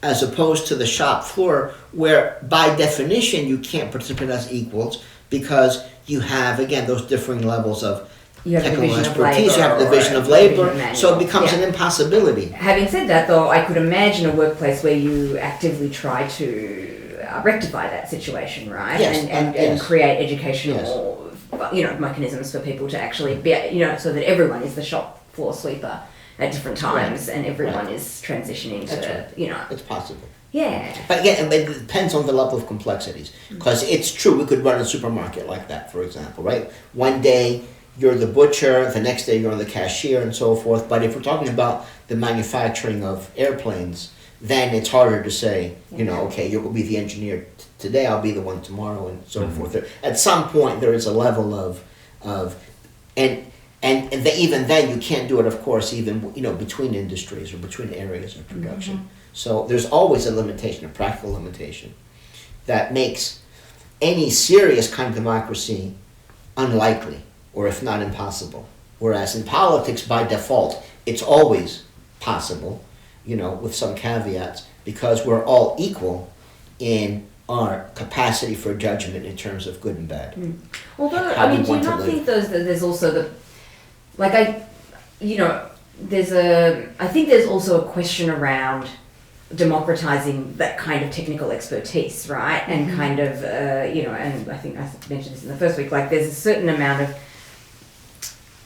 as opposed to the shop floor where by definition you can't participate as equals because you have, again, those differing levels of technical expertise, you have division of labor, so it becomes an impossibility. Having said that, though, I could imagine a workplace where you actively try to rectify that situation, right? Yes, and create educational, mechanisms for people to actually be, so that everyone is the shop floor sweeper at different times, and everyone is transitioning to, It's possible. Yeah. But again, it depends on the level of complexities. Because it's true, we could run a supermarket like that, for example, right? One day you're the butcher, the next day you're the cashier and so forth. But if we're talking about the manufacturing of airplanes, then it's harder to say, okay, you will be the engineer today, I'll be the one tomorrow and so forth. At some point there is a level and even then you can't do it, of course, even between industries or between areas of production. So there's always a limitation, a practical limitation, that makes any serious kind of democracy unlikely, or if not impossible. Whereas in politics, by default, it's always possible, with some caveats, because we're all equal in our capacity for judgment in terms of good and bad. Although, do you not think there's also I think there's also a question around democratizing that kind of technical expertise, right? And kind of, and I think I mentioned this in the first week, like there's a certain amount of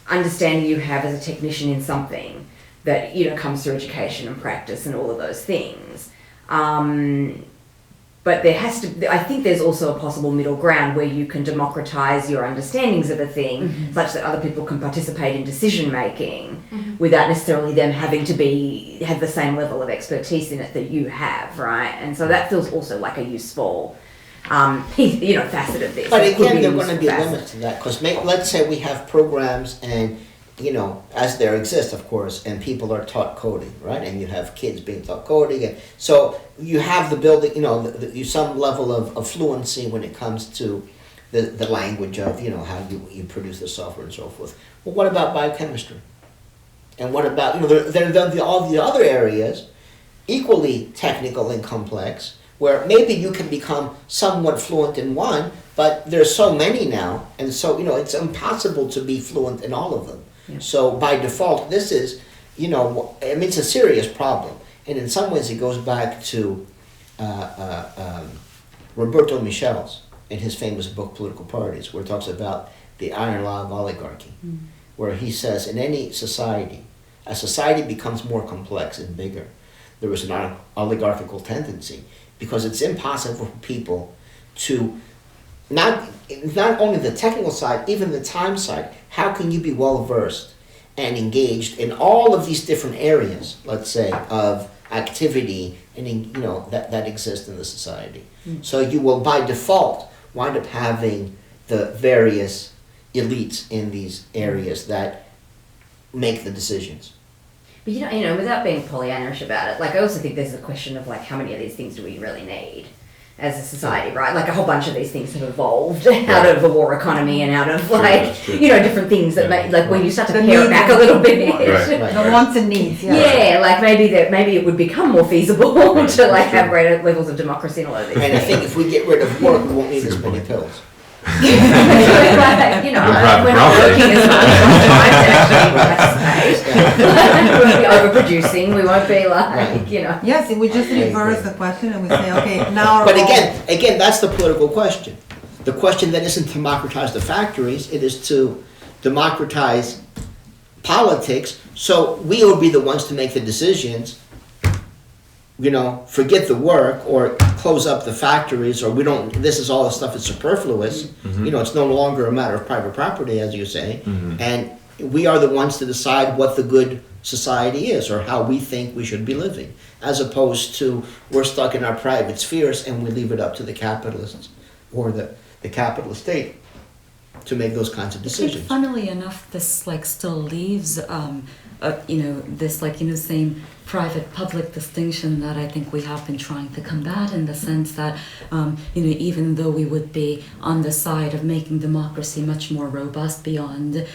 understanding you have as a technician in something that, comes through education and practice and all of those things. But I think there's also a possible middle ground where you can democratize your understandings of a thing such that other people can participate in decision making without necessarily them having to have the same level of expertise in it that you have, right? And so that feels also like a useful facet of this. But again, there are going to be limits to that, because let's say we have programs and, as there exist, of course, and people are taught coding, right? And you have kids being taught coding. And so you have the building, some level of fluency when it comes to the language of, how you produce the software and so forth. Well, what about biochemistry? And what about, there are all the other areas, equally technical and complex, where maybe you can become somewhat fluent in one, but there's so many now, and so, it's impossible to be fluent in all of them. Yeah. So by default, this is, it's a serious problem. And in some ways it goes back to Roberto Michel's, in his famous book, Political Parties, where he talks about the iron law of oligarchy, where he says in any society, As society becomes more complex and bigger, there is an oligarchical tendency, because it's impossible for people to, not only the technical side, even the time side. How can you be well versed and engaged in all of these different areas, let's say, of activity and that exist in the society? So you will by default wind up having the various elites in these areas that make the decisions. But without being Pollyannish about it, like I also think there's a question of like how many of these things do we really need as a society, right? Like a whole bunch of these things have evolved out of a war economy and out of different things that make, like when you start to pare it back a little bit. The wants and needs. Yeah, like maybe it would become more feasible to like have greater levels of democracy and all of these And I think if we get rid of work, we won't need as many pills. we're not working as much we won't be overproducing, we won't be like, Yes, we just reverse the question and we say, okay, now our But role- again, that's the political question. The question that isn't to democratize the factories, it is to democratize politics, so we will be the ones to make the decisions, forget the work or close up the factories, or this is all the stuff that's superfluous. It's no longer a matter of private property, as you say, and we are the ones to decide what the good society is or how we think we should be living, as opposed to we're stuck in our private spheres and we leave it up to the capitalists or the capitalist state to make those kinds of I think, decisions. funnily enough, this like still leaves this same private-public distinction that I think we have been trying to combat, in the sense that even though we would be on the side of making democracy much more robust beyond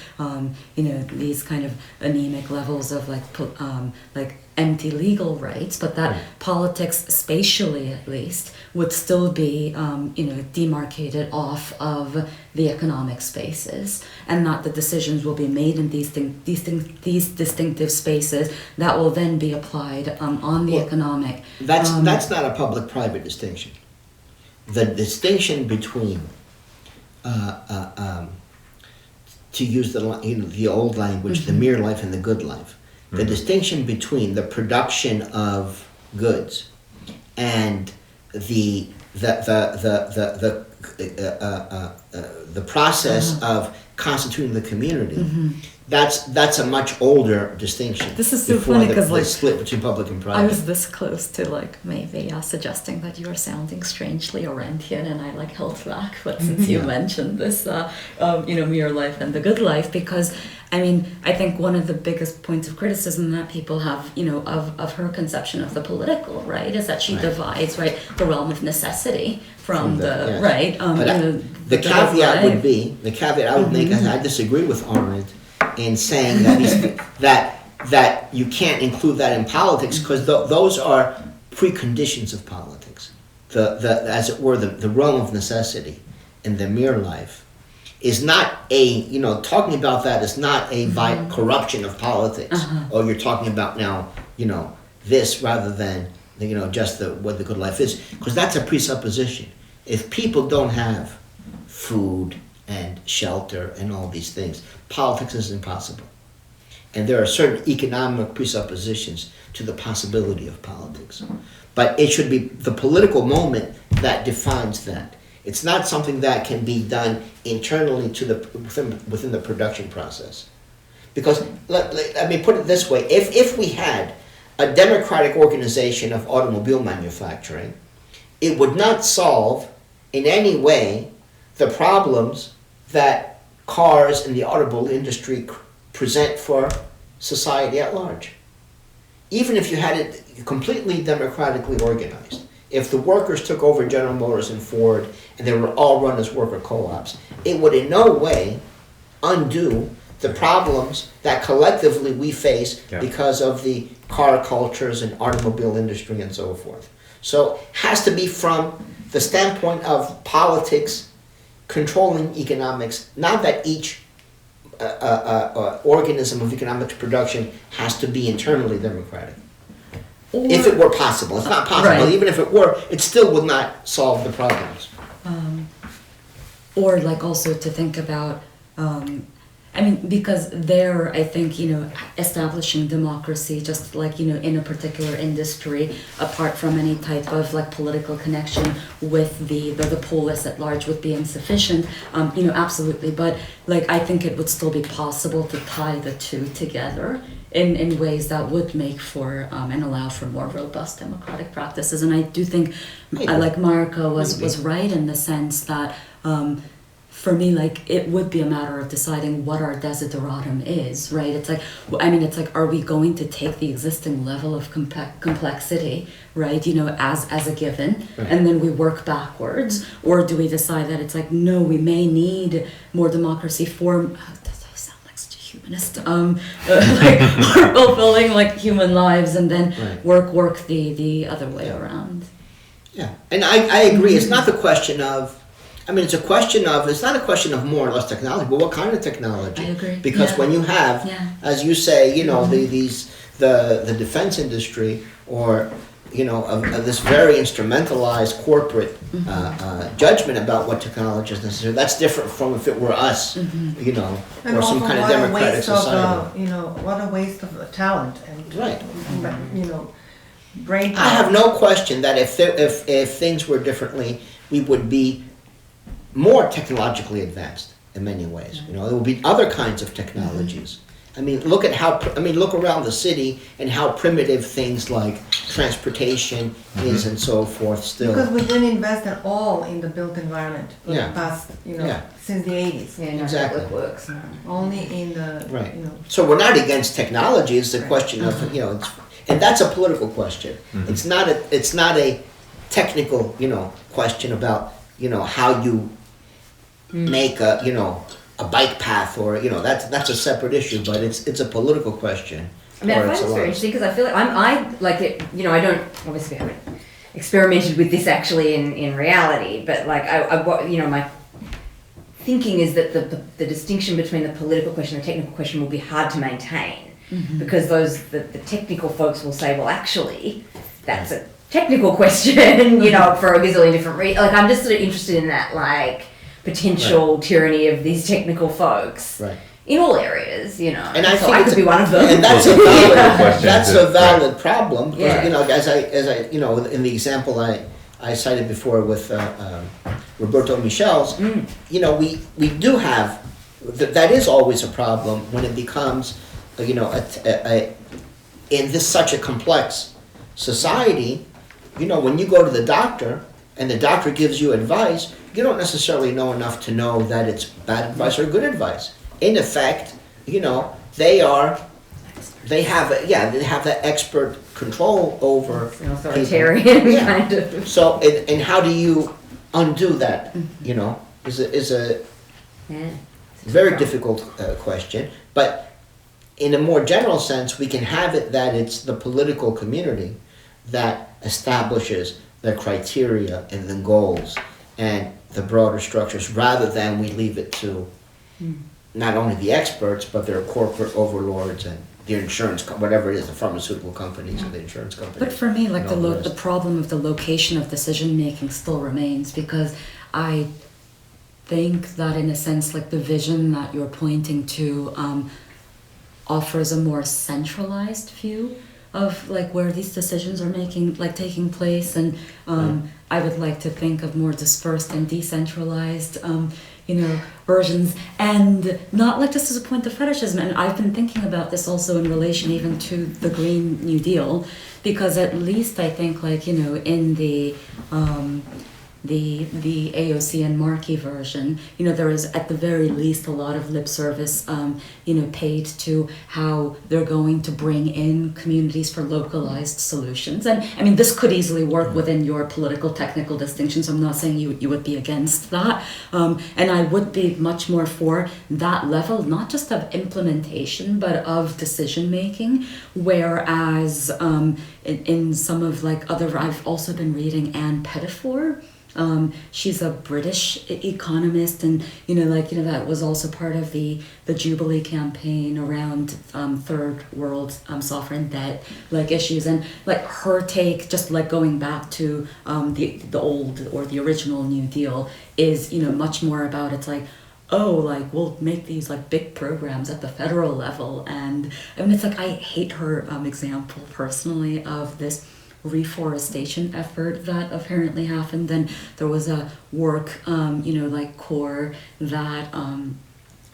these kind of anemic levels of like empty legal rights, but that politics, spatially at least, would still be demarcated off of the economic spaces, and that the decisions will be made in these distinctive spaces that will then be applied on the economic. That's not a public-private distinction. The distinction between, to use the old language, the mere life and the good life, the distinction between the production of goods and the process of constituting the community. That's a much older distinction. This is so before funny the 'cause, like, split between public and I private. was this close to maybe suggesting that you are sounding strangely Orentian, and I held back. But since you mentioned this, mere life and the good life, because I think one of the biggest points of criticism that people have, of her conception of the political, right, is that she divides, the realm of necessity from the right. The caveat would be the caveat I would make. I disagree with Arendt in saying that you can't include that in politics, because those are preconditions of politics. As it were, the realm of necessity and the mere life is not talking about that is not a corruption of politics. Or you're talking about now, this rather than just what the good life is, because that's a presupposition. If people don't have food and shelter and all these things, politics is impossible. And there are certain economic presuppositions to the possibility of politics. But it should be the political moment that defines that. It's not something that can be done internally within the production process. Because, let me put it this way, if we had a democratic organization of automobile manufacturing, it would not solve in any way the problems that cars and the automobile industry present for society at large. Even if you had it completely democratically organized, if the workers took over General Motors and Ford and they were all run as worker co-ops, it would in no way undo the problems that collectively we face because of the car cultures and automobile industry and so forth. So it has to be from the standpoint of politics controlling economics, not that each organism of economic production has to be internally democratic. If it were possible. It's not possible. Even if it were, it still would not solve the problems. Or also to think about I mean, because they're, I think, establishing democracy just like, in a particular industry, apart from any type of like political connection with the polis at large would be insufficient, absolutely. But like, I think it would still be possible to tie the two together in ways that would make for and allow for more robust democratic practices. And I do think, like Marika was right in the sense that, for me, like, it would be a matter of deciding what our desideratum is, right? It's like, are we going to take the existing level of complexity, right, as a given, and then we work backwards? Or do we decide that it's like, no, we may need more democracy for, that sound like such a humanist, like, for fulfilling, like, human lives, and then work the other way around. Yeah, and I agree. It's not the question of, it's not a question of more or less technology, but what kind of technology? I agree. Because when you have, as you say, the defense industry, or, of this very instrumentalized corporate judgment about what technology is necessary, that's different from if it were us, And or some kind of democratic society. What a waste of talent and, brain power. I have no question that if things were differently, we would be more technologically advanced in many ways. There will be other kinds of technologies. Look around the city and how primitive things like transportation is and so forth still. Because we didn't invest at all in the built environment for the past, since the 80s. Yeah, Exactly. It works. Only in the, So we're not against technology. It's the question of, and that's a political question. It's not a technical, question about, how you make a bike path, or that's a separate issue, but it's a political question. I find this very interesting because I feel like I like it. I don't obviously haven't experimented with this actually in reality, but like my thinking is that the distinction between the political question and the technical question will be hard to maintain, because the technical folks will say, well, actually, that's a technical question, for a gazillion different reasons. Like, I'm just sort of interested in that, like, potential tyranny of these technical folks in all areas, And I think I could be one of them. And that's a valid problem. Because, as I in the example I cited before with Roberto Michel's, we do have that is always a problem when it becomes, in this such a complex society. When you go to the doctor and the doctor gives you advice, you don't necessarily know enough to know that it's bad advice or good advice. In effect, they have that expert control over it's an authoritarian kind of. So, and how do you undo that? Is a very difficult question. But in a more general sense, we can have it that it's the political community that establishes the criteria and the goals and the broader structures, rather than we leave it to not only the experts, but their corporate overlords and the insurance, whatever it is, the pharmaceutical companies and the insurance companies. But for me, like the problem of the location of decision making still remains, because I think that in a sense, like the vision that you're pointing to offers a more centralized view of like where these decisions are taking place, and I would like to think of more dispersed and decentralized versions, and not like just as a point of fetishism. And I've been thinking about this also in relation even to the Green New Deal, because at least I think in the AOC and Markey version, there is at the very least a lot of lip service, paid to how they're going to bring in communities for localized solutions. And I mean, this could easily work within your political technical distinctions. I'm not saying you would be against that. And I would be much more for that level, not just of implementation, but of decision making. Whereas in some of I've also been reading Anne Pettifor. She's a British economist, and that was also part of the Jubilee campaign around third world sovereign debt issues, and her take, just going back to the old or the original New Deal, is much more about, it's oh, like we'll make these like big programs at the federal level. And I mean, it's like, I hate her example personally of this reforestation effort that apparently happened. And there was a work, like core that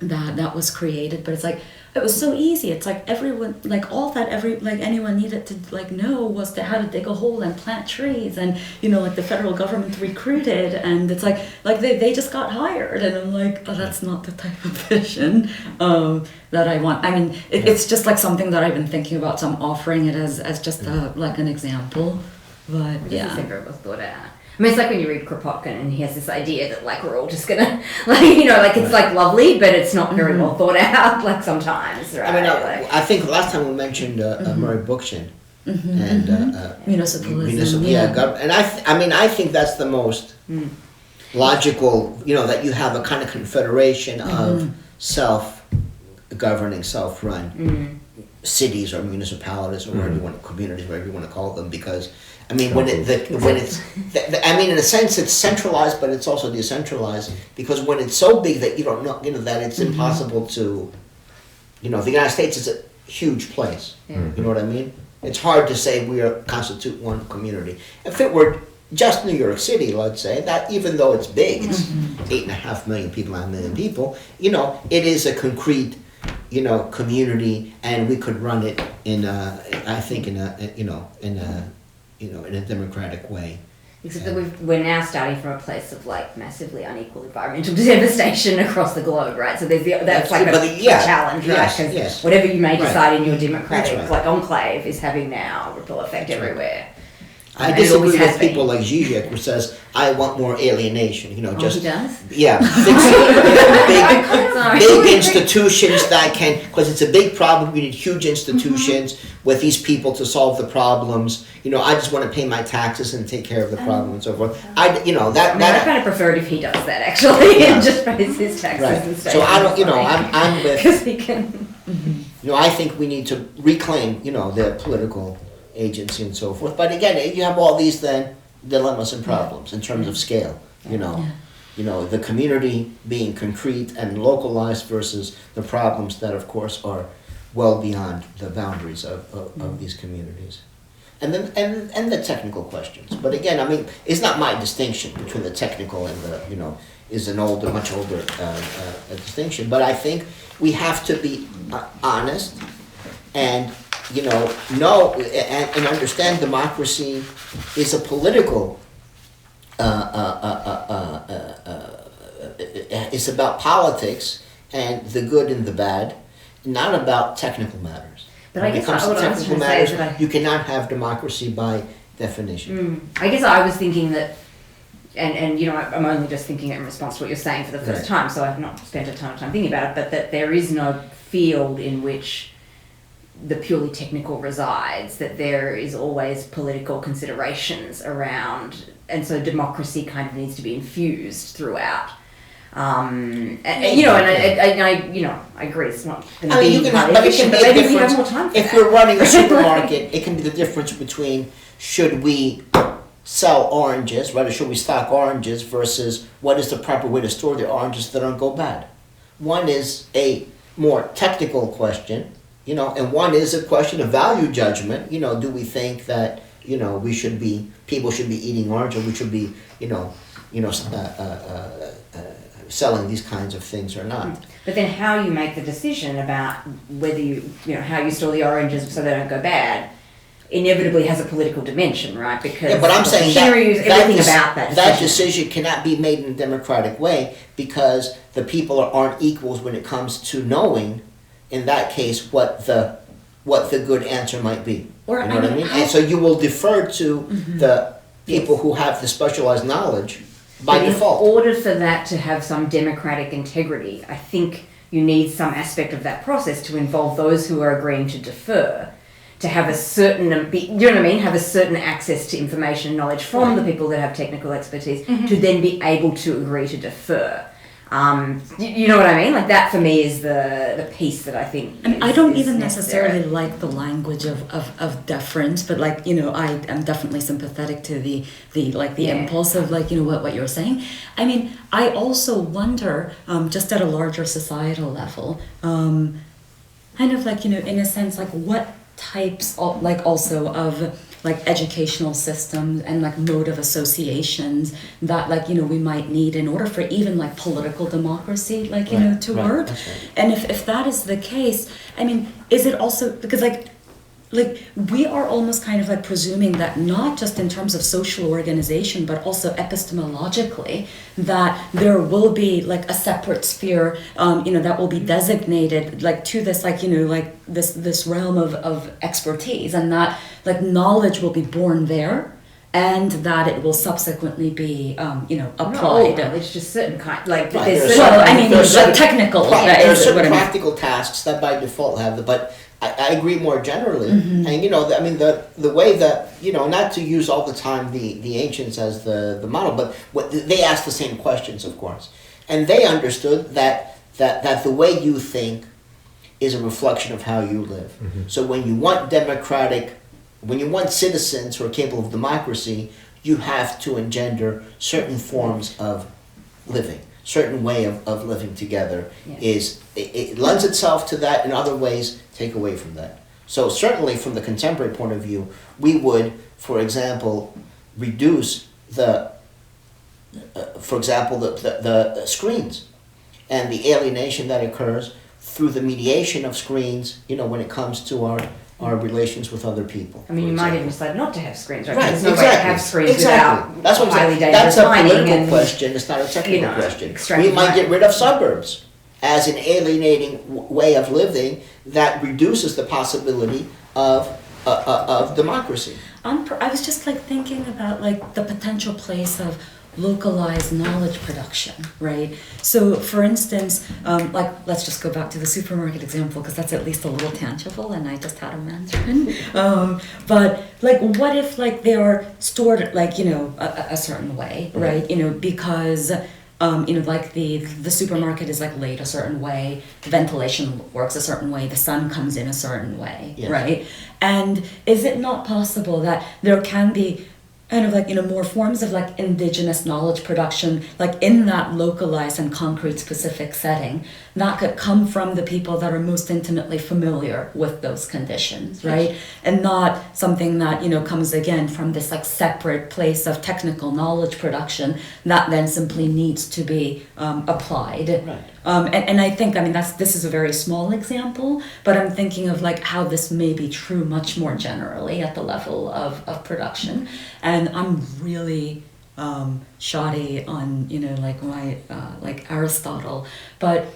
that was created, but it's like, it was so easy. It's like everyone, like all that anyone needed to like know was to how to dig a hole and plant trees, and like the federal government recruited, and it's like they just got hired, and I'm like, oh, that's not the type of vision that I want. I mean, it's just like something that I've been thinking about, so I'm offering it as just like an example, but This is super well thought out. I mean, it's like when you read Kropotkin and he has this idea that like we're all just gonna it's like lovely, but it's not very well thought out. Like sometimes, right? I mean, I think last time we mentioned Murray Bookchin and municipalism. and I think that's the most logical. That you have a kind of confederation of self-governing, self-run cities or municipalities or communities, whatever you want to call them, because. I mean, in a sense, it's centralized, but it's also decentralized, because when it's so big that you don't know, that it's impossible to, the United States is a huge place. Yeah. You know what I mean? It's hard to say we constitute one community. If it were just New York City, let's say, that even though it's big, it's 8.5 million people, 9 million people, it is a concrete, community, and we could run it in a democratic way. Except that we're now starting from a place of like massively unequal environmental devastation across the globe, right? So that's like a challenge, right? Because whatever you may decide in your democratic like enclave is having now a ripple effect everywhere. I disagree with people like Zizek, who says, I want more alienation, He does? Yeah, big institutions that can, because it's a big problem, we need huge institutions with these people to solve the problems. I just want to pay my taxes and take care of the problem and so forth. I kind of prefer it if he does that, actually, and just pays his taxes and stuff. So I don't, I'm with, because he can. I think we need to reclaim, their political agency and so forth. But again, you have all these then dilemmas and problems in terms of scale. The community being concrete and localized versus the problems that, of course, are well beyond the boundaries of these communities. And then and the technical questions. But again, I mean, it's not my distinction between the technical and the is much older distinction. But I think we have to be honest and know and understand democracy is a political, it's about politics and the good and the bad, not about technical matters. But when I guess it comes to what I was technical going to say is matters, that you cannot have democracy by definition. I guess I was thinking that, and I'm only just thinking it in response to what you're saying for the first time, so I've not spent a ton of time thinking about it, but that there is no field in which the purely technical resides, that there is always political considerations around, and so democracy kind of needs to be infused throughout. I agree. It's not going to be efficient, but maybe we have more time for if we're running a supermarket, it can be the difference between should we sell oranges, right, or should we stock oranges versus what is the proper way to store the oranges that don't go bad. One is a more technical question. And one is a question of value judgment. Do we think that, people should be eating orange, or we should be, selling these kinds of things or not. But then how you make the decision about whether how you store the oranges so they don't go bad, inevitably has a political dimension, right? Because but I'm saying that decision. decision cannot be made in a democratic way, because the people aren't equals when it comes to knowing, in that case, what the good answer might be. Or, you know what I mean? And so you will defer to the people who have the specialized knowledge by default. In order for that to have some democratic integrity, I think you need some aspect of that process to involve those who are agreeing to defer, to have a certain, have a certain access to information and knowledge from the people that have technical expertise, to then be able to agree to defer. You know what I mean? Like that for me is the piece that I think. I mean, I don't is even necessary. necessarily like the language of deference, but like, I am definitely sympathetic to the Yeah. impulse of like, what you're saying. I mean, I also wonder, just at a larger societal level, kind of like, in a sense, like what types of, like also of like educational systems and like mode of associations that like, we might need in order for even like political democracy, like, to work. That's right. And if that is the case, I mean, is it also, because like we are almost kind of like presuming that not just in terms of social organization, but also epistemologically, that there will be like a separate sphere, that will be designated like to this, like, like this realm of expertise, and that like knowledge will be born there, and that it will subsequently be, applied. No, it's just certain kind, like Right, there's there's certain, Well, I mean, There's like certain technical. There are is certain what I mean. practical tasks that by default have but I agree more generally. Mm-hmm. And I mean the way that, not to use all the time the ancients as the model, but they asked the same questions, of course. And they understood that the way you think is a reflection of how you live. Mm-hmm. So when you want citizens who are capable of democracy, you have to engender certain forms of living, certain way of living together. Yeah. It lends itself to that. In other ways, take away from that. So certainly from the contemporary point of view, we would, for example, reduce the screens and the alienation that occurs through the mediation of screens, when it comes to our relations with other people. I mean, for you might example. even decide not to have screens, right? Right, There's no way to exactly. have screens Exactly. without That's what I'm highly saying. dangerous That's a mining political and question. It's not a technical question. We might get rid of suburbs as an alienating way of living that reduces the possibility of democracy. I was just like thinking about like the potential place of localized knowledge production, right? So for instance, like let's just go back to the supermarket example because that's at least a little tangible and I just had a Mandarin. But like what if like they are stored like, a certain way, right? Because like the supermarket is like laid a certain way, ventilation works a certain way, the sun comes in a certain way, Yes. right? And is it not possible that there can be kind of like, more forms of like indigenous knowledge production, like in that localized and concrete specific setting that could come from the people that are most intimately familiar with those conditions, right? Yes. And not something that, comes again from this like separate place of technical knowledge production that then simply needs to be applied. Right. And I think, this is a very small example, but I'm thinking of like how this may be true much more generally at the level of production. And I'm really shoddy on, like my, like Aristotle, but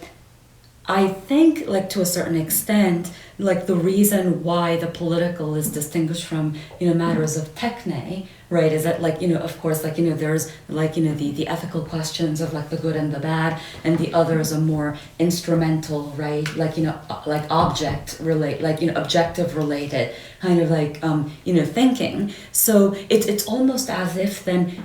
I think like to a certain extent, like the reason why the political is distinguished from, matters of techne, right, is that like, of course, like, there's like, the ethical questions of like the good and the bad, and the others are more instrumental, right, like, like object relate, like, objective related kind of like, thinking. So it's almost as if then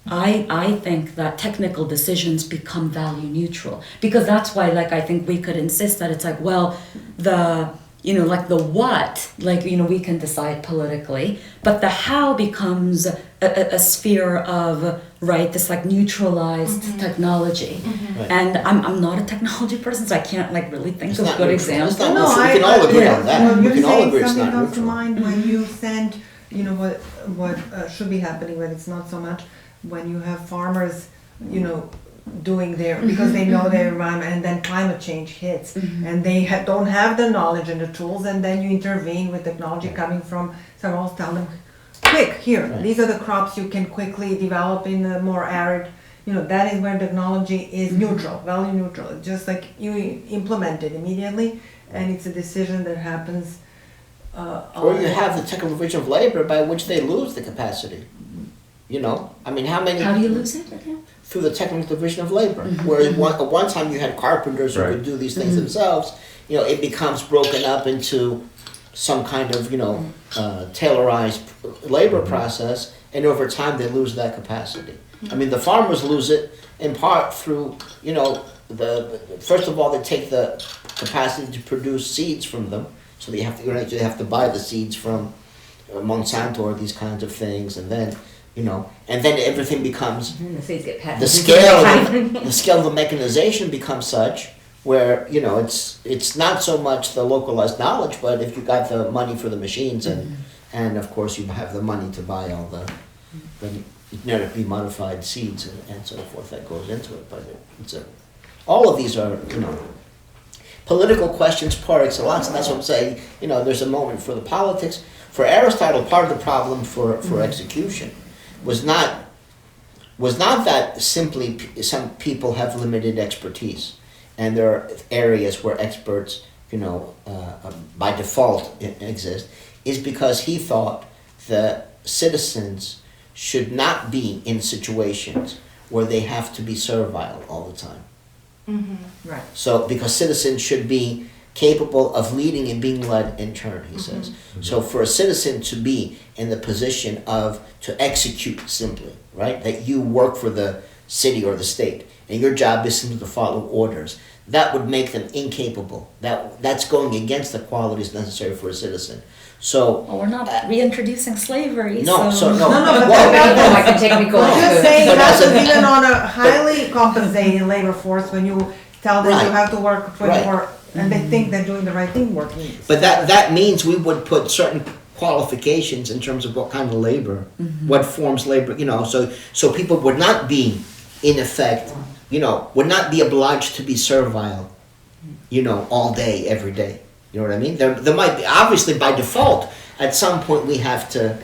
I think that technical decisions become value neutral, because that's why like I think we could insist that it's like, well, the like the what, like, we can decide politically, but the how becomes a sphere of, right, this like neutralized technology. Mm-hmm. Right. And I'm not a technology person, so I can't like really think of good examples. It's not neutral. We can all agree on that. Well, We you're can all saying agree it's something not comes to neutral. mind when you send, what should be happening, but it's not so much when you have farmers, doing their, because they know their environment, and then climate change hits, and they don't have the knowledge and the tools, and then you intervene with technology coming from someone else, tell them, quick, here, Right. these are the crops you can quickly develop in a more arid, that is where technology is neutral, value neutral, just like you implement it immediately, and it's a decision that happens. Or you have the technical division of labor by which they lose the capacity. How many? How do you lose it? Through the technical division of labor. Whereas at one time you had carpenters who Right. would do these things themselves, it becomes broken up into some kind of, tailorized labor process, and over time they lose that capacity. The farmers lose it in part through, first of all, they take the capacity to produce seeds from them, so they have to buy the seeds from Monsanto or these kinds of things, and then, and then everything becomes, And the seeds get patented. the scale of the mechanization becomes such where, it's not so much the localized knowledge, but if you got the money for the machines and of course you have the money to buy all the genetically modified seeds and so forth that goes into it. But all of these are, political questions par excellence, and that's what I'm saying, there's a moment for the politics. For Aristotle, part of the problem for execution was not that simply some people have limited expertise, and there are areas where experts, by default exist, is because he thought that citizens should not be in situations where they have to be servile all the time. Right. So, because citizens should be capable of leading and being led in turn, he says. So for a citizen to be in the position to execute simply, right? That you work for the city or the state, and your job is simply to follow orders, that would make them incapable. That's going against the qualities necessary for a citizen. So Well, we're not reintroducing slavery. no, so no. but Well, Like the technical. Just saying But that as a- even on a highly compensated labor force, when you tell them you Right. have to work 24, and they think they're doing the right thing working. But that means we would put certain qualifications in terms of what kind of labor, what forms labor, so people would not be, in effect, would not be obliged to be servile, all day, every day. You know what I mean? There might be, obviously by default, at some point we have to,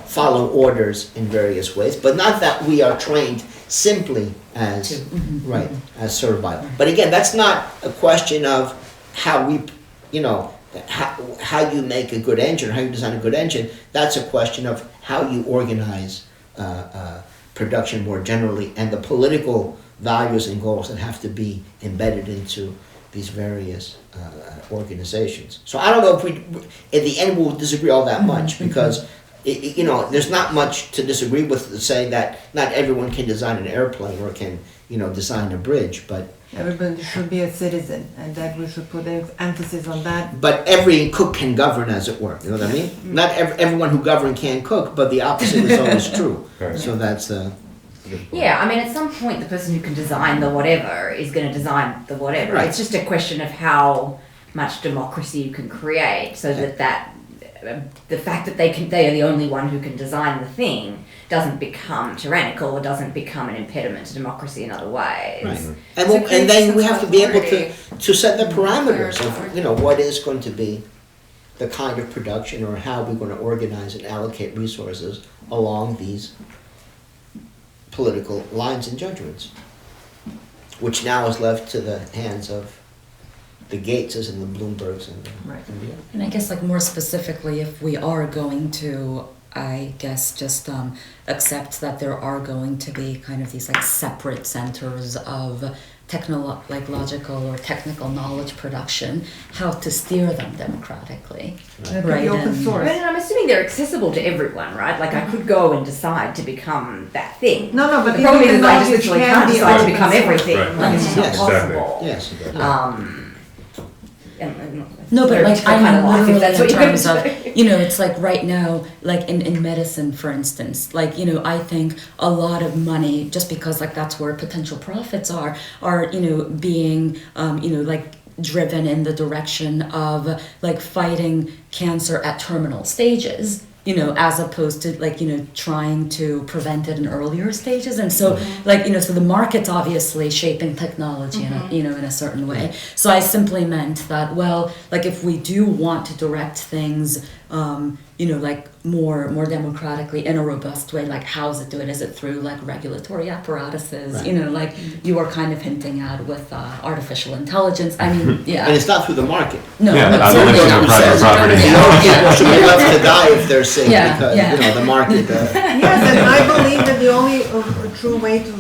follow orders in various ways, but not that we are trained simply as, right, as servile. But again, that's not a question of how we, how you make a good engine, how you design a good engine. That's a question of how you organize production more generally, and the political values and goals that have to be embedded into these various organizations. So I don't know if in the end we'll disagree all that much, because there's not much to disagree with, saying that not everyone can design an airplane or can design a bridge, but Everybody should be a citizen, and that we should put emphasis on that. but every cook can govern, as it were. You know what I mean? Not everyone who governs can cook, but the opposite is always true. Right. So that's Yeah, I mean, at some point, the person who can design the whatever is going to design the whatever. Right. It's just a question of how much democracy you can create, so that the fact that they are the only one who can design the thing doesn't become tyrannical or doesn't become an impediment to democracy in other ways. right. To And create then sense we of have to be able authority. to set the parameters Authority. of what is going to be the kind of production, or how we're going to organize and allocate resources along these political lines and judgments, which now is left to the hands of the Gateses and the Bloombergs and Right. beyond. And I guess, like, more specifically, if we are going to, I guess, just accept that there are going to be kind of these, like, separate centers of logical or technical knowledge production, how to steer them democratically. That could be open and- source. But I'm assuming they're accessible to everyone, right? Like, I could go and decide to become that thing. No, but The problem is, I just knowledge literally can can't be decide to open become source. everything. Right. Like, it's just not Yes. possible. Yes. No, but, like, I mean, literally in that's what you're terms gonna of, say. it's like right now, like in medicine, for instance, like, I think a lot of money, just because, like, that's where potential profits are, being, like, driven in the direction of, like, fighting cancer at terminal stages, as opposed to, like, trying to prevent it in earlier stages. And so, like, so the market's obviously shaping technology in a, in a certain way. So I simply meant that, well, like, if we do want to direct things, like more democratically in a robust way, like, how does it do it? Is it through, like, regulatory apparatuses? Right. Like you are kind of hinting at with artificial intelligence. I mean, yeah. And it's not through the market. No, Yeah, no, not certainly limited not. to private property. People should be left to die if they're sick, Yeah, because yeah. the market. Yes, and I believe that the only true way to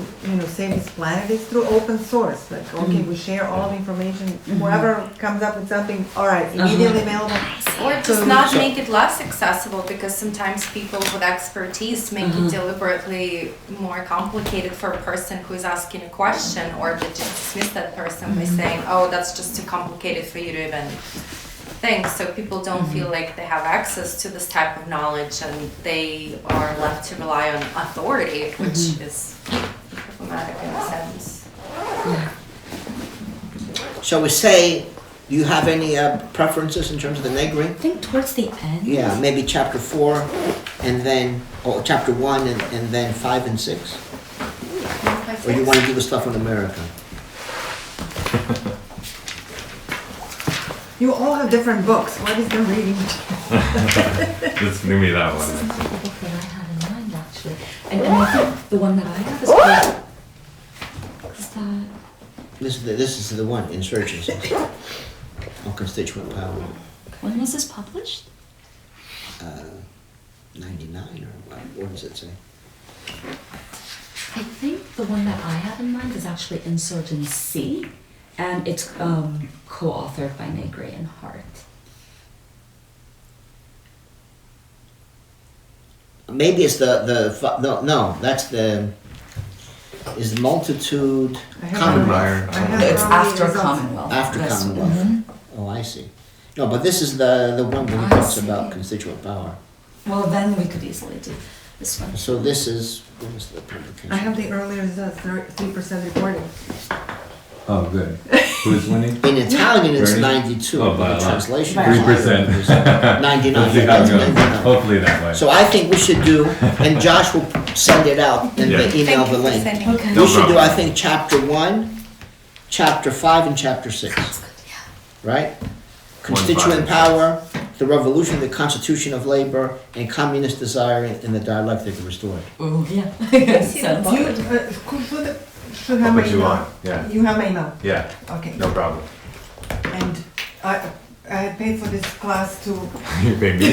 save this planet is through open source. Like, okay, we share all the information. Whoever comes up with something, all right, immediately available. Or just not make it less accessible, because sometimes people with expertise make it deliberately more complicated for a person who is asking a question, or they just dismiss that person by saying, oh, that's just too complicated for you to even think. So people don't feel like they have access to this type of knowledge, and they are left to rely on authority, which is problematic in a sense. Shall we say, do you have any preferences in terms of the negri? I think towards the end. Yeah, maybe chapter 4, and then, or chapter 1, and then 5 and 6? Or you want to do the stuff on America? You all have different books. What is the reading? Just give me that This is one. not the book that I had in mind, actually. And I think the one that I have is called... Is that... This is the one, Insurgency, on constituent power. When was this published? 99, or what does it say? I think the one that I have in mind is actually Insurgency, and it's co-authored by Negri and Hart. Maybe it's no, that's the, is the multitude Commonwealth. It's after Commonwealth. After That's- Commonwealth. Oh, I see. No, but this is the one where he I talks see. about constituent power. Well, then we could easily do this one. So this is, what is the publication? I have the earlier 3% reporting. Oh, good. Who's winning? In Italian, it's Bernie? 92, Oh, but by a the lot. translation 3%. is 99. Let's see how it goes. Hopefully that way. So I think we should do, and Josh will send it out and Yeah. email Thank the you for link. sending. Okay. No We should do, problem. I think, chapter 1, chapter 5, and chapter 6, That's good, yeah. right? 1, 5, Constituent and power, the revolution, the constitution of labor, and communist desire in the dialectic restored. Oh, yeah. see the Sounds book. You good. should have I'll my put you email. on. Yeah. You have my email. Yeah. Okay. No problem. And I paid for this class to You pay me.